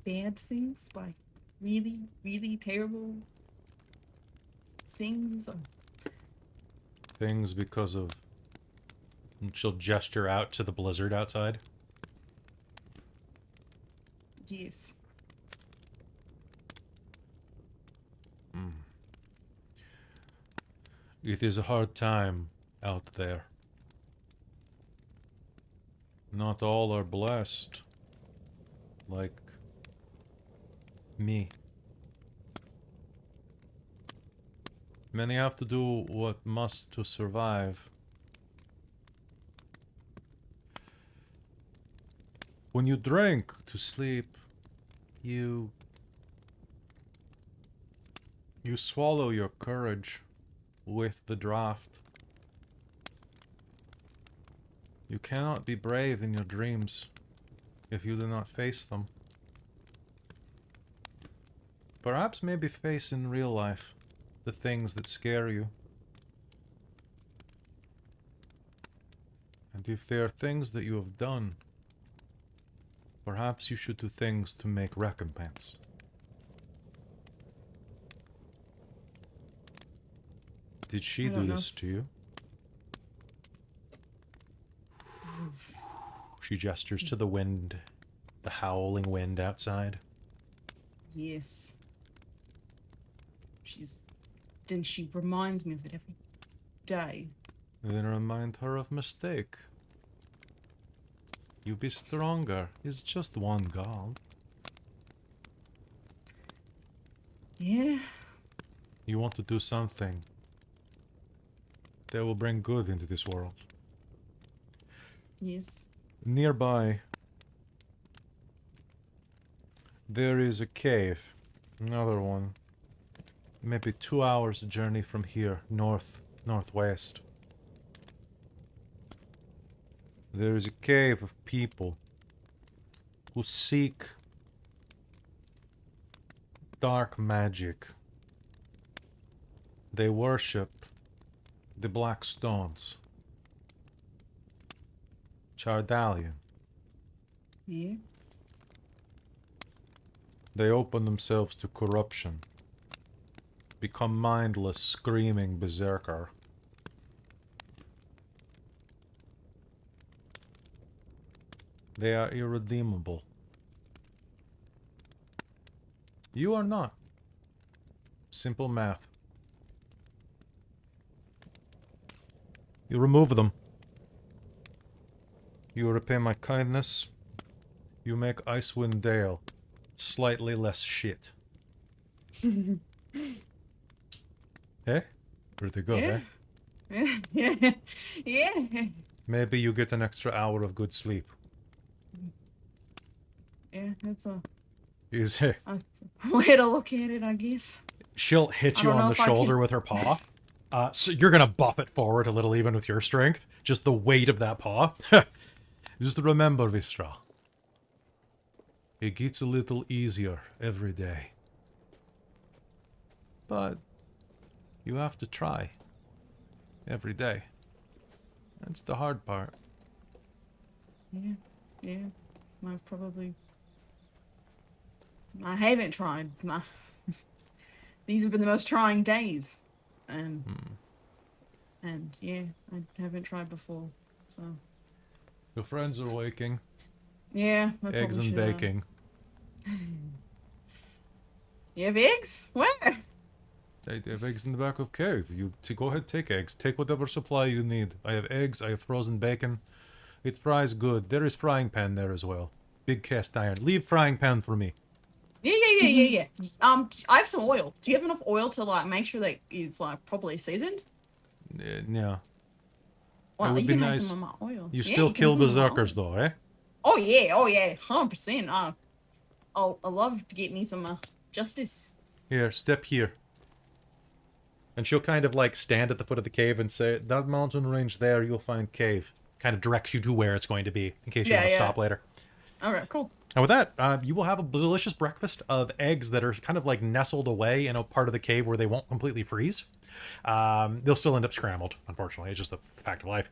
Bad things, like really, really terrible things. Things because of... And she'll gesture out to the blizzard outside. Yes. It is a hard time out there. Not all are blessed. Like... me. Many have to do what must to survive. When you drink to sleep, you swallow your courage with the draught. You cannot be brave in your dreams if you do not face them. Perhaps maybe face in real life the things that scare you. And if there are things that you have done, perhaps you should do things to make recompense. Did she I do don't know. this to you? She gestures to the wind, the howling wind outside. Yes. Then she reminds me of it every day. Then remind her of mistake. You be stronger. It's just one goal. Yeah. You want to do something that will bring good into this world. Yes. Nearby, there is a cave. Another one. Maybe 2 hours journey from here, northwest. There is a cave of people who seek dark magic. They worship the black stones. Chardalian. Yeah. They open themselves to corruption. Become mindless, screaming berserker. They are irredeemable. You are not. Simple math. You remove them. You repay my kindness. You make Icewind Dale slightly less shit. Eh? Pretty good, Yeah. eh? Yeah. Yeah. Maybe you get an extra hour of good sleep. Yeah, that's a Is it? way to look at it, I guess. She'll hit I you don't on know the if I can- shoulder with her paw. So you're gonna buff it forward a little even with your strength. Just the weight of that paw. Just remember, Vistra. It gets a little easier every day. But you have to try. Every day. That's the hard part. Yeah. Yeah. I haven't tried. These have been the most trying days. And yeah, I haven't tried before. So Your friends are waking. yeah, I Eggs probably and should, baking. You have eggs? Where? They have eggs in the back of cave. Go ahead, take eggs. Take whatever supply you need. I have eggs. I have frozen bacon. It fries good. There is frying pan there as well. Big cast iron. Leave frying pan for me. Yeah. I have some oil. Do you have enough oil to like make sure that it's like properly seasoned? Yeah. Well, would you be can have nice. some of my oil. You Yeah, still can kill have some of my berserkers oil. though, eh? Oh yeah, 100%. I love to get me some justice. Here, step here. And she'll kind of like stand at the foot of the cave and say, that mountain range there, you'll find cave. kind of directs you to where it's going to be in case you Yeah, want to yeah. stop later. Okay, cool. And with that, you will have a delicious breakfast of eggs that are kind of like nestled away in a part of the cave where they won't completely freeze. They'll still end up scrambled, unfortunately. It's just a fact of life.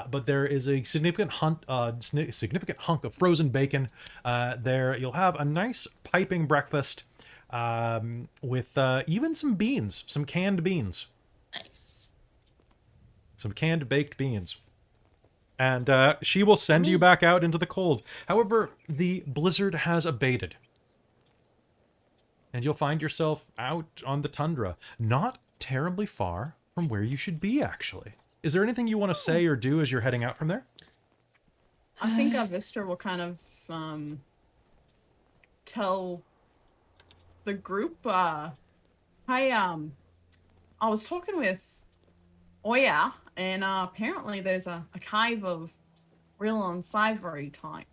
But there is a significant hunk of frozen bacon there. You'll have a nice piping breakfast with even some beans, some canned beans. Nice. Some canned baked beans. And she will send you back out into the cold. However, the blizzard has abated. And you'll find yourself out on the tundra, not terribly far from where you should be, actually. Is there anything you want to say or do as you're heading out from there? I think Vistra will kind of tell the group, I was talking with Oya, and apparently there's a cave of real unsavory type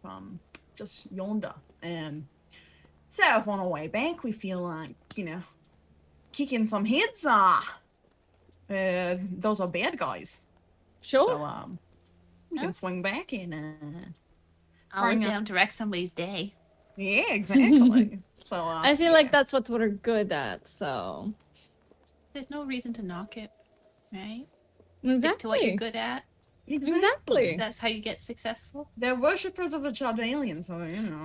just yonder. And so if on our way back we feel like, kicking some heads, those are bad guys. Sure. So we can swing back and I'll bring look up- down to wreck somebody's day. yeah, exactly. So I feel like that's what we're good at, so. There's no reason to knock it, right? Exactly. Stick to what you're good at. Exactly. That's how you get successful. They're worshippers of the Chardalian, so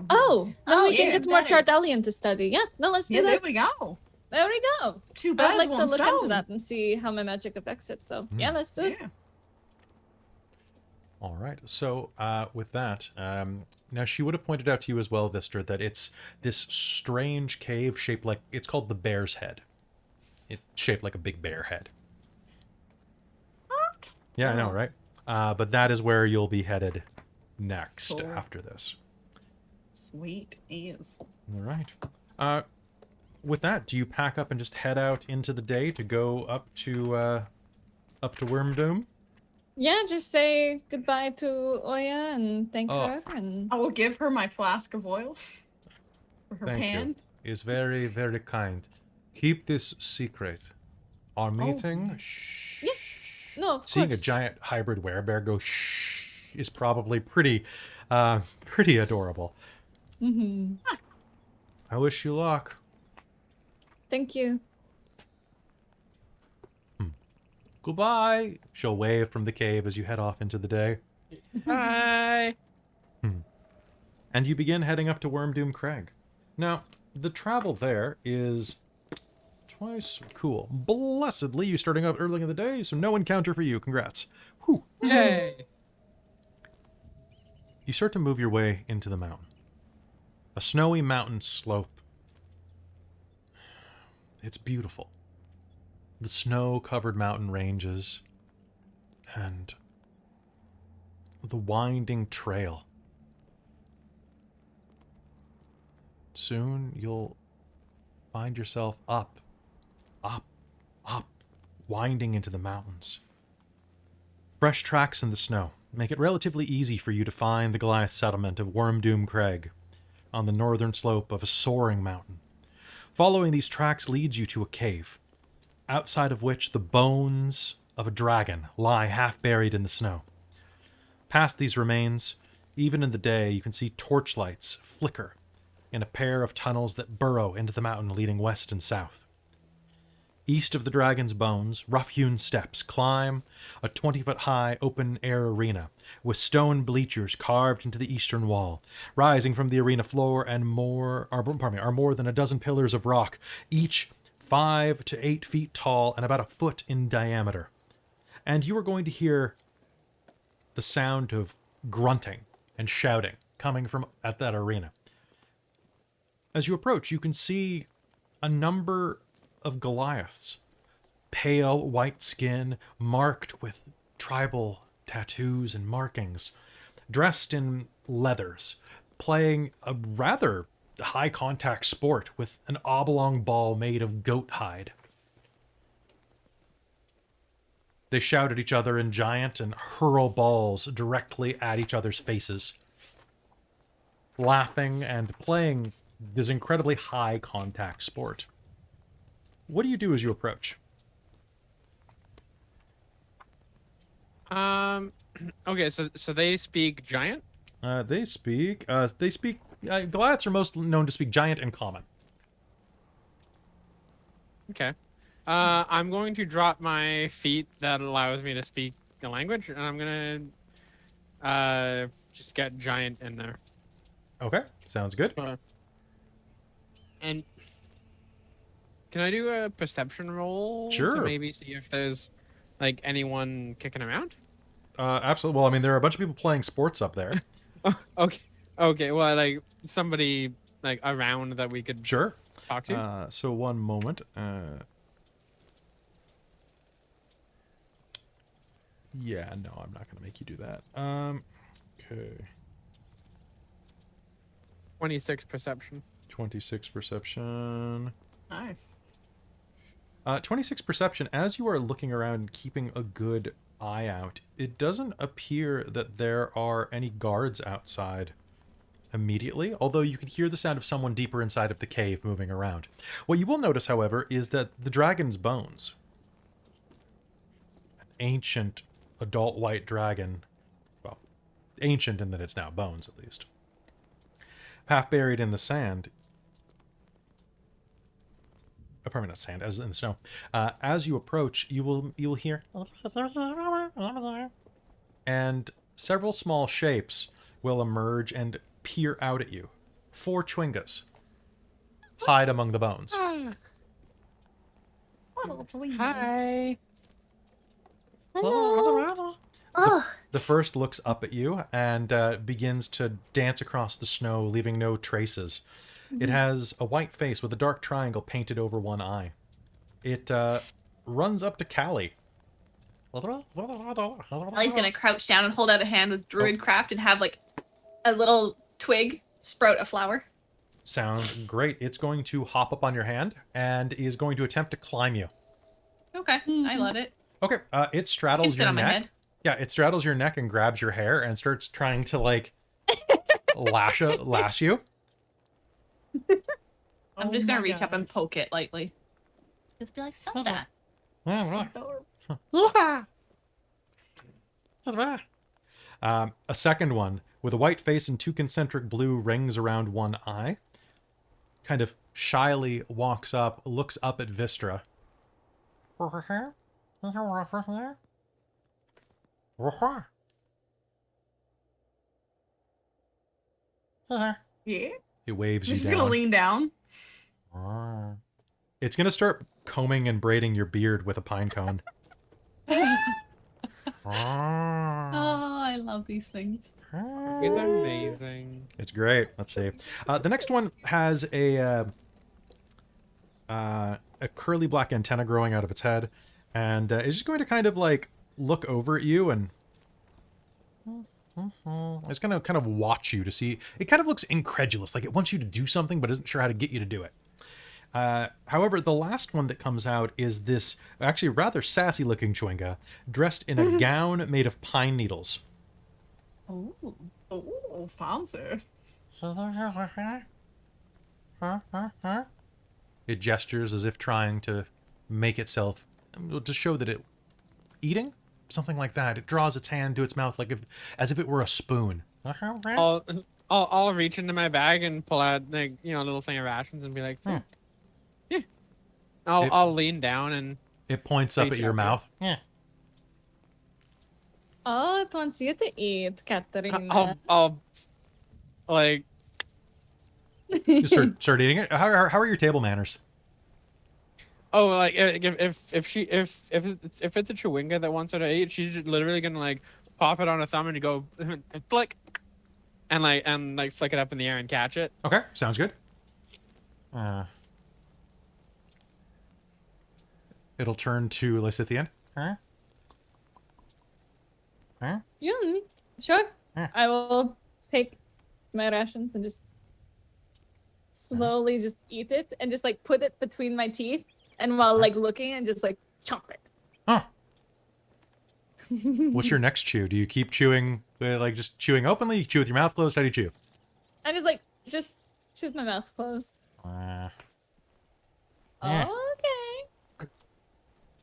Oh, then Oh, we can yeah, get more better. Chardalian to study. Yeah, no, let's do yeah, there that. we go. There we go. Two I'd birds, like to one look stone. into that and see how my magic affects it. So yeah, let's do it. Yeah. All right. So with that, now she would have pointed out to you as well, Vistra, that it's this strange cave shaped like, it's called the Bear's Head. It's shaped like a big bear head. What? Yeah, I know, right? But that is where you'll be headed next Cool. after this. Sweet is. All right. With that, do you pack up and just head out into the day to go up to Wyrmdoom? Yeah, just say goodbye to Oya and thank Oh. her. And I will give her my flask of oil for her Thank pan. you. Is very, very kind. Keep this secret. Our meeting, shh. Yeah, no, of Seeing course. a giant hybrid werebear go shh is probably pretty adorable. Mm-hmm. I wish you luck. Thank you. Goodbye. She'll wave from the cave as you head off into the day. Bye. And you begin heading up to Wyrmdoom Crag. Now, the travel there is twice cool. Blessedly, you starting out early in the day, so no encounter for you. Congrats. Whew. Yay. You start to move your way into the mountain. A snowy mountain slope. It's beautiful. The snow-covered mountain ranges and the winding trail. Soon you'll find yourself up, winding into the mountains. Fresh tracks in the snow make it relatively easy for you to find the Goliath settlement of Wyrmdoom Crag on the northern slope of a soaring mountain. Following these tracks leads you to a cave, outside of which the bones of a dragon lie half buried in the snow. Past these remains, even in the day, you can see torchlights flicker in a pair of tunnels that burrow into the mountain leading west and south. East of the dragon's bones, rough-hewn steps climb a 20-foot-high open-air arena with stone bleachers carved into the eastern wall. Rising from the arena floor are more than a dozen pillars of rock, each 5 to 8 feet tall and about a foot in diameter. And you are going to hear the sound of grunting and shouting coming from at that arena. As you approach, you can see a number of Goliaths, pale white skin marked with tribal tattoos and markings, dressed in leathers, playing a rather high contact sport with an oblong ball made of goat hide. They shout at each other in giant and hurl balls directly at each other's faces, laughing and playing this incredibly high contact sport. What do you do as you approach? Okay, so they speak giant. They speak. Goliaths are most known to speak giant and common. Okay. I'm going to drop my feat that allows me to speak the language, and I'm gonna just get giant in there. Okay, sounds good. And can I do a perception roll Sure. to maybe see if there's like anyone kicking around? Absolutely. Well, I mean, there are a bunch of people playing sports up there. Okay. Okay. Well, like somebody like around that we could Sure. talk to. So one moment. Yeah, no, I'm not going to make you do that. Okay. 26 perception. 26 perception. Nice. 26 perception. As you are looking around and keeping a good eye out, it doesn't appear that there are any guards outside immediately, although you can hear the sound of someone deeper inside of the cave moving around. What you will notice, however, is that the dragon's bones, an ancient adult white dragon, well, ancient in that it's now bones at least, half buried in the sand, probably not sand, as in the snow. As you approach, you will hear, and several small shapes will emerge and peer out at you. 4 Chwingas hide among the bones. Hi. Hello. Oh, The first looks up at you and begins to dance across the snow, leaving no traces. It has a white face with a dark triangle painted over one eye. It runs up to Callie. Ellie's gonna crouch down and hold out a hand with druid craft and have like a little twig sprout a flower. Sounds great. It's going to hop up on your hand and is going to attempt to climb you. Okay, I let it. Okay, it You can straddles sit your on my neck. head. Yeah, it straddles your neck and grabs your hair and starts trying to like lash you. I'm just gonna reach up and poke it lightly. Just be like, stop that. A second one with a white face and 2 concentric blue rings around one eye kind of shyly walks up, looks up at Vistra. Yeah. It waves you She's down. gonna lean down. It's gonna start combing and braiding your beard with a pine cone. Oh, I love these things. He's amazing. It's great. Let's see. The next one has a curly black antenna growing out of its head, and it's just going to kind of like look over at you and it's going to kind of watch you to see. It kind of looks incredulous, like it wants you to do something but isn't sure how to get you to do it. However, the last one that comes out is this actually rather sassy looking Chwinga dressed in a gown made of pine needles. Oh, fancy. It gestures as if trying to make itself, to show that it eating, something like that. It draws its hand to its mouth as if it were a spoon. I'll reach into my bag and pull out like a little thing of rations and be like, yeah. I'll lean down and it points up reach at your out mouth. there. Oh, it wants you to eat, Katarina. I'll like You start eating it. How are your table manners? like if it's a Chwinga that wants her to eat, she's just literally gonna like pop it on a thumb and go and flick and like flick it up in the air and catch it. Okay, sounds good. It'll turn to Lysithian. You and me. Sure. Yeah. I will take my rations and just slowly just eat it and just like put it between my teeth and while like looking and just like chomp it. Huh. What's your next chew? Do you keep chewing, like just chewing openly? You chew with your mouth closed? How do you chew? I just chew with my mouth closed. Yeah. Okay.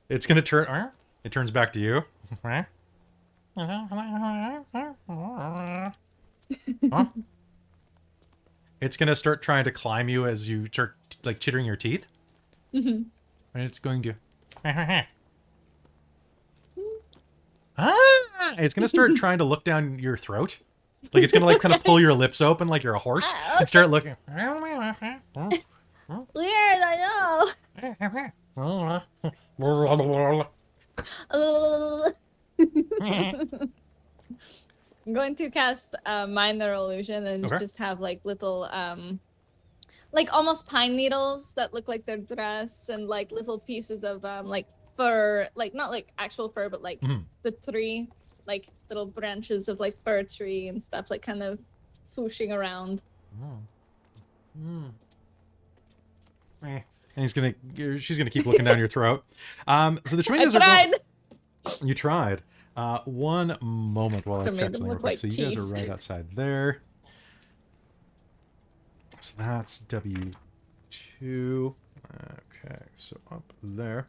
It's gonna turn. It turns back to you. Huh? It's gonna start trying to climb you as you start like chittering your teeth. Mhm. And it's going to. It's gonna start trying to look down your throat. Like it's gonna like kind of pull your lips open like you're a horse and start looking. Weird, I know. I'm going to cast minor illusion and Okay. just have like little like almost pine needles that look like their dress and like little pieces of like fur, like not like actual fur, but like Mhm. the tree, like little branches of like fir tree and stuff, like kind of swooshing around. And she's gonna keep looking down your throat. So the I twingas tried. You tried. One moment while I Could've check made them something real look quick. like So you guys are teeth. right outside there. So that's W2. Okay, so up there.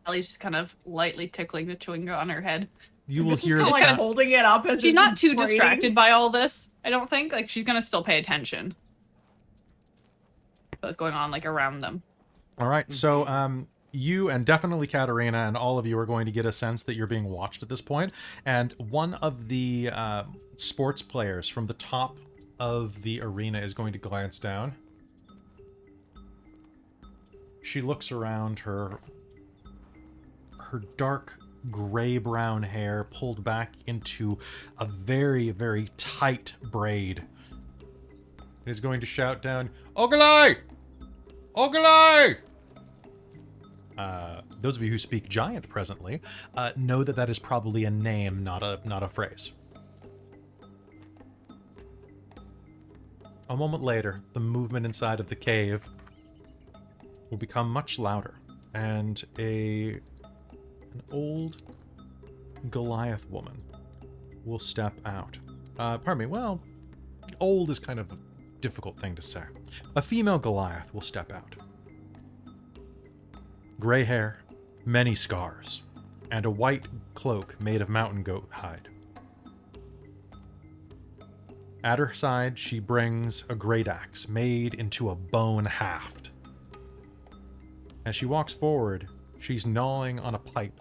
Ellie's just kind of lightly tickling the chewinga on her head. You will This was hear kind the of like sound. holding it up as She's it's not too braiding. distracted by all this, I don't think. Like, she's gonna still pay attention. What's going on, like, around them. All right, so you and definitely Katarina and all of you are going to get a sense that you're being watched at this point. And one of the sports players from the top of the arena is going to glance down. She looks around, her dark gray-brown hair pulled back into a very, very tight braid. Is going to shout down, Ogalai! Ogalai! Those of you who speak Giant presently know that that is probably a name, not a phrase. A moment later, the movement inside of the cave will become much louder, and an old Goliath woman will step out. Pardon me, well, old is kind of a difficult thing to say. A female Goliath will step out. Gray hair, many scars, and a white cloak made of mountain goat hide. At her side, she brings a great axe made into a bone haft. As she walks forward, she's gnawing on a pipe,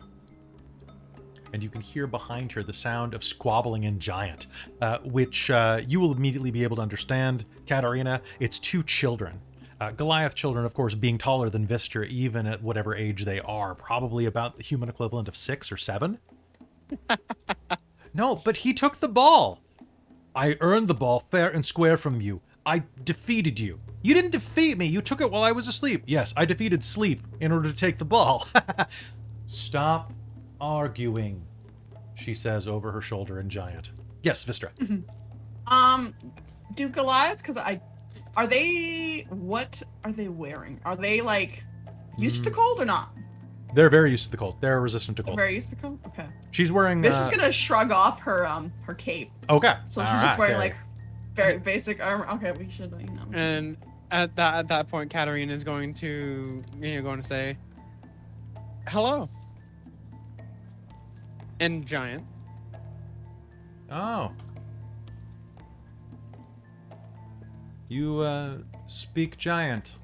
and you can hear behind her the sound of squabbling in Giant, which you will immediately be able to understand. Katarina, it's two children. Goliath children, of course, being taller than Vistra, even at whatever age they are, probably about the human equivalent of 6 or 7. No, but he took the ball. I earned the ball fair and square from you. I defeated you. You didn't defeat me. You took it while I was asleep. Yes, I defeated sleep in order to take the ball. Stop arguing, she says over her shoulder in Giant. Yes, Vistra. Do Goliaths, what are they wearing? Are they like used to the cold or not? They're very used to the cold. They're resistant to They're cold. very used to the cold? Okay. She's wearing... This is gonna shrug off her cape. Okay. So she's just wearing like very basic armor. Okay, we should And at that point, Katarina is going to say, "Hello." In Giant. Oh. You, speak Giant.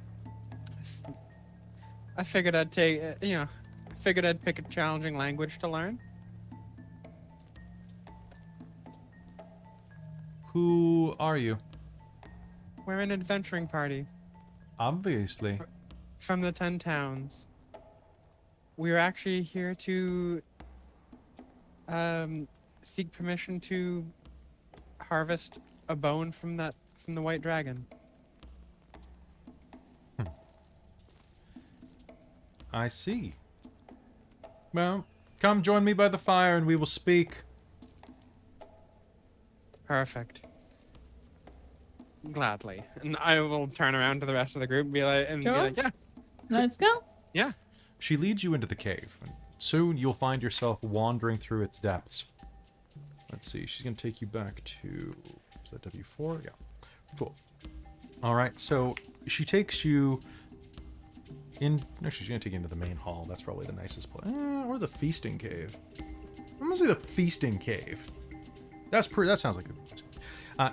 I figured I'd take, figured I'd pick a challenging language to learn. Who are you? We're an adventuring party Obviously. from the 10 towns. We're actually here to seek permission to harvest a bone from the white dragon. I see. Well, come join me by the fire and we will speak. Perfect. Gladly. And I will turn around to the rest of the group and be Sure. like, yeah, Let's go. yeah. She leads you into the cave, and soon you'll find yourself wandering through its depths. Let's see, she's going to take you back to... Is that W4? Yeah. Cool. Alright, so she takes you in... No, she's going to take you into the main hall. That's probably the nicest place. Or the feasting cave. I'm gonna say the feasting cave. That sounds like a...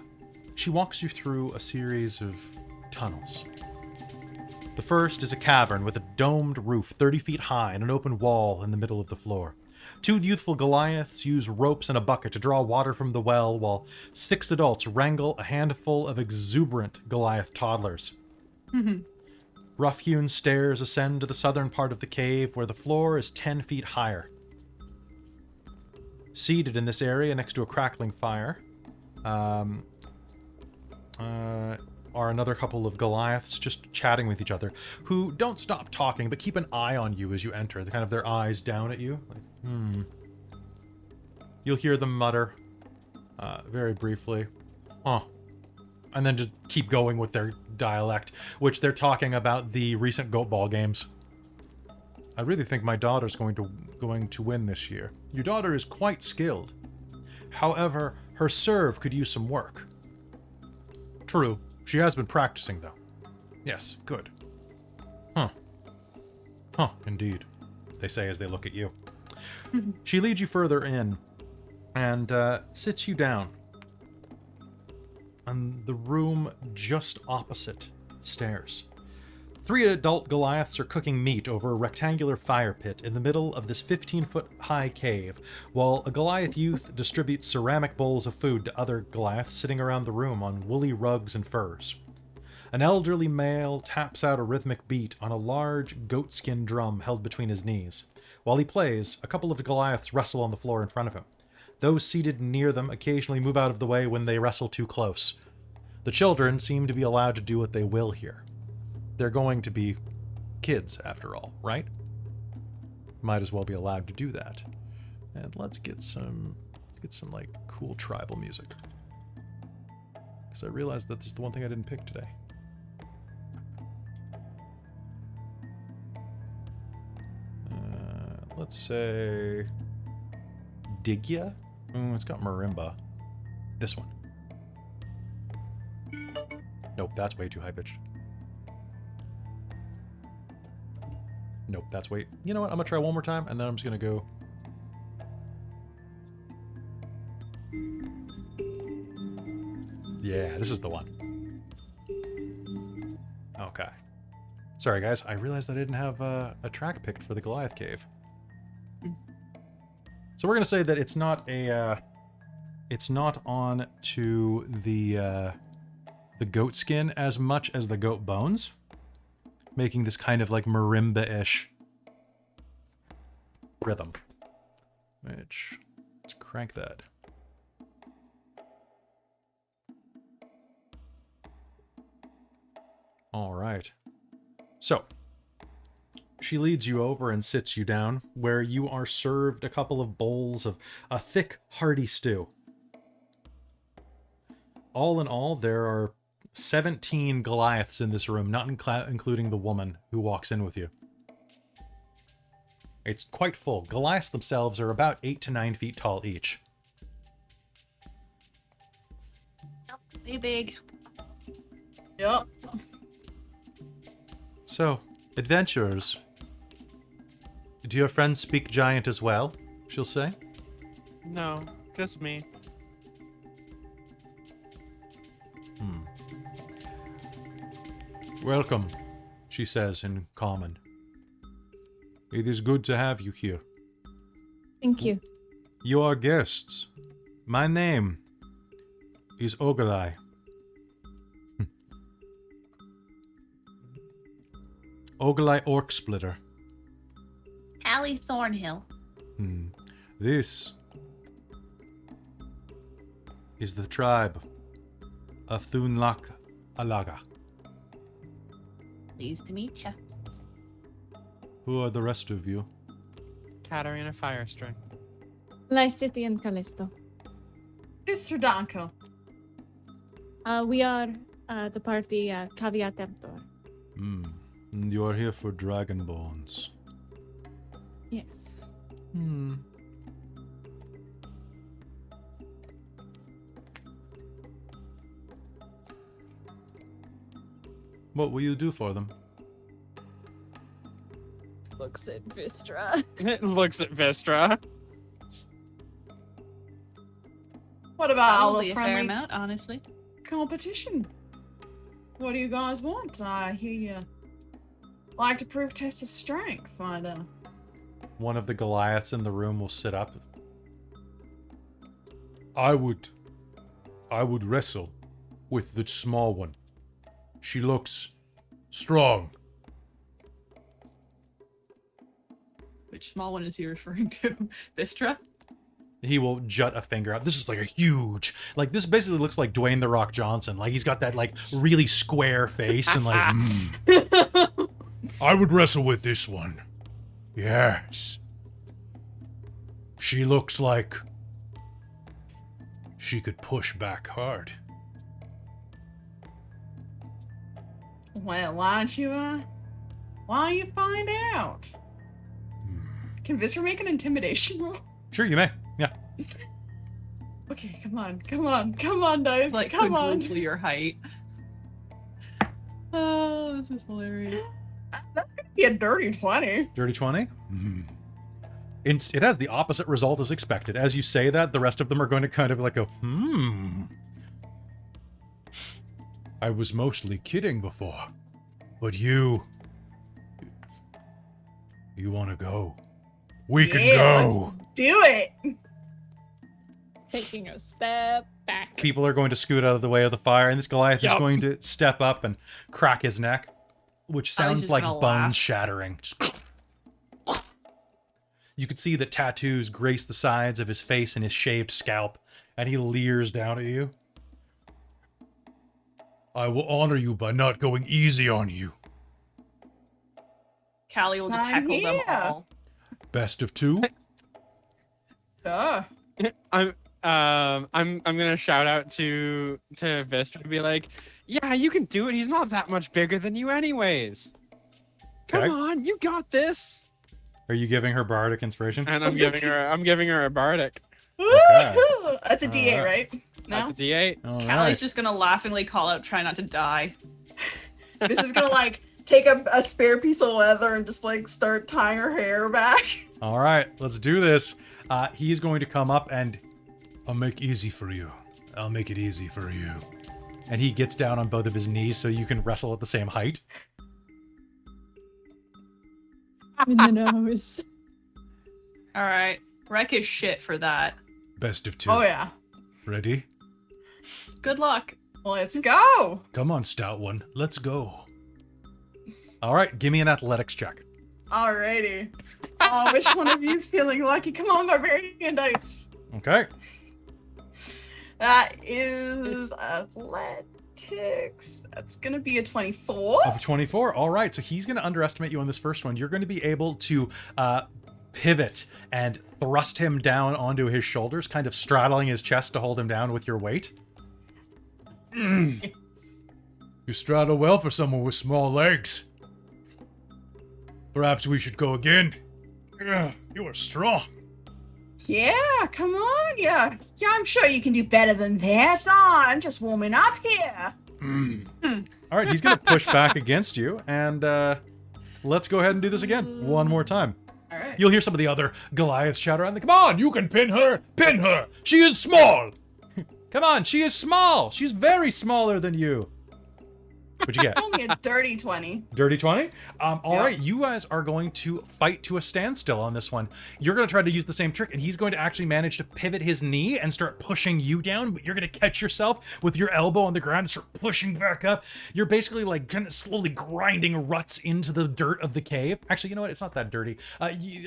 she walks you through a series of tunnels. The first is a cavern with a domed roof 30 feet high and an open wall in the middle of the floor. 2 youthful Goliaths use ropes and a bucket to draw water from the well, while 6 adults wrangle a handful of exuberant Goliath toddlers. Rough-hewn stairs ascend to the southern part of the cave, where the floor is 10 feet higher. Seated in this area next to a crackling fire are another couple of Goliaths just chatting with each other, who don't stop talking but keep an eye on you as you enter. They're kind of their eyes down at you. Like, You'll hear them mutter very briefly, huh, and then just keep going with their dialect, which they're talking about the recent goatball games. I really think my daughter's going to win this year. Your daughter is quite skilled. However, her serve could use some work. True. She has been practicing, though. Yes, good. Huh. Huh, indeed, they say as they look at you. She leads you further in and sits you down on the room just opposite stairs. 3 adult Goliaths are cooking meat over a rectangular fire pit in the middle of this 15-foot-high cave, while a Goliath youth distributes ceramic bowls of food to other Goliaths sitting around the room on woolly rugs and furs. An elderly male taps out a rhythmic beat on a large goatskin drum held between his knees. While he plays, a couple of Goliaths wrestle on the floor in front of him. Those seated near them occasionally move out of the way when they wrestle too close. The children seem to be allowed to do what they will here. They're going to be kids, after all, right? Might as well be allowed to do that. And let's get some like cool tribal music. Because I realized that this is the one thing I didn't pick today. Let's say Digya. It's got marimba. This one. Nope, that's way too high pitched. Nope, that's way... You know what? I'm gonna try one more time, and then I'm just gonna go... Yeah, this is the one. Okay. Sorry, guys. I realized I didn't have a track picked for the Goliath Cave. So we're gonna say that it's not a... it's not on to the goat skin as much as the goat bones, making this kind of like marimba-ish rhythm. Which, let's crank that. All right. So, she leads you over and sits you down, where you are served a couple of bowls of a thick, hearty stew. All in all, there are 17 Goliaths in this room, not including the woman who walks in with you. It's quite full. Goliaths themselves are about 8 to 9 feet tall each. Yep, be big. Yep. So, adventurers, do your friends speak giant as well, she'll say? No, just me. Welcome, she says in common. It is good to have you here. Thank you. You are guests. My name is Ogilai. Ogilai Orc Splitter. Allie Thornhill. This is the tribe of Thunlak Alaga. Pleased to meet you. Who are the rest of you? Katarina Firestring. Lysithian Callisto. Mr. Dankil. We are the party Caveat Emptor. You are here for dragon bones. Yes. What will you do for them? Looks at Vistra. It looks at Vistra. What about our Probably a fair friendly amount, honestly. competition? What do you guys want? I hear you like to prove tests of strength. One of the Goliaths in the room will sit up. I would wrestle with the small one. She looks strong. Which small one is he referring to? Vistra? He will jut a finger out. This is like a huge, like this basically looks like Dwayne The Rock Johnson. Like he's got that like really square face and like, I would wrestle with this one. Yes. She looks like she could push back hard. Well, why don't you find out? Can Vistra make an intimidation roll? Sure, you may. Yeah. Okay, come on, dice. Like come on. quadruple your height. Oh, this is hilarious. That's gonna be a dirty 20. Dirty 20? It has the opposite result as expected. As you say that, the rest of them are going to kind of like go, I was mostly kidding before. But you want to go. We can go. Let's do it. Taking a step back. People are going to scoot out of the way of the fire, and this Goliath is going to step up and crack his neck, which sounds just like gonna bone laugh. shattering. You can see the tattoos grace the sides of his face and his shaved scalp, and he leers down at you. I will honor you by not going easy on you. Callie will just I'm heckle them here. all. Best of two? Duh. I'm gonna shout out to Vistra and be like, yeah, you can do it. He's not that much bigger than you anyways. Come Okay. on, you got this. Are you giving her bardic inspiration? And I'm giving her a bardic. Woo-hoo! That's a D8, Alright. right? No? That's a D8. All Callie's right. just gonna laughingly call out, try not to die. This is gonna like take a spare piece of leather and just like start tying her hair back. All right, let's do this. He's going to come up and I'll make easy for you. I'll make it easy for you. And he gets down on both of his knees so you can wrestle at the same height. In the nose. Alright. Wreck his shit for that. Best of two. Oh yeah. Ready? Good luck. Let's go. Come on, stout one. Let's go. All right, give me an athletics check. Alrighty. Oh, which one of you's feeling lucky? Come on, barbarian dice. Okay. That is athletics. That's gonna be a 24. Up to 24. All right, so he's going to underestimate you on this first one. You're going to be able to pivot and thrust him down onto his shoulders, kind of straddling his chest to hold him down with your weight. You straddle well for someone with small legs. Perhaps we should go again. You are strong. Yeah, come on. Yeah, I'm sure you can do better than that. Oh, I'm just warming up here. All right, he's going to push back against you, and let's go ahead and do this again one more time. All right. You'll hear some of the other Goliaths shout around. Come on, you can pin her! Pin her! She is small! Come on, she is small! She's very smaller than you. What'd you get? It's only a dirty 20. Dirty 20? All Yeah. right, you guys are going to fight to a standstill on this one. You're going to try to use the same trick, and he's going to actually manage to pivot his knee and start pushing you down, but you're going to catch yourself with your elbow on the ground and start pushing back up. You're basically like kind of slowly grinding ruts into the dirt of the cave. Actually, you know what? It's not that dirty.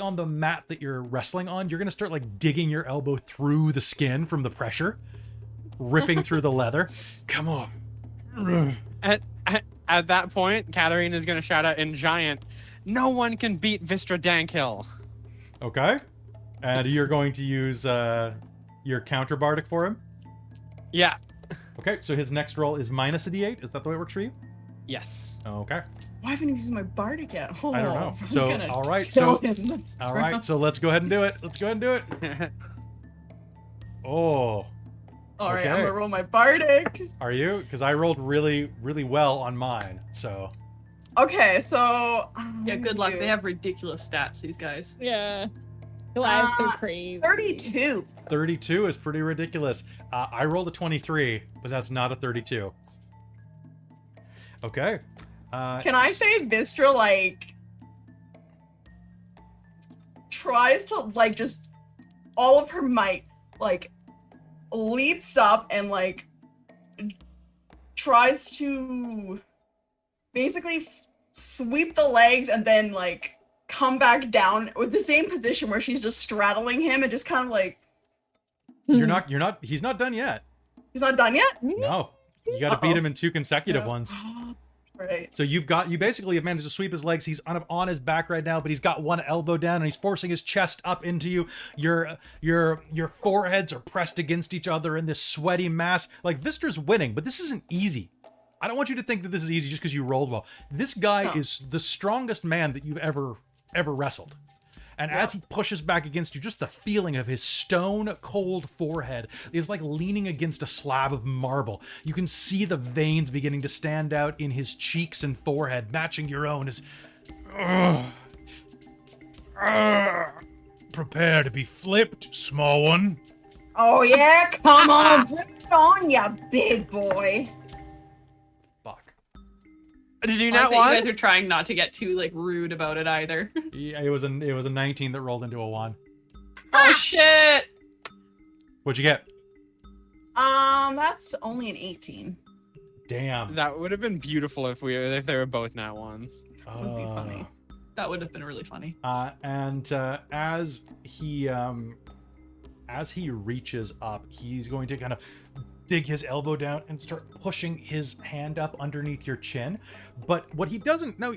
On the mat that you're wrestling on, you're going to start like digging your elbow through the skin from the pressure, ripping through the leather. Come on. At that point, Katarina is going to shout out in giant, no one can beat Vistra Dankil. Okay. And you're going to use your counter bardic for him? Yeah. Okay, so his next roll is minus a d8. Is that the way it works for you? Yes. Okay. Why haven't you used my bardic yet? Oh, I don't know. I'm So, gonna all right, kill so- him. All right, so let's go ahead and do it. Let's go ahead and do it. Oh, All right, okay. I'm gonna roll my bardic. are you? Because I rolled really, really well on mine. So, Okay, so Yeah, good luck. They have ridiculous stats, these guys. Yeah. Goliaths are crazy. 32. 32 is pretty ridiculous. I rolled a 23, but that's not a 32. Okay. Can I say Vistra, like, tries to, like, just all of her might, like, leaps up and, like, tries to basically sweep the legs and then, like, come back down with the same position where she's just straddling him and just kind of, like... He's not done yet. He's not done yet? No. You gotta beat him in 2 consecutive ones. Right. So you basically have managed to sweep his legs. He's on his back right now, but he's got one elbow down and he's forcing his chest up into you. Your foreheads are pressed against each other in this sweaty mass. Like, Vistra's winning, but this isn't easy. I don't want you to think that this is easy just because you rolled well. This guy is the strongest man that you've ever wrestled. And as he pushes back against you, just the feeling of his stone cold forehead is like leaning against a slab of marble. You can see the veins beginning to stand out in his cheeks and forehead, matching your own as... Prepare to be flipped, small one. Oh yeah, come on, bring it on, you big boy. Fuck. Did you I not like that want? you guys are trying not to get too like rude about it either. Yeah, it was a 19 that rolled into a 1. Oh shit! What'd you get? That's only an 18. Damn. That would have been beautiful if they were both nat ones. Would be funny. That would have been really funny. And as he reaches up, he's going to kind of dig his elbow down and start pushing his hand up underneath your chin. But what he doesn't know,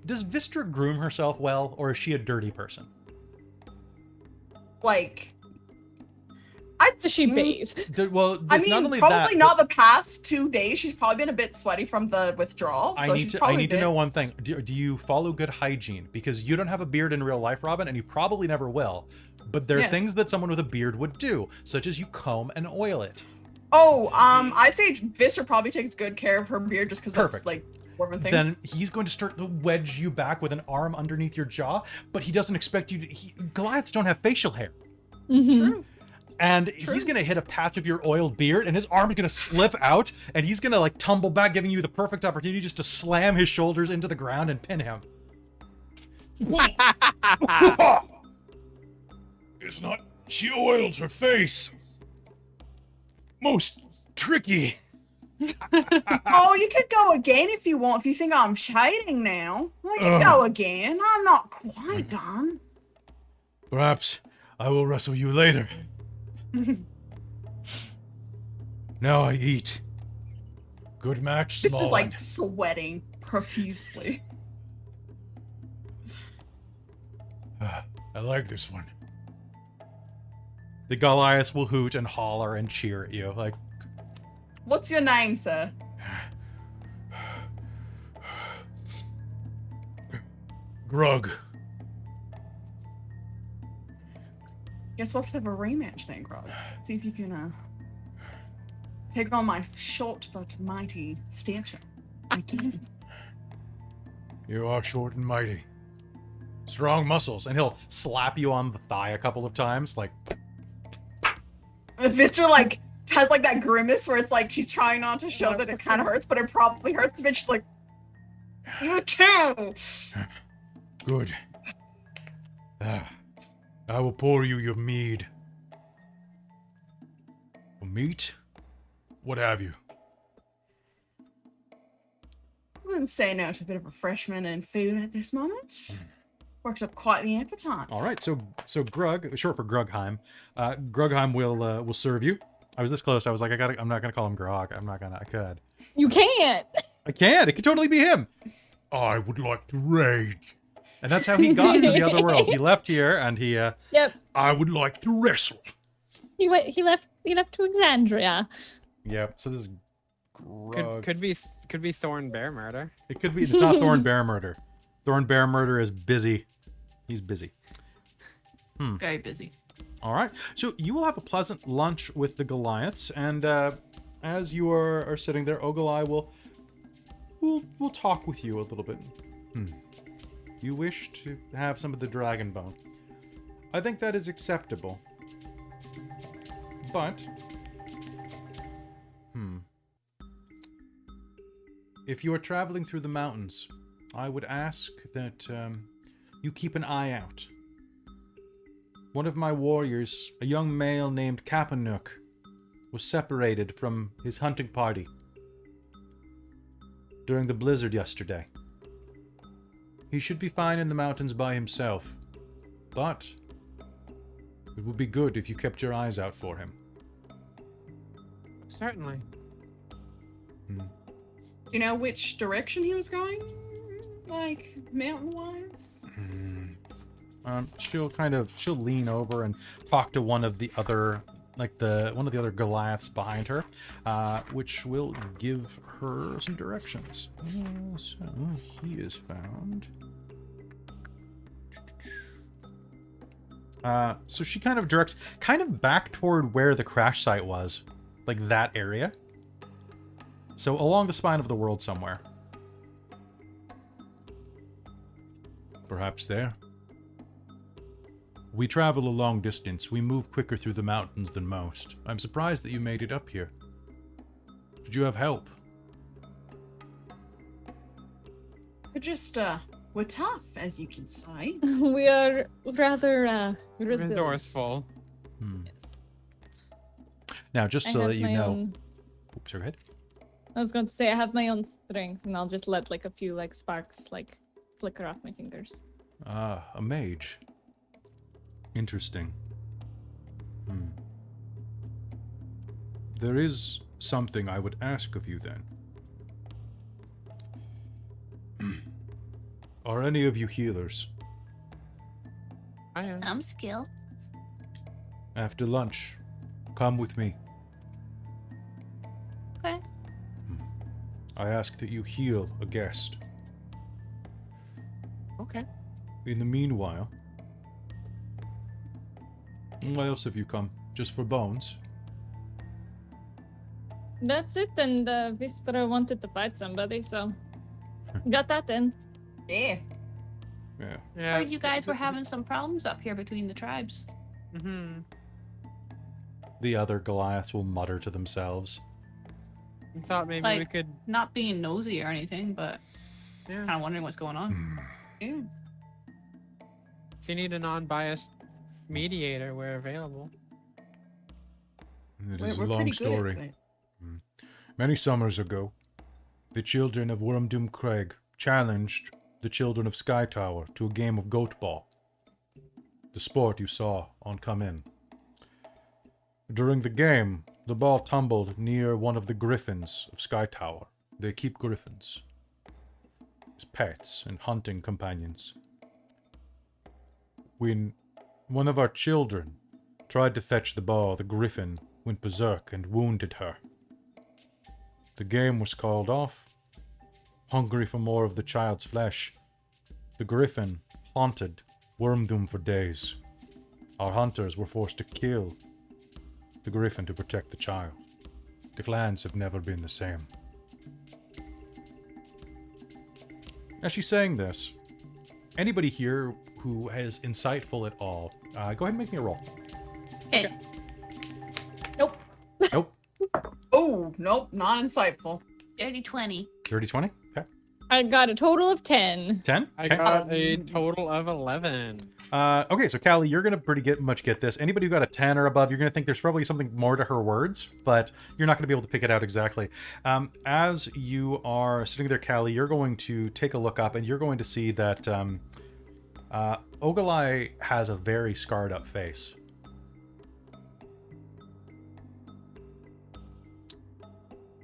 does Vistra groom herself well, or is she a dirty person? Like, Does she bathe? Well, I it's mean, not only probably that, not the past 2 days. She's probably been a bit sweaty from the withdrawal. I So need to know one thing. Do you follow good hygiene? Because you don't have a beard in real life, Robin, and you probably never will. But there are things that someone with a beard would do, such as you comb and oil it. Oh, I'd say Vistra probably takes good care of her beard just because that's like Dwarven thing. Then he's going to start to wedge you back with an arm underneath your jaw, but he doesn't expect you to. Goliaths don't have facial hair. True. And he's going to hit a patch of your oiled beard, and his arm is going to slip out, and he's going to like tumble back, giving you the perfect opportunity just to slam his shoulders into the ground and pin him. It's not. She oiled her face. Most tricky. Oh, you could go again if you want. If you think I'm shading now, I can go again. I'm not quite done. Perhaps I will wrestle you later. Now I eat. Good match, It's small just like one. sweating profusely. I like this one. The Goliaths will hoot and holler and cheer at you. Like, What's your name, sir? Grug. Guess we'll have a rematch then, Grog. See if you can take on my short but mighty stature. Again. You are short and mighty. Strong muscles. And he'll slap you on the thigh a couple of times, like... Vistra like has like that grimace where it's like she's trying not to show that it kind of hurts, but it probably hurts a bit. She's like, you too. Good. I will pour you your mead. Meat? What have you? I wouldn't say no to a bit of refreshment and food at this moment. Works up quite the appetite. All right, so Grug, short for Grugheim, Grugheim will serve you. I was this close. I was like, I'm not gonna call him Grog. I could. You can't. I can't. It could totally be him. I would like to rage. And that's how he got to the other world. He left here and he. Yep. I would like to wrestle. He left to Exandria. Yep. So this is Grug. Could be Thorn Bear Murder. It could be. It's not Thorn Bear Murder. Thorn Bear Murder is busy. He's busy. Very busy. All right. So you will have a pleasant lunch with the Goliaths, and as you are sitting there, Ogilai will talk with you a little bit. You wish to have some of the dragon bone. I think that is acceptable. But... if you are traveling through the mountains, I would ask that you keep an eye out. One of my warriors, a young male named Kapanuk, was separated from his hunting party during the blizzard yesterday. He should be fine in the mountains by himself, but it would be good if you kept your eyes out for him. Certainly. Do you know which direction he was going? Like, mountain-wise? She'll lean over and talk to one of the other, one of the other Goliaths behind her, which will give her some directions. So he is found. So she kind of directs, back toward where the crash site was, like that area. So along the spine of the world somewhere. Perhaps there. We travel a long distance. We move quicker through the mountains than most. I'm surprised that you made it up here. Did you have help? We're tough, as you can say. We are rather resilient. Resourceful. Yes. Now, just I so have that you my know... own- Oops, go ahead. I was going to say I have my own strength, and I'll just let like a few like sparks like flicker off my fingers. Ah, a mage. Interesting. There is something I would ask of you then. Are any of you healers? I am. I'm skilled. After lunch, come with me. Okay. I ask that you heal a guest. Okay. In the meanwhile... Why else have you come? Just for bones? That's it, and Vistra wanted to fight somebody, so got that in. Yeah. Yeah. Yeah. Heard you guys were having some problems up here between the tribes. Mm-hmm. The other Goliaths will mutter to themselves. We thought maybe we Like- could. Not being nosy or anything, but Yeah. kind of wondering what's going on. Yeah. If you need a non-biased mediator, we're available. It We're is a pretty long good story. at it. Many summers ago, the children of Wyrmdoom Crag challenged the children of Sky Tower to a game of goatball. The sport you saw on Come In. During the game, the ball tumbled near one of the griffins of Sky Tower. They keep griffins as pets and hunting companions. When one of our children tried to fetch the ball, the griffin went berserk and wounded her. The game was called off. Hungry for more of the child's flesh, the griffin haunted Wyrmdoom for days. Our hunters were forced to kill the griffin to protect the child. The clans have never been the same. As she's saying this, anybody here who is insightful at all, go ahead and make me a roll. Okay. Nope. Nope. Oh, nope, not insightful. Dirty 20. 30, 20? Okay. I got a total of 10. 10? I Okay. got a total of 11. Okay, so Callie, you're gonna much get this. Anybody who got a 10 or above, you're gonna think there's probably something more to her words, but you're not gonna be able to pick it out exactly. As you are sitting there, Callie, you're going to take a look up, and you're going to see that Ogalai has a very scarred up face.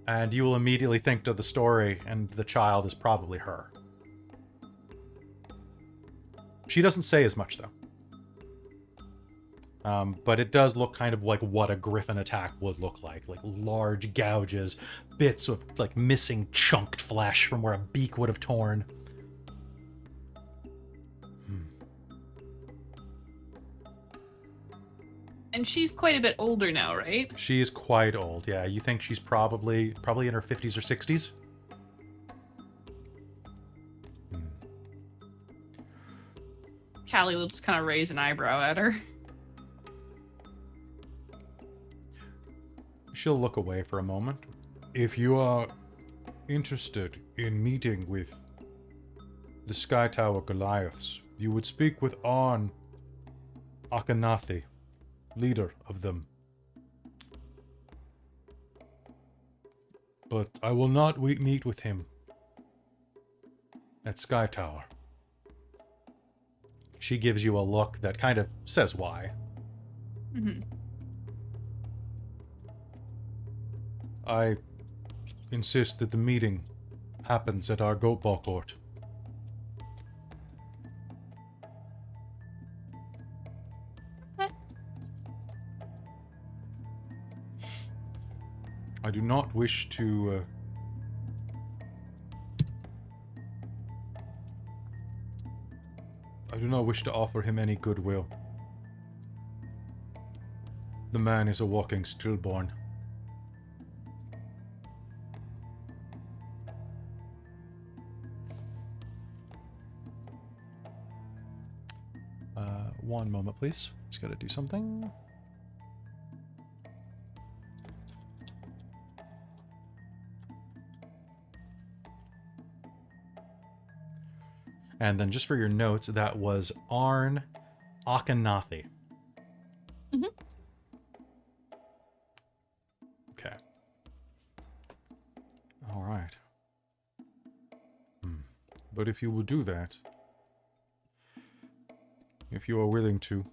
And you will immediately think to the story, and the child is probably her. She doesn't say as much, though. But it does look kind of like what a griffin attack would look like large gouges, bits of like missing chunked flesh from where a beak would have torn. And she's quite a bit older now, right? She is quite old. Yeah, you think she's probably in her 50s or 60s? Callie will just kind of raise an eyebrow at her. She'll look away for a moment. If you are interested in meeting with the Sky Tower Goliaths, you would speak with Arn Akhenathi, leader of them. But I will not meet with him at Sky Tower. She gives you a look that kind of says why. Mm-hmm. I insist that the meeting happens at our goatball court. I do not wish to offer him any goodwill. The man is a walking stillborn. One moment, please. Just gotta do something. And then just for your notes, that was Arn Akhenathi. Mm-hmm. Okay. All right. But if you will do that, if you are willing to,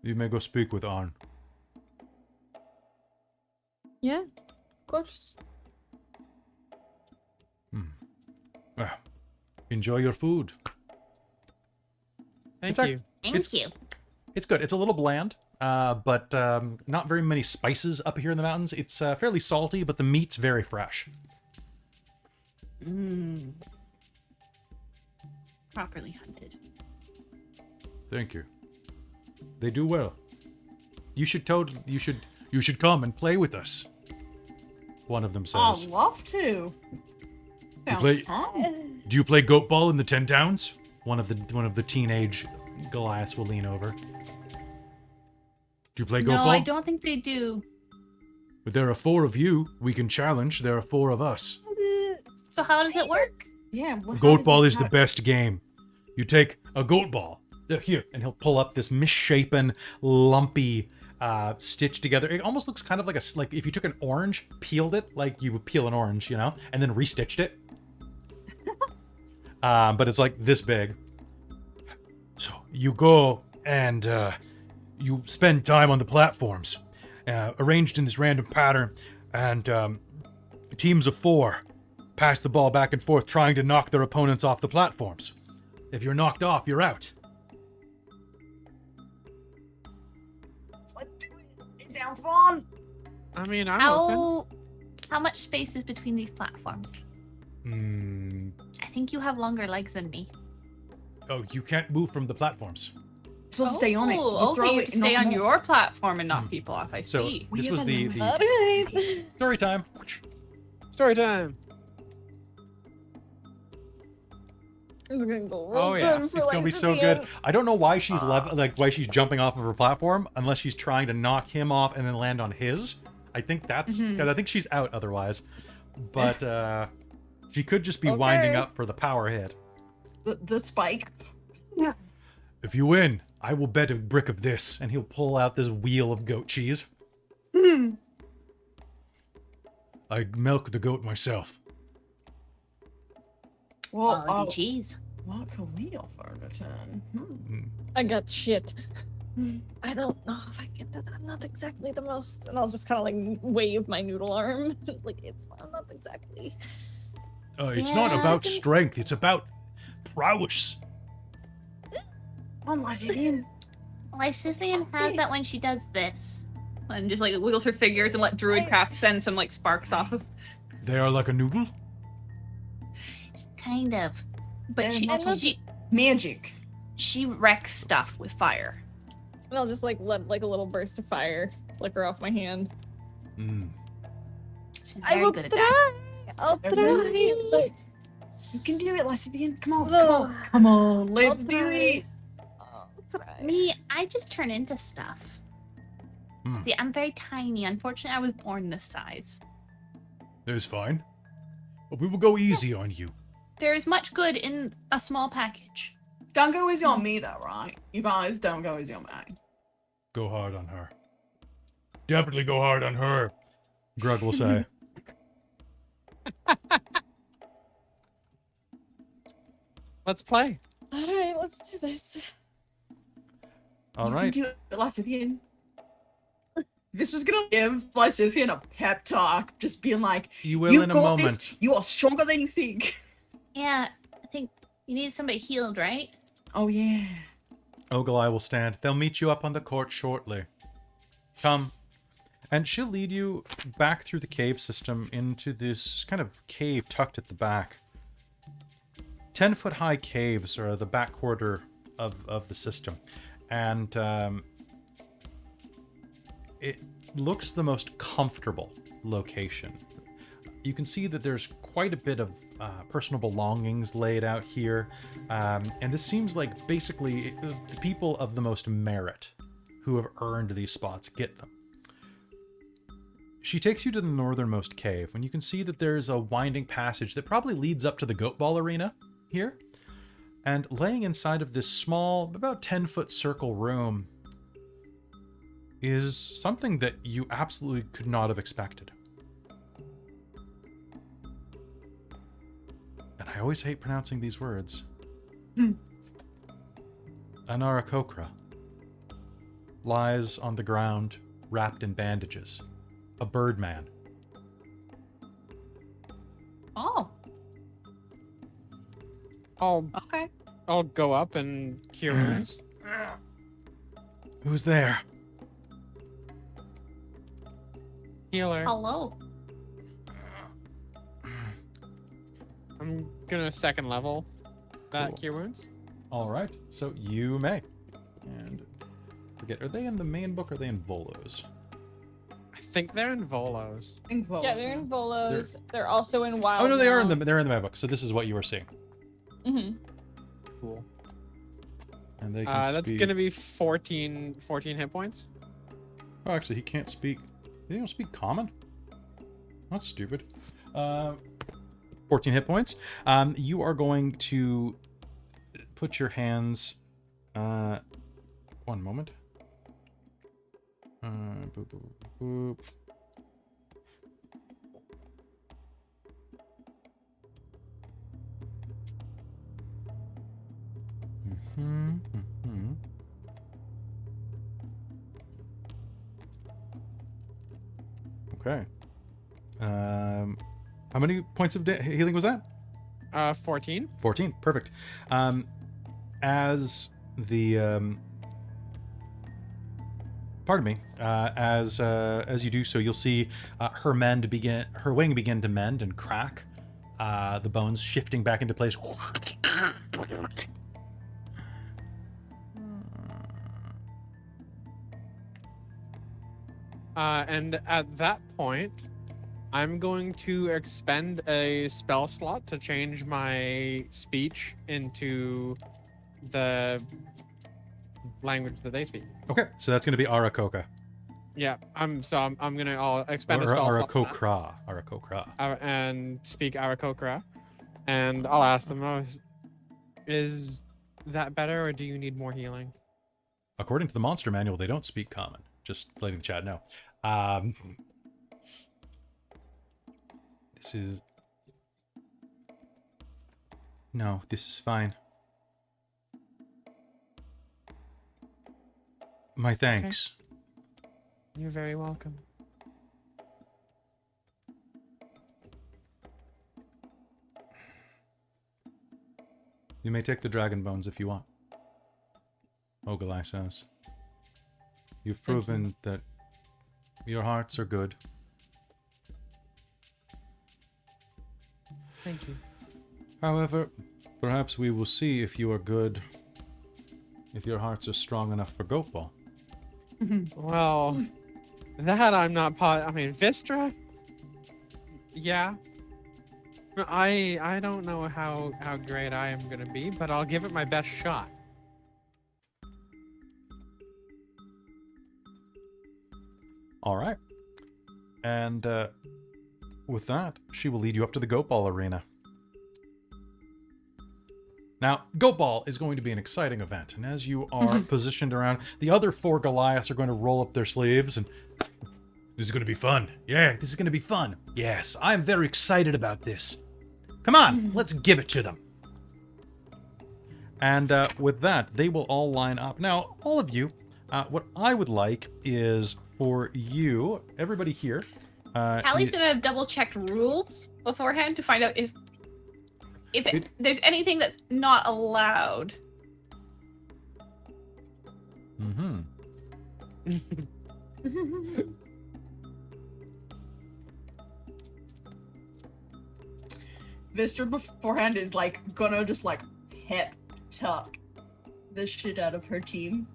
you may go speak with Arn. Yeah, of course. Enjoy your food. Thank It's you. Thank you. It's good. It's a little bland, but not very many spices up here in the mountains. It's fairly salty, but the meat's very fresh. Properly hunted. Thank you. They do well. You should come and play with us. One of them I'd says. love to. Sounds play- fun. Do you play goatball in the 10 towns? One of the teenage Goliaths will lean over. Do you play goatball? No, I don't think they do. But there are 4 of you. We can challenge. There are 4 of us. So how does it work? Yeah. Goatball is the best game. You take a goat ball. Here, and he'll pull up this misshapen, lumpy, stitched together. It almost looks kind of like like if you took an orange, peeled it like you would peel an orange, you know, and then restitched it. But it's like this big. So you go and you spend time on the platforms, arranged in this random pattern, and teams of 4 pass the ball back and forth, trying to knock their opponents off the platforms. If you're knocked off, you're out. Let's do it. It sounds fun. I mean, I'm open. How much space is between these platforms? I think you have longer legs than me. Oh, you can't move from the platforms. So stay on it. You Oh, throw okay, you it have to and stay knock on them your platform and knock people off. I So see. this We was have the a Alright. story time. Story time. It's gonna go real Oh, yeah. good for It's gonna be so good. Lysithian. I don't know why she's why she's jumping off of her platform, unless she's trying to knock him off and then land on his. I think that's because I think she's out otherwise. But she could just be winding Okay. up for the power hit. The spike. If you win, I will bet a brick of this, and he'll pull out this wheel of goat cheese. I milk the goat myself. Well, Quality cheese. what can we offer in return? I got shit. I don't know if I can do that. I'm not exactly the most. And I'll just kind of like wave my noodle arm. Like, I'm not exactly. It's not Yeah. about strength, it's about prowess. On Lysithian. Lysithian has that when she does this. And just like wiggles her figures and let Druidcraft send some like sparks off of. They are like a noodle? Kind of. But And she, not she Magic. she wrecks stuff with fire. And I'll just like let like a little burst of fire flicker off my hand. Mm. She's I very will good at try. that. I'll Every- try. You can do it, Lysithian. Come on, come on, come on. Let's do it. Me, I just turn into stuff. Hmm. See, I'm very tiny. Unfortunately, I was born this size. That's fine. But we will go easy on you. There is much good in a small package. Don't go easy on me, though, right? You guys don't go easy on me. Go hard on her. Definitely go hard on her, Grug will say. Let's play. All right, let's do this. All You right. can do it, Lysithian. This was gonna give Lysithian a pep talk, just being like, You will "You in a got moment. this. You are stronger than you think." Yeah, I think you need somebody healed, right? Oh yeah. Ogalai will stand. They'll meet you up on the court shortly. Come. And she'll lead you back through the cave system into this kind of cave tucked at the back. 10-foot high caves are the back quarter of the system. And it looks the most comfortable location. You can see that there's quite a bit of personal belongings laid out here. And this seems like basically the people of the most merit who have earned these spots get them. She takes you to the northernmost cave, and you can see that there's a winding passage that probably leads up to the goatball arena here. And laying inside of this small, about 10-foot circle room is something that you absolutely could not have expected. And I always hate pronouncing these words. Anarakokra lies on the ground, wrapped in bandages. A birdman. Oh, I'll okay. go up and cure wounds. Who's there? Healer. Hello. I'm gonna second level that Cool. cure wounds. All right, so you may. And forget, are they in the main book or are they in Volo's? I think they're in Volos. Yeah, they're in Volos. They're also in Wild. Oh no, they are in the they're in the main book. So this is what you were seeing. Mm-hmm. Cool. And they can That's speak. gonna be 14 hit points. Oh, actually, he can't speak. They don't speak common. That's stupid. 14 hit points. You are going to put your hands. One moment. Boop, boop, boop. Okay. How many points of healing was that? 14. 14. Perfect. As the pardon me. As you do so, you'll see her wing begin to mend and crack. The bones shifting back into place. And at that point, I'm going to expend a spell slot to change my speech into the language that they speak. Okay, so that's going to be Arakoka. Yeah, I'll expend a Or spell slot for that. Arakokra. And speak Arakokra, and I'll ask them, is that better, or do you need more healing? According to the monster manual, they don't speak common. Just letting the chat know. This is... No, this is fine. My thanks. You're very welcome. You may take the dragon bones if you want. Ogalai says. You've proven that your hearts are good. Thank you. However, perhaps we will see if you are good, if your hearts are strong enough for goatball. Well, that I'm not I mean, Vistra? Yeah. I don't know how great I am gonna be, but I'll give it my best shot. All right. And with that, she will lead you up to the goatball arena. Now, goatball is going to be an exciting event, and as you are positioned around, the other 4 Goliaths are going to roll up their sleeves, and this is going to be fun. Yeah, this is going to be fun. Yes, I'm very excited about this. Come on, let's give it to them. And with that, they will all line up. Now, all of you, what I would like is for you, everybody here. Hallie's gonna have double checked rules beforehand to find out if there's anything that's not allowed. Mm-hmm. Vistra beforehand is like gonna just like pep talk the shit out of her team.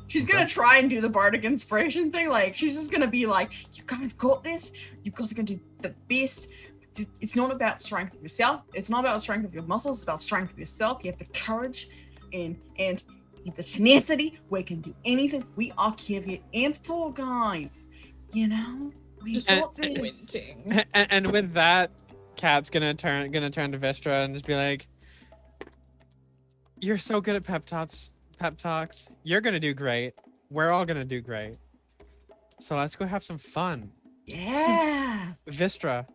She's gonna try and do the bardic inspiration thing. Like she's just gonna be like, "You guys got this. You guys are gonna do the best. It's not about strength of yourself. It's not about strength of your muscles. It's about strength of yourself. You have the courage and the tenacity. We can do anything. We are caveat emptor, guys. You know, we got this." And with that, Kat's gonna turn to Vistra and just be like, "You're so good at pep talks. You're gonna do great. We're all gonna do great. So let's go have some fun." Yeah. Vistra,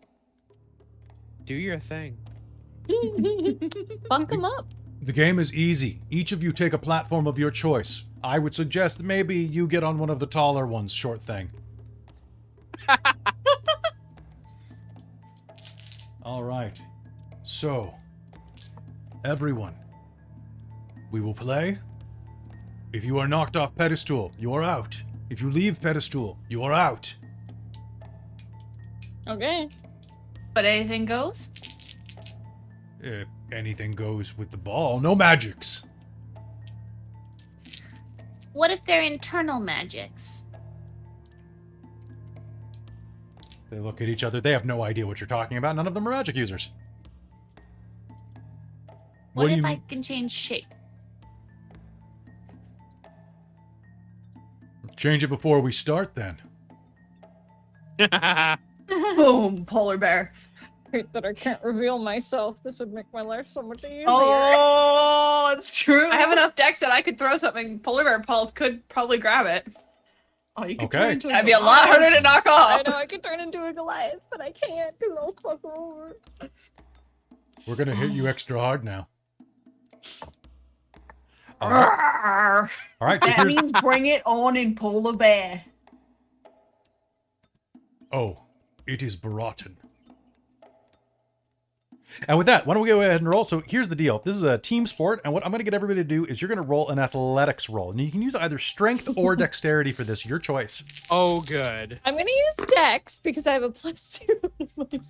do your thing. Bunk them up. The game is easy. Each of you take a platform of your choice. I would suggest that maybe you get on one of the taller ones, short thing. All right. So, everyone, we will play. If you are knocked off pedestal, you are out. If you leave pedestal, you are out. Okay. But anything goes? Anything goes with the ball. No magics. What if they're internal magics? They look at each other. They have no idea what you're talking about. None of them are magic users. What do if you I can change shape? change it before we start then? Boom, polar bear. Great that I can't reveal myself. This would make my life so much easier. Oh, it's true. I have enough decks that I could throw something. Polar bear paws could probably grab it. Oh, you could Okay. turn into That'd be a lot harder to knock I off. know I could turn into a Goliath, but I can't because I'll fuck over. We're gonna hit you extra hard now. All right. All right. So That means bring it on in polar bear. Oh, it is Baratin. And with that, why don't we go ahead and roll? So here's the deal. This is a team sport, and what I'm going to get everybody to do is you're going to roll an athletics roll. And you can use either strength or dexterity for this, your choice. Oh, good. I'm gonna use Dex because I have a +2.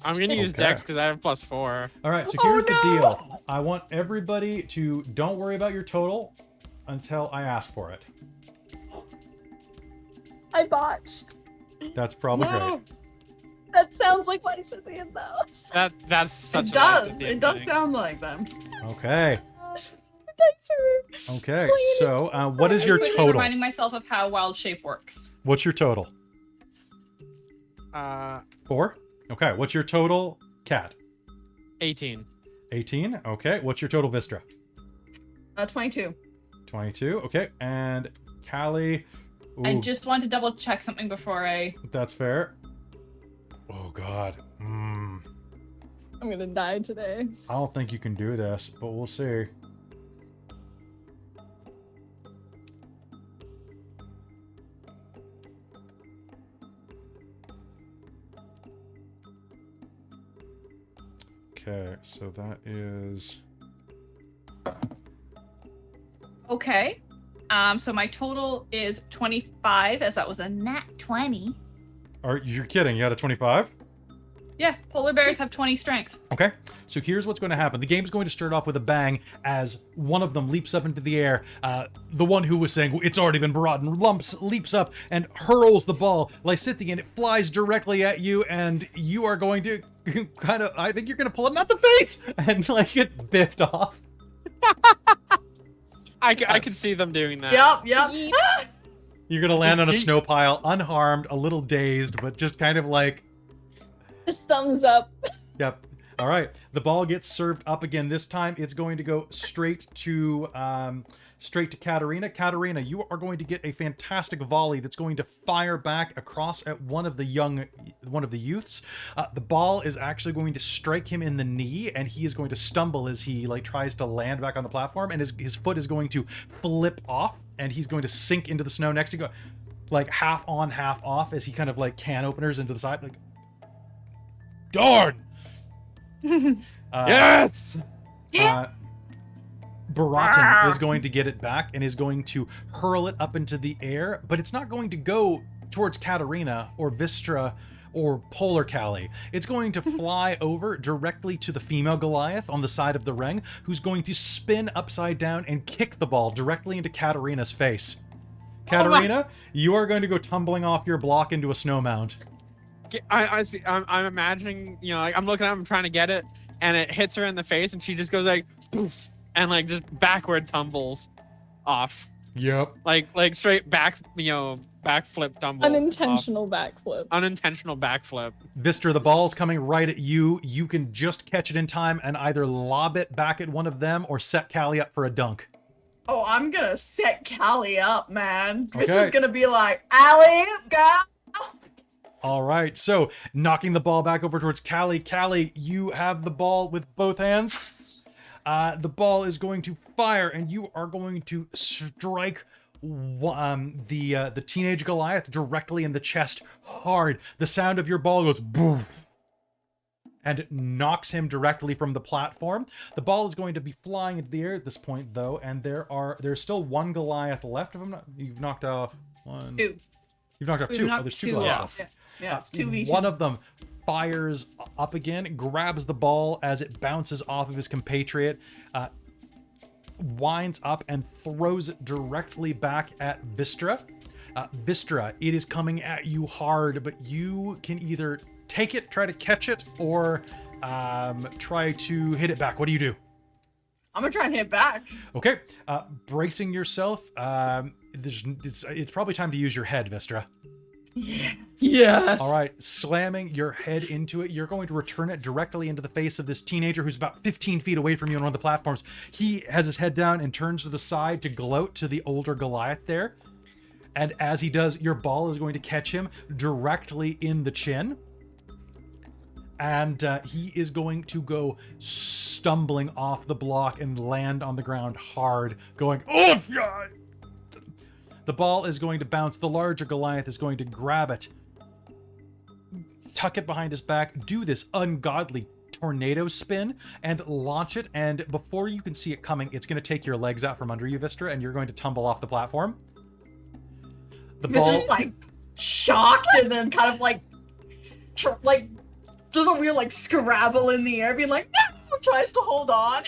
I'm gonna use Okay. Dex because I have +4. All right, so here's the deal. I want everybody to don't worry about your total until I ask for it. I botched. That's probably great. That sounds like Lysithian though. That's such It a does. nice It does thing. sound like them. Okay. The dice are Okay, so what is your Quickly total? reminding myself of how wild shape works. What's your total? 4? Okay, what's your total, Cat? 18. 18? Okay, what's your total, Vistra? 22. 22, okay, and Callie... I Ooh, just want to double check something before I. that's fair. Oh, God. I'm gonna die today. I don't think you can do this, but we'll see. Okay, so that is... Okay. So my total is 25, as that was a nat 20. You're kidding, you had a 25? Yeah, polar bears have 20 strength. Okay, so here's what's going to happen. The game's going to start off with a bang as one of them leaps up into the air. The one who was saying, it's already been brought, and leaps up and hurls the ball. Lysithian, it flies directly at you, and you are going to kind of, I think you're going to pull it out the face and like get biffed off. I can see them doing that. Yep. You're going to land on a snow pile, unharmed, a little dazed, but just kind of like... Just thumbs up. Yep. All right. The ball gets served up again. This time it's going to go straight to Katarina. Katarina, you are going to get a fantastic volley that's going to fire back across at one of the youths. The ball is actually going to strike him in the knee, and he is going to stumble as he like tries to land back on the platform, and his foot is going to flip off, and he's going to sink into the snow next to go, like half on, half off, as he kind of like can openers into the side, like. Darn! Yes! Baratan is going to get it back and is going to hurl it up into the air, but it's not going to go towards Katarina or Vistra or Polar Callie. It's going to fly over directly to the female Goliath on the side of the ring, who's going to spin upside down and kick the ball directly into Katarina's face. Katarina, you are going to go tumbling off your block into a snow mound. I see. I'm imagining, like I'm looking at him trying to get it, and it hits her in the face, and she just goes like poof, and like just backward tumbles off. Yep. Like straight back, backflip tumble. Unintentional backflip. Unintentional backflip. Vistra, the ball's coming right at you. You can just catch it in time and either lob it back at one of them or set Callie up for a dunk. Oh, I'm gonna set Callie up, man. Okay. This was gonna be like, alley, go. All right, so knocking the ball back over towards Callie. Callie, you have the ball with both hands. The ball is going to fire, and you are going to strike the teenage Goliath directly in the chest hard. The sound of your ball goes boof, and it knocks him directly from the platform. The ball is going to be flying into the air at this point, though, and there's still one Goliath left. You've knocked off one. Two. You've knocked off two. Oh, there's two Goliaths left. Yeah, it's 2v2. One of them fires up again, grabs the ball as it bounces off of his compatriot, winds up and throws it directly back at Vistra. Vistra, it is coming at you hard, but you can either take it, try to catch it, or try to hit it back. What do you do? I'm gonna try and hit back. Okay, bracing yourself. It's probably time to use your head, Vistra. Yes. All right, slamming your head into it. You're going to return it directly into the face of this teenager who's about 15 feet away from you on one of the platforms. He has his head down and turns to the side to gloat to the older Goliath there. And as he does, your ball is going to catch him directly in the chin. And he is going to go stumbling off the block and land on the ground hard, going, oh, God! The ball is going to bounce. The larger Goliath is going to grab it, tuck it behind his back, do this ungodly tornado spin, and launch it. And before you can see it coming, it's going to take your legs out from under you, Vistra, and you're going to tumble off the platform. The ball... Vistra's like shocked and then kind of like does a weird like scrabble in the air, being like, no, tries to hold on.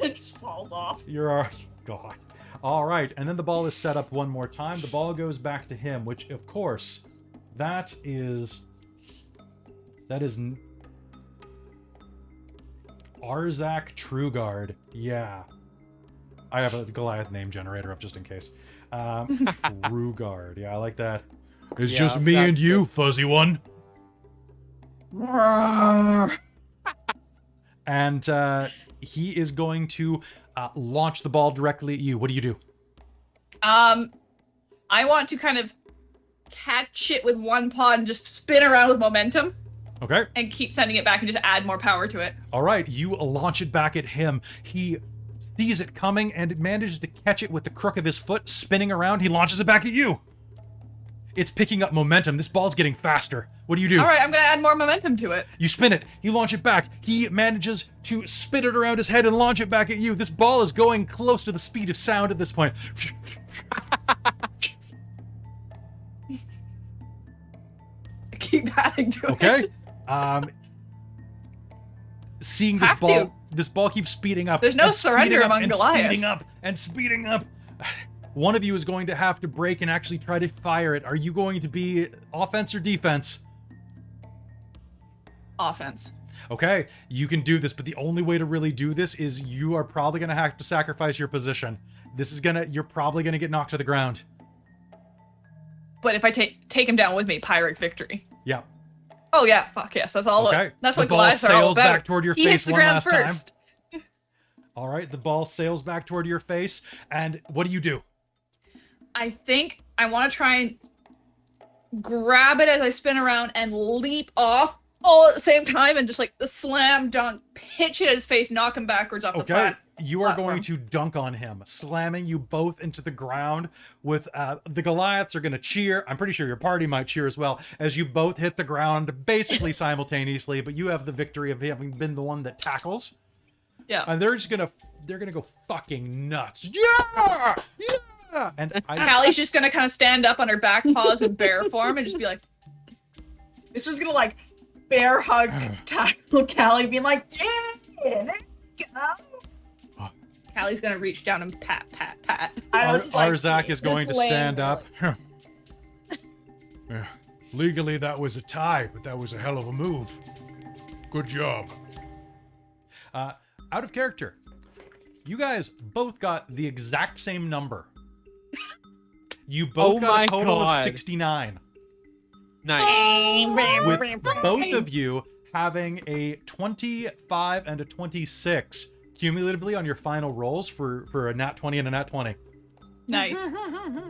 It just falls off. God. All right, and then the ball is set up one more time. The ball goes back to him, which, of course, that is Arzak Trueguard. Yeah. I have a Goliath name generator up just in case. Trueguard. Yeah, I like that. It's just me and you, fuzzy one. And he is going to launch the ball directly at you. What do you do? I want to kind of catch it with one paw and just spin around with momentum. Okay. And keep sending it back and just add more power to it. All right, you launch it back at him. He sees it coming and manages to catch it with the crook of his foot, spinning around. He launches it back at you. It's picking up momentum. This ball's getting faster. What do you do? All right, I'm going to add more momentum to it. You spin it. You launch it back. He manages to spin it around his head and launch it back at you. This ball is going close to the speed of sound at this point. Keep adding to Okay. it. seeing this Have ball, to. this ball keeps speeding up. There's no and surrender speeding up among and Goliaths. speeding up and speeding up. One of you is going to have to break and actually try to fire it. Are you going to be offense or defense? Offense. Okay, you can do this, but the only way to really do this is you are probably going to have to sacrifice your position. You're probably going to get knocked to the ground. But if I take him down with me, Pyrrhic victory. Yeah. Oh yeah, fuck yes. That's all. Okay. That's The what ball Goliaths are all sails about. back toward your He face hits the one ground last first. time. All right, the ball sails back toward your face, and what do you do? I think I want to try and grab it as I spin around and leap off all at the same time and just like the slam dunk, pitch it at his face, knock him backwards off the Okay, platform. you are going to dunk on him, slamming you both into the ground. With the Goliaths are going to cheer. I'm pretty sure your party might cheer as well as you both hit the ground basically simultaneously. But you have the victory of having been the one that tackles. Yeah. And they're gonna go fucking nuts. Yeah, yeah. And Callie's just gonna kind of stand up on her back paws in bear form and just be like, This was gonna like bear hug tackle Callie, being like, yeah, there you go. Callie's gonna reach down and pat. Arzak is going to Just stand laying up. Yeah. Legally, that was a tie, but that was a hell of a move. Good job. Out of character. You guys both got the exact same number. You both got a total of 69. Nice. With both of you having a 25 and a 26 cumulatively on your final rolls for a nat 20 and a nat 20. Nice.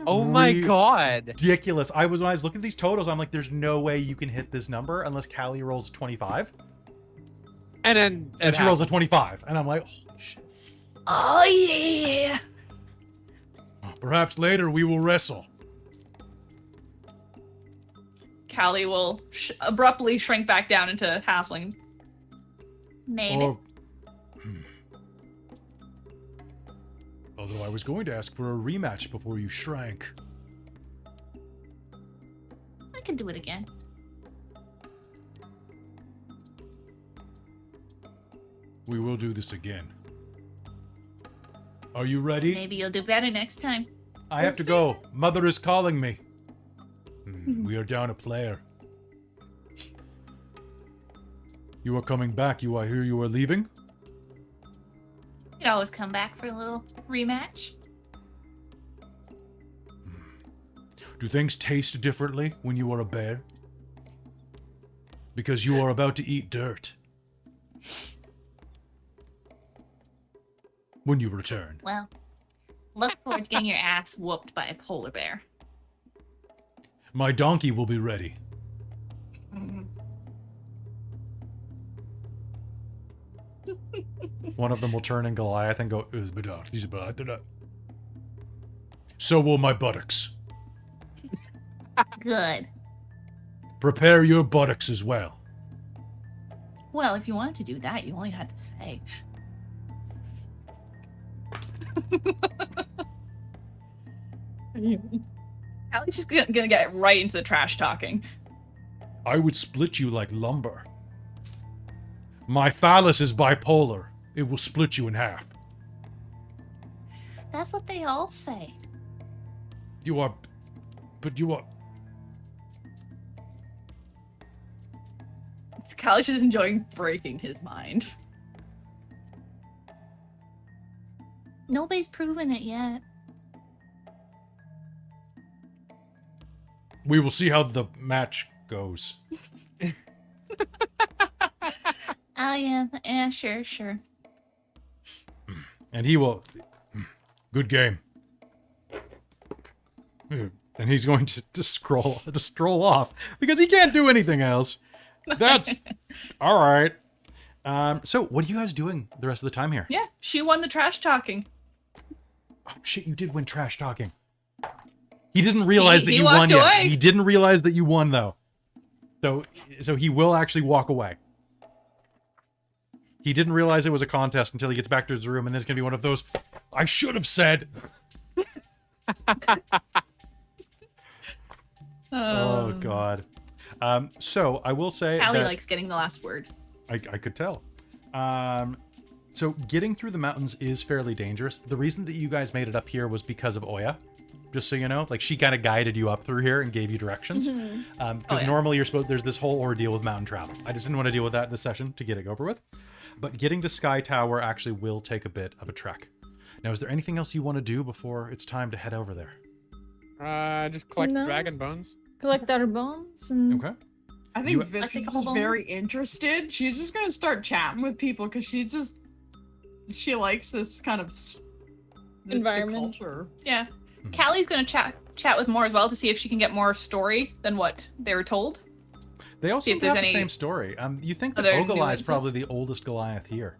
Oh my god. Ridiculous. When I was looking at these totals, I'm like, there's no way you can hit this number unless Callie rolls a 25. And then And she rolls a 25. And I'm like, holy shit. Oh yeah. Perhaps later we will wrestle. Callie will abruptly shrink back down into halfling. Maybe. Or, although I was going to ask for a rematch before you shrank. I can do it again. We will do this again. Are you ready? Maybe you'll do better next time. I have to go. Mother is calling me. We are down a player. You are coming back. I hear you are leaving? You can always come back for a little rematch. Do things taste differently when you are a bear? Because you are about to eat dirt. When you return. Well, look forward to getting your ass whooped by a polar bear. My donkey will be ready. One of them will turn in Goliath and go, so will my buttocks. Good. Prepare your buttocks as well. Well, if you wanted to do that, you only had to say. Callie's just gonna get right into the trash talking. I would split you like lumber. My phallus is bipolar. It will split you in half. That's what they all say. You are... Callie's just enjoying breaking his mind. Nobody's proven it yet. We will see how the match goes. Oh, yeah, sure. And he will... Good game. And he's going to stroll off because he can't do anything else. That's all right. So what are you guys doing the rest of the time here? Yeah, she won the trash talking. Oh shit, you did win trash talking. He didn't realize that He you won walked yet. away. He didn't realize that you won though. So he will actually walk away. He didn't realize it was a contest until he gets back to his room, and then it's gonna be one of those, I should have said. Oh god. So I will say Callie that likes getting the last word. I could tell. So getting through the mountains is fairly dangerous. The reason that you guys made it up here was because of Oya. Just so you know, like she kind of guided you up through here and gave you directions. Because normally there's this whole ordeal with mountain travel. I just didn't want to deal with that this session to get it over with. But getting to Sky Tower actually will take a bit of a trek. Now, is there anything else you want to do before it's time to head over there? Just collect dragon bones. Collect our bones and Okay. I think Vistra's just very interested. She's just gonna start chatting with people because she likes this kind of environment. The culture. Yeah. Callie's gonna chat with more as well to see if she can get more story than what they were told. They also if have there's the any same story. You think that other Ogilai is nuances? probably the oldest Goliath here.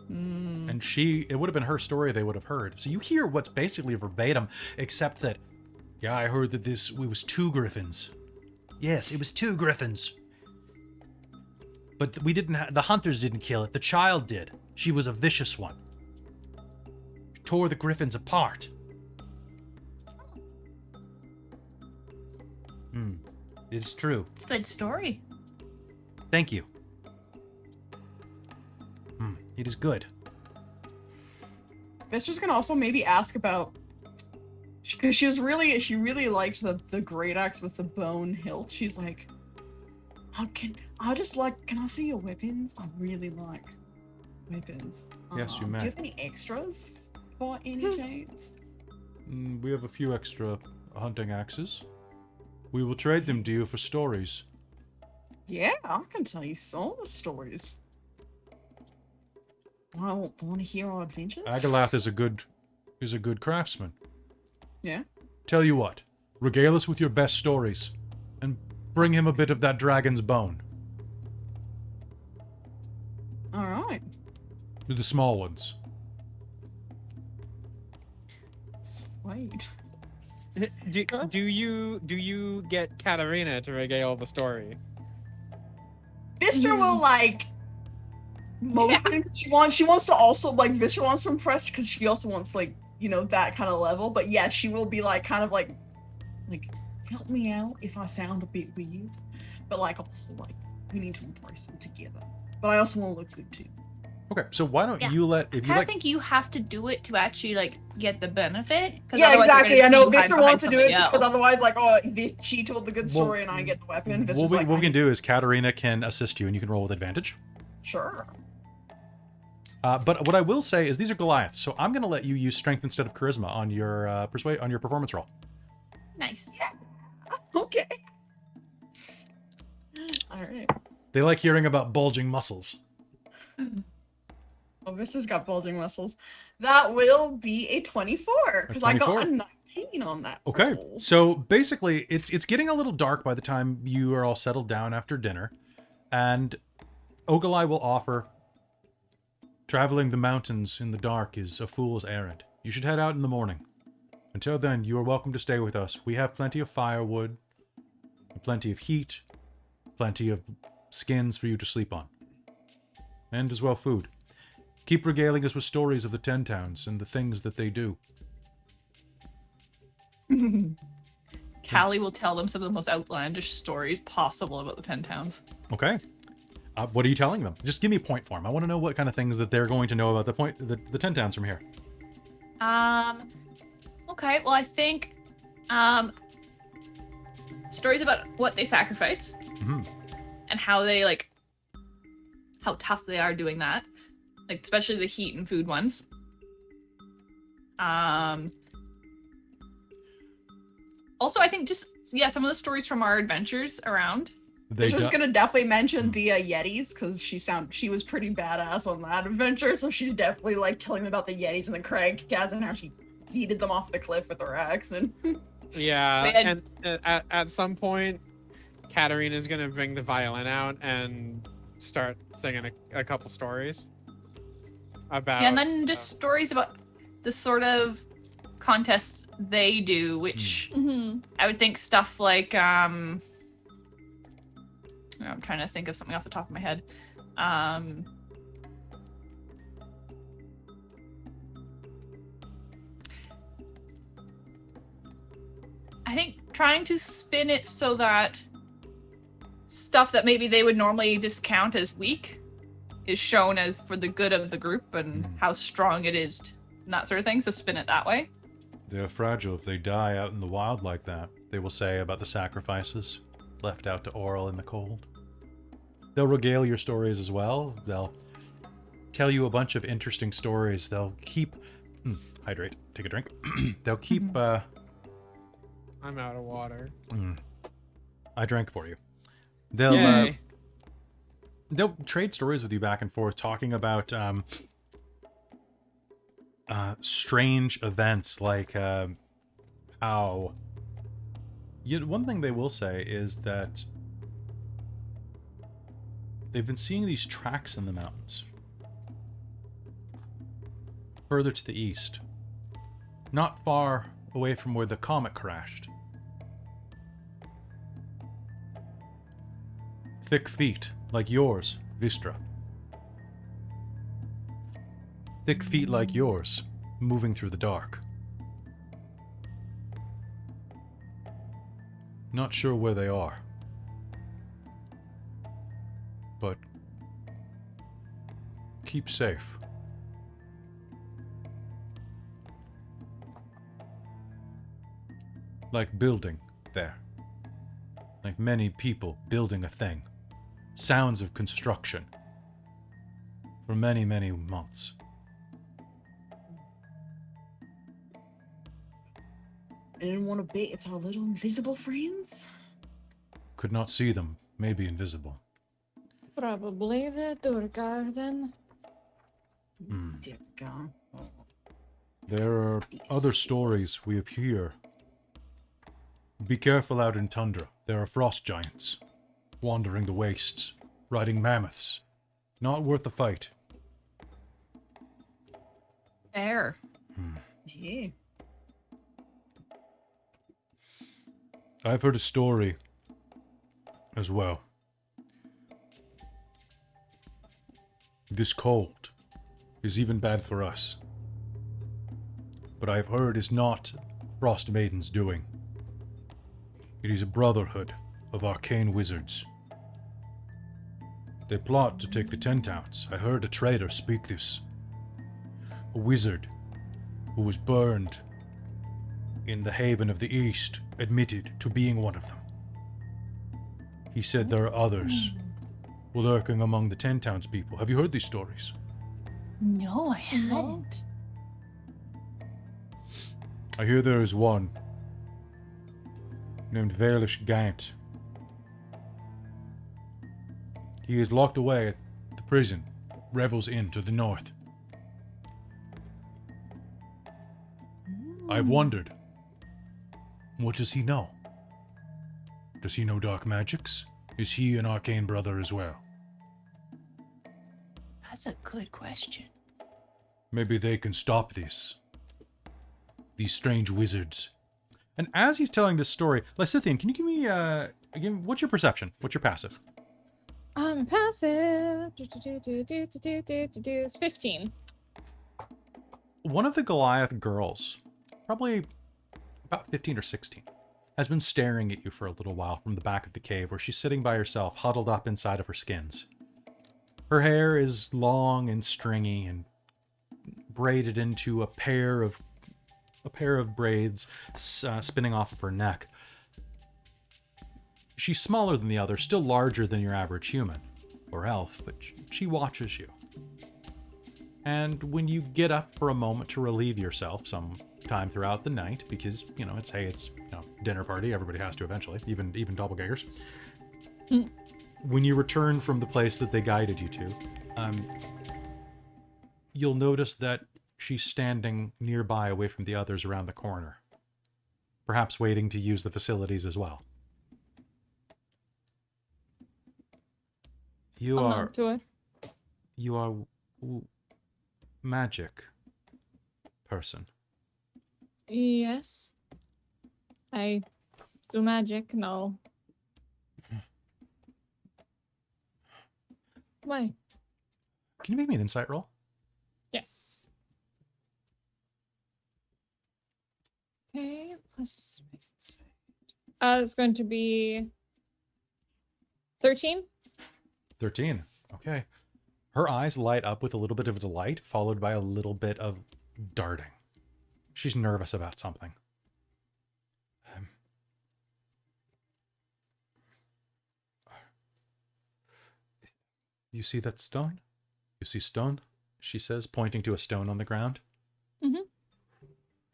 And it would have been her story they would have heard. So you hear what's basically verbatim, except that, yeah, I heard that it was 2 griffins. Yes, it was 2 griffins. But the hunters didn't kill it, the child did. She was a vicious one. She tore the griffins apart. It's true. Good story. Thank you. It is good. Vistra's gonna also maybe ask about, because she really liked the great axe with the bone hilt. She's like, can I see your weapons? I really like weapons. Yes, you may. Do you have any extras by any chance? We have a few extra hunting axes. We will trade them to you for stories. Yeah, I can tell you some of the stories. I want to hear our adventures. Agalath is a good craftsman. Yeah. Tell you what, regale us with your best stories, and bring him a bit of that dragon's bone. All right. The small ones. Sweet. Do you get Katarina to regale the story? Vistra will motion. She wants to also Vistra wants to impress because she also wants that kind of level. But yeah, she will be kind of help me out if I sound a bit weird, but also we need to embrace them together. But I also want to look good too. Okay, so why don't Yeah. you I think you have to do it to actually get the benefit. Yeah, exactly. I know Vistra wants to do it because because otherwise, she told the good story and I get the weapon. Vistra's what we can do is Katarina can assist you, and you can roll with advantage. Sure. But what I will say is these are Goliaths, so I'm going to let you use strength instead of charisma on your performance roll. Nice. Yeah. Okay. All right. They like hearing about bulging muscles. Oh, Vistra's got bulging muscles. That will be a 24 because I got a 19 on that. Okay, roll. so basically, it's getting a little dark by the time you are all settled down after dinner, and Ogilai will offer, traveling the mountains in the dark is a fool's errand. You should head out in the morning. Until then, you are welcome to stay with us. We have plenty of firewood, plenty of heat, plenty of skins for you to sleep on, and as well food. Keep regaling us with stories of the 10 towns and the things that they do. Callie will tell them some of the most outlandish stories possible about the 10 towns. Okay. What are you telling them? Just give me a point form. I want to know what kind of things that they're going to know about the 10 towns from here. Okay, well I think stories about what they sacrifice and how they how tough they are doing that. Especially the heat and food ones. Also, I think some of the stories from our adventures around. Vistra's gonna definitely mention the Yetis because she was pretty badass on that adventure, so she's definitely telling them about the Yetis and the Crag cats and how she yeeted them off the cliff with her axe and. Yeah, and at some point, Katarina's gonna bring the violin out and start singing a couple stories. About, and then just stories about the sort of contests they do, which I would think stuff like I'm trying to think of something off the top of my head. I think trying to spin it so that stuff that maybe they would normally discount as weak is shown as for the good of the group and how strong it is and that sort of thing. So spin it that way. They're fragile if they die out in the wild like that, they will say about the sacrifices left out to oral in the cold. They'll regale your stories as well. They'll tell you a bunch of interesting stories. They'll keep... hydrate. Take a drink. They'll keep... I'm out of water. I drank for you. Yay. They'll trade stories with you back and forth, talking about strange events like how... one thing they will say is that they've been seeing these tracks in the mountains further to the east, not far away from where the comet crashed. Thick feet, like yours, Vistra. Thick feet like yours, moving through the dark. Not sure where they are. But keep safe. Like building there. Like many people building a thing. Sounds of construction. For many, many months. And want to bet it's our little invisible friends? Could not see them, maybe invisible. Probably the Dork then. Dear God. There are other stories we have here. Be careful out in tundra. There are frost giants. Wandering the wastes. Riding mammoths. Not worth the fight. Fair. Yeah. I've heard a story as well. This cold is even bad for us. But I've heard is not Frostmaiden's doing. It is a brotherhood of arcane wizards. They plot to take the 10 towns. I heard a trader speak this. A wizard who was burned in the Haven of the East admitted to being one of them. He said there are others lurking among the 10 townspeople. Have you heard these stories? No, I hadn't. I hear there is one named Verlish Gant. He is locked away at the prison, Revel's Inn to the north. I've wondered, what does he know? Does he know dark magics? Is he an arcane brother as well? That's a good question. Maybe they can stop this. These strange wizards. And as he's telling this story, Lysithian, can you give me, again, what's your perception? What's your passive? I'm passive. It's 15. One of the Goliath girls, probably about 15 or 16, has been staring at you for a little while from the back of the cave where she's sitting by herself, huddled up inside of her skins. Her hair is long and stringy and braided into a pair of braids spinning off of her neck. She's smaller than the others, still larger than your average human or elf, but she watches you. And when you get up for a moment to relieve yourself sometime throughout the night, because, it's dinner party, everybody has to eventually, even doppelgangers. When you return from the place that they guided you to, you'll notice that she's standing nearby away from the others around the corner. Perhaps waiting to use the facilities as well. You are magic person. Yes. I do magic, no. Why? Can you make me an insight roll? Yes. Okay, plus insight. It's going to be 13. 13. Okay. Her eyes light up with a little bit of delight, followed by a little bit of darting. She's nervous about something. You see that stone? You see stone? She says, pointing to a stone on the ground. Mm-hmm.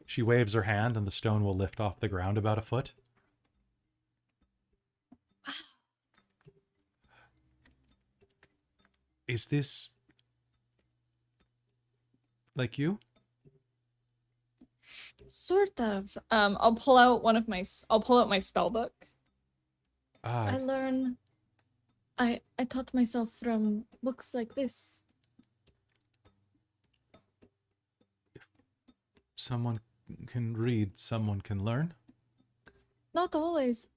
She waves her hand and the stone will lift off the ground about a foot. Is this like you? Sort of. I'll pull out my spell book. I learn. I taught myself from books like this. Someone can read, someone can learn. Not always.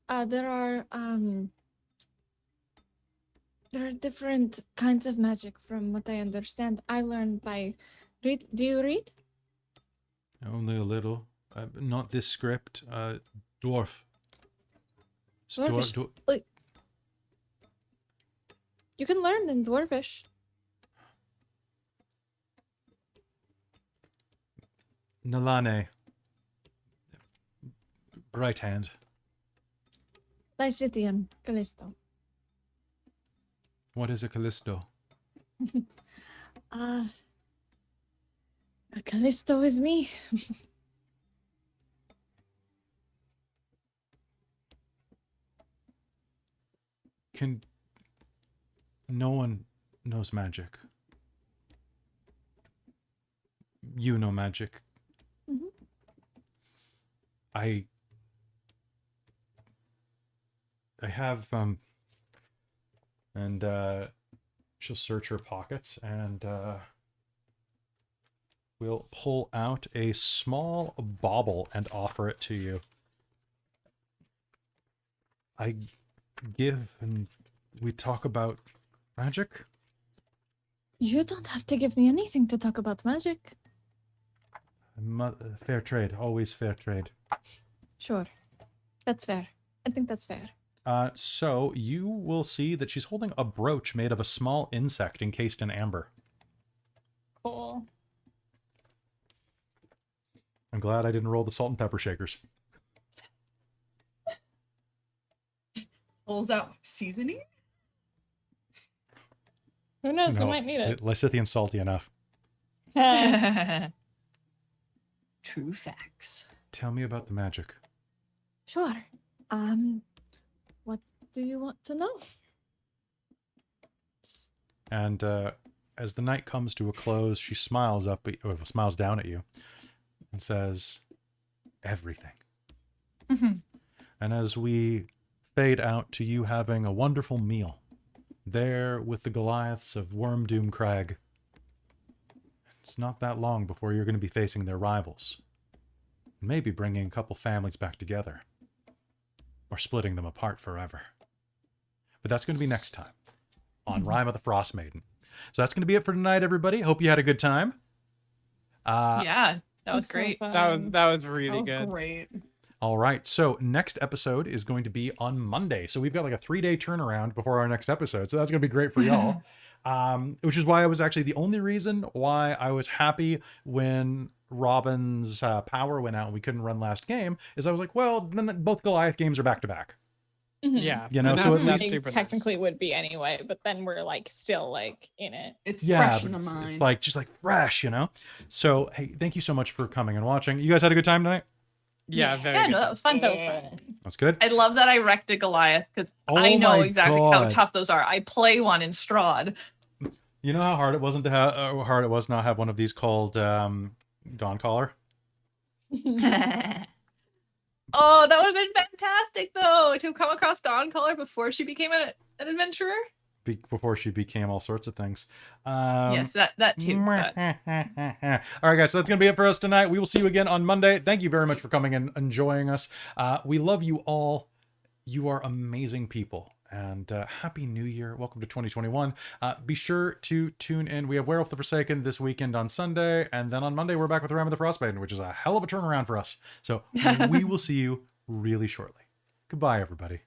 There are different kinds of magic from what I understand. I learn by read. Do you read? Only a little. Not this script. Dwarf. Dwarfish. You can learn in Dwarvish. Nalane. Right hand. Lysithian, Callisto. What is a Callisto? A Callisto is me. No one knows magic. You know magic. Mm-hmm. I have and she'll search her pockets and we'll pull out a small bauble and offer it to you. I give and we talk about magic. You don't have to give me anything to talk about magic. Fair trade, always fair trade. Sure. That's fair. I think that's fair. So you will see that she's holding a brooch made of a small insect encased in amber. Cool. I'm glad I didn't roll the salt and pepper shakers. Pulls out seasoning. Who knows? No, You might need it. Lysithian's salty enough. True facts. Tell me about the magic. Sure. What do you want to know? And as the night comes to a close, she smiles smiles down at you and says, everything. Mm-hmm. And as we fade out to you having a wonderful meal there with the Goliaths of Wyrmdoom Crag, it's not that long before you're going to be facing their rivals. Maybe bringing a couple families back together. Or splitting them apart forever. But that's going to be next time on Rime of the Frostmaiden. So that's going to be it for tonight, everybody. Hope you had a good time. Yeah, that was so great. fun. That was really That was good. great. All right. So next episode is going to be on Monday. So we've got like a 3-day turnaround before our next episode. So that's going to be great for y'all. Which is why I was actually the only reason why I was happy when Robin's power went out and we couldn't run last game is I was like, well, then both Goliath games are back to back. Yeah. You know, and so that- at that's least- super nice. Technically would be anyway, but then we're like still like in it. It's Yeah, fresh but in the it's, mind. it's like just like fresh, you know? So, hey, thank you so much for coming and watching. You guys had a good time tonight? Yeah, very Yeah, good. no, that was fun. So Yeah. That's good. I love that I wrecked a Goliath because Oh I know my exactly how God. tough those are. I play one in Strahd. You know how hard it wasn't to have hard it was not have one of these called Dawn Collar? Oh, that would have been fantastic though to come across Dawncaller before she became an adventurer. Before she became all sorts of things. Yes, that too. But All right, guys, so that's going to be it for us tonight. We will see you again on Monday. Thank you very much for coming and enjoying us. We love you all. You are amazing people. And Happy New Year. Welcome to 2021. Be sure to tune in. We have Werewolf the Forsaken this weekend on Sunday. And then on Monday, we're back with Rime of the Frostmaiden, which is a hell of a turnaround for us. So we will see you really shortly. Goodbye, everybody.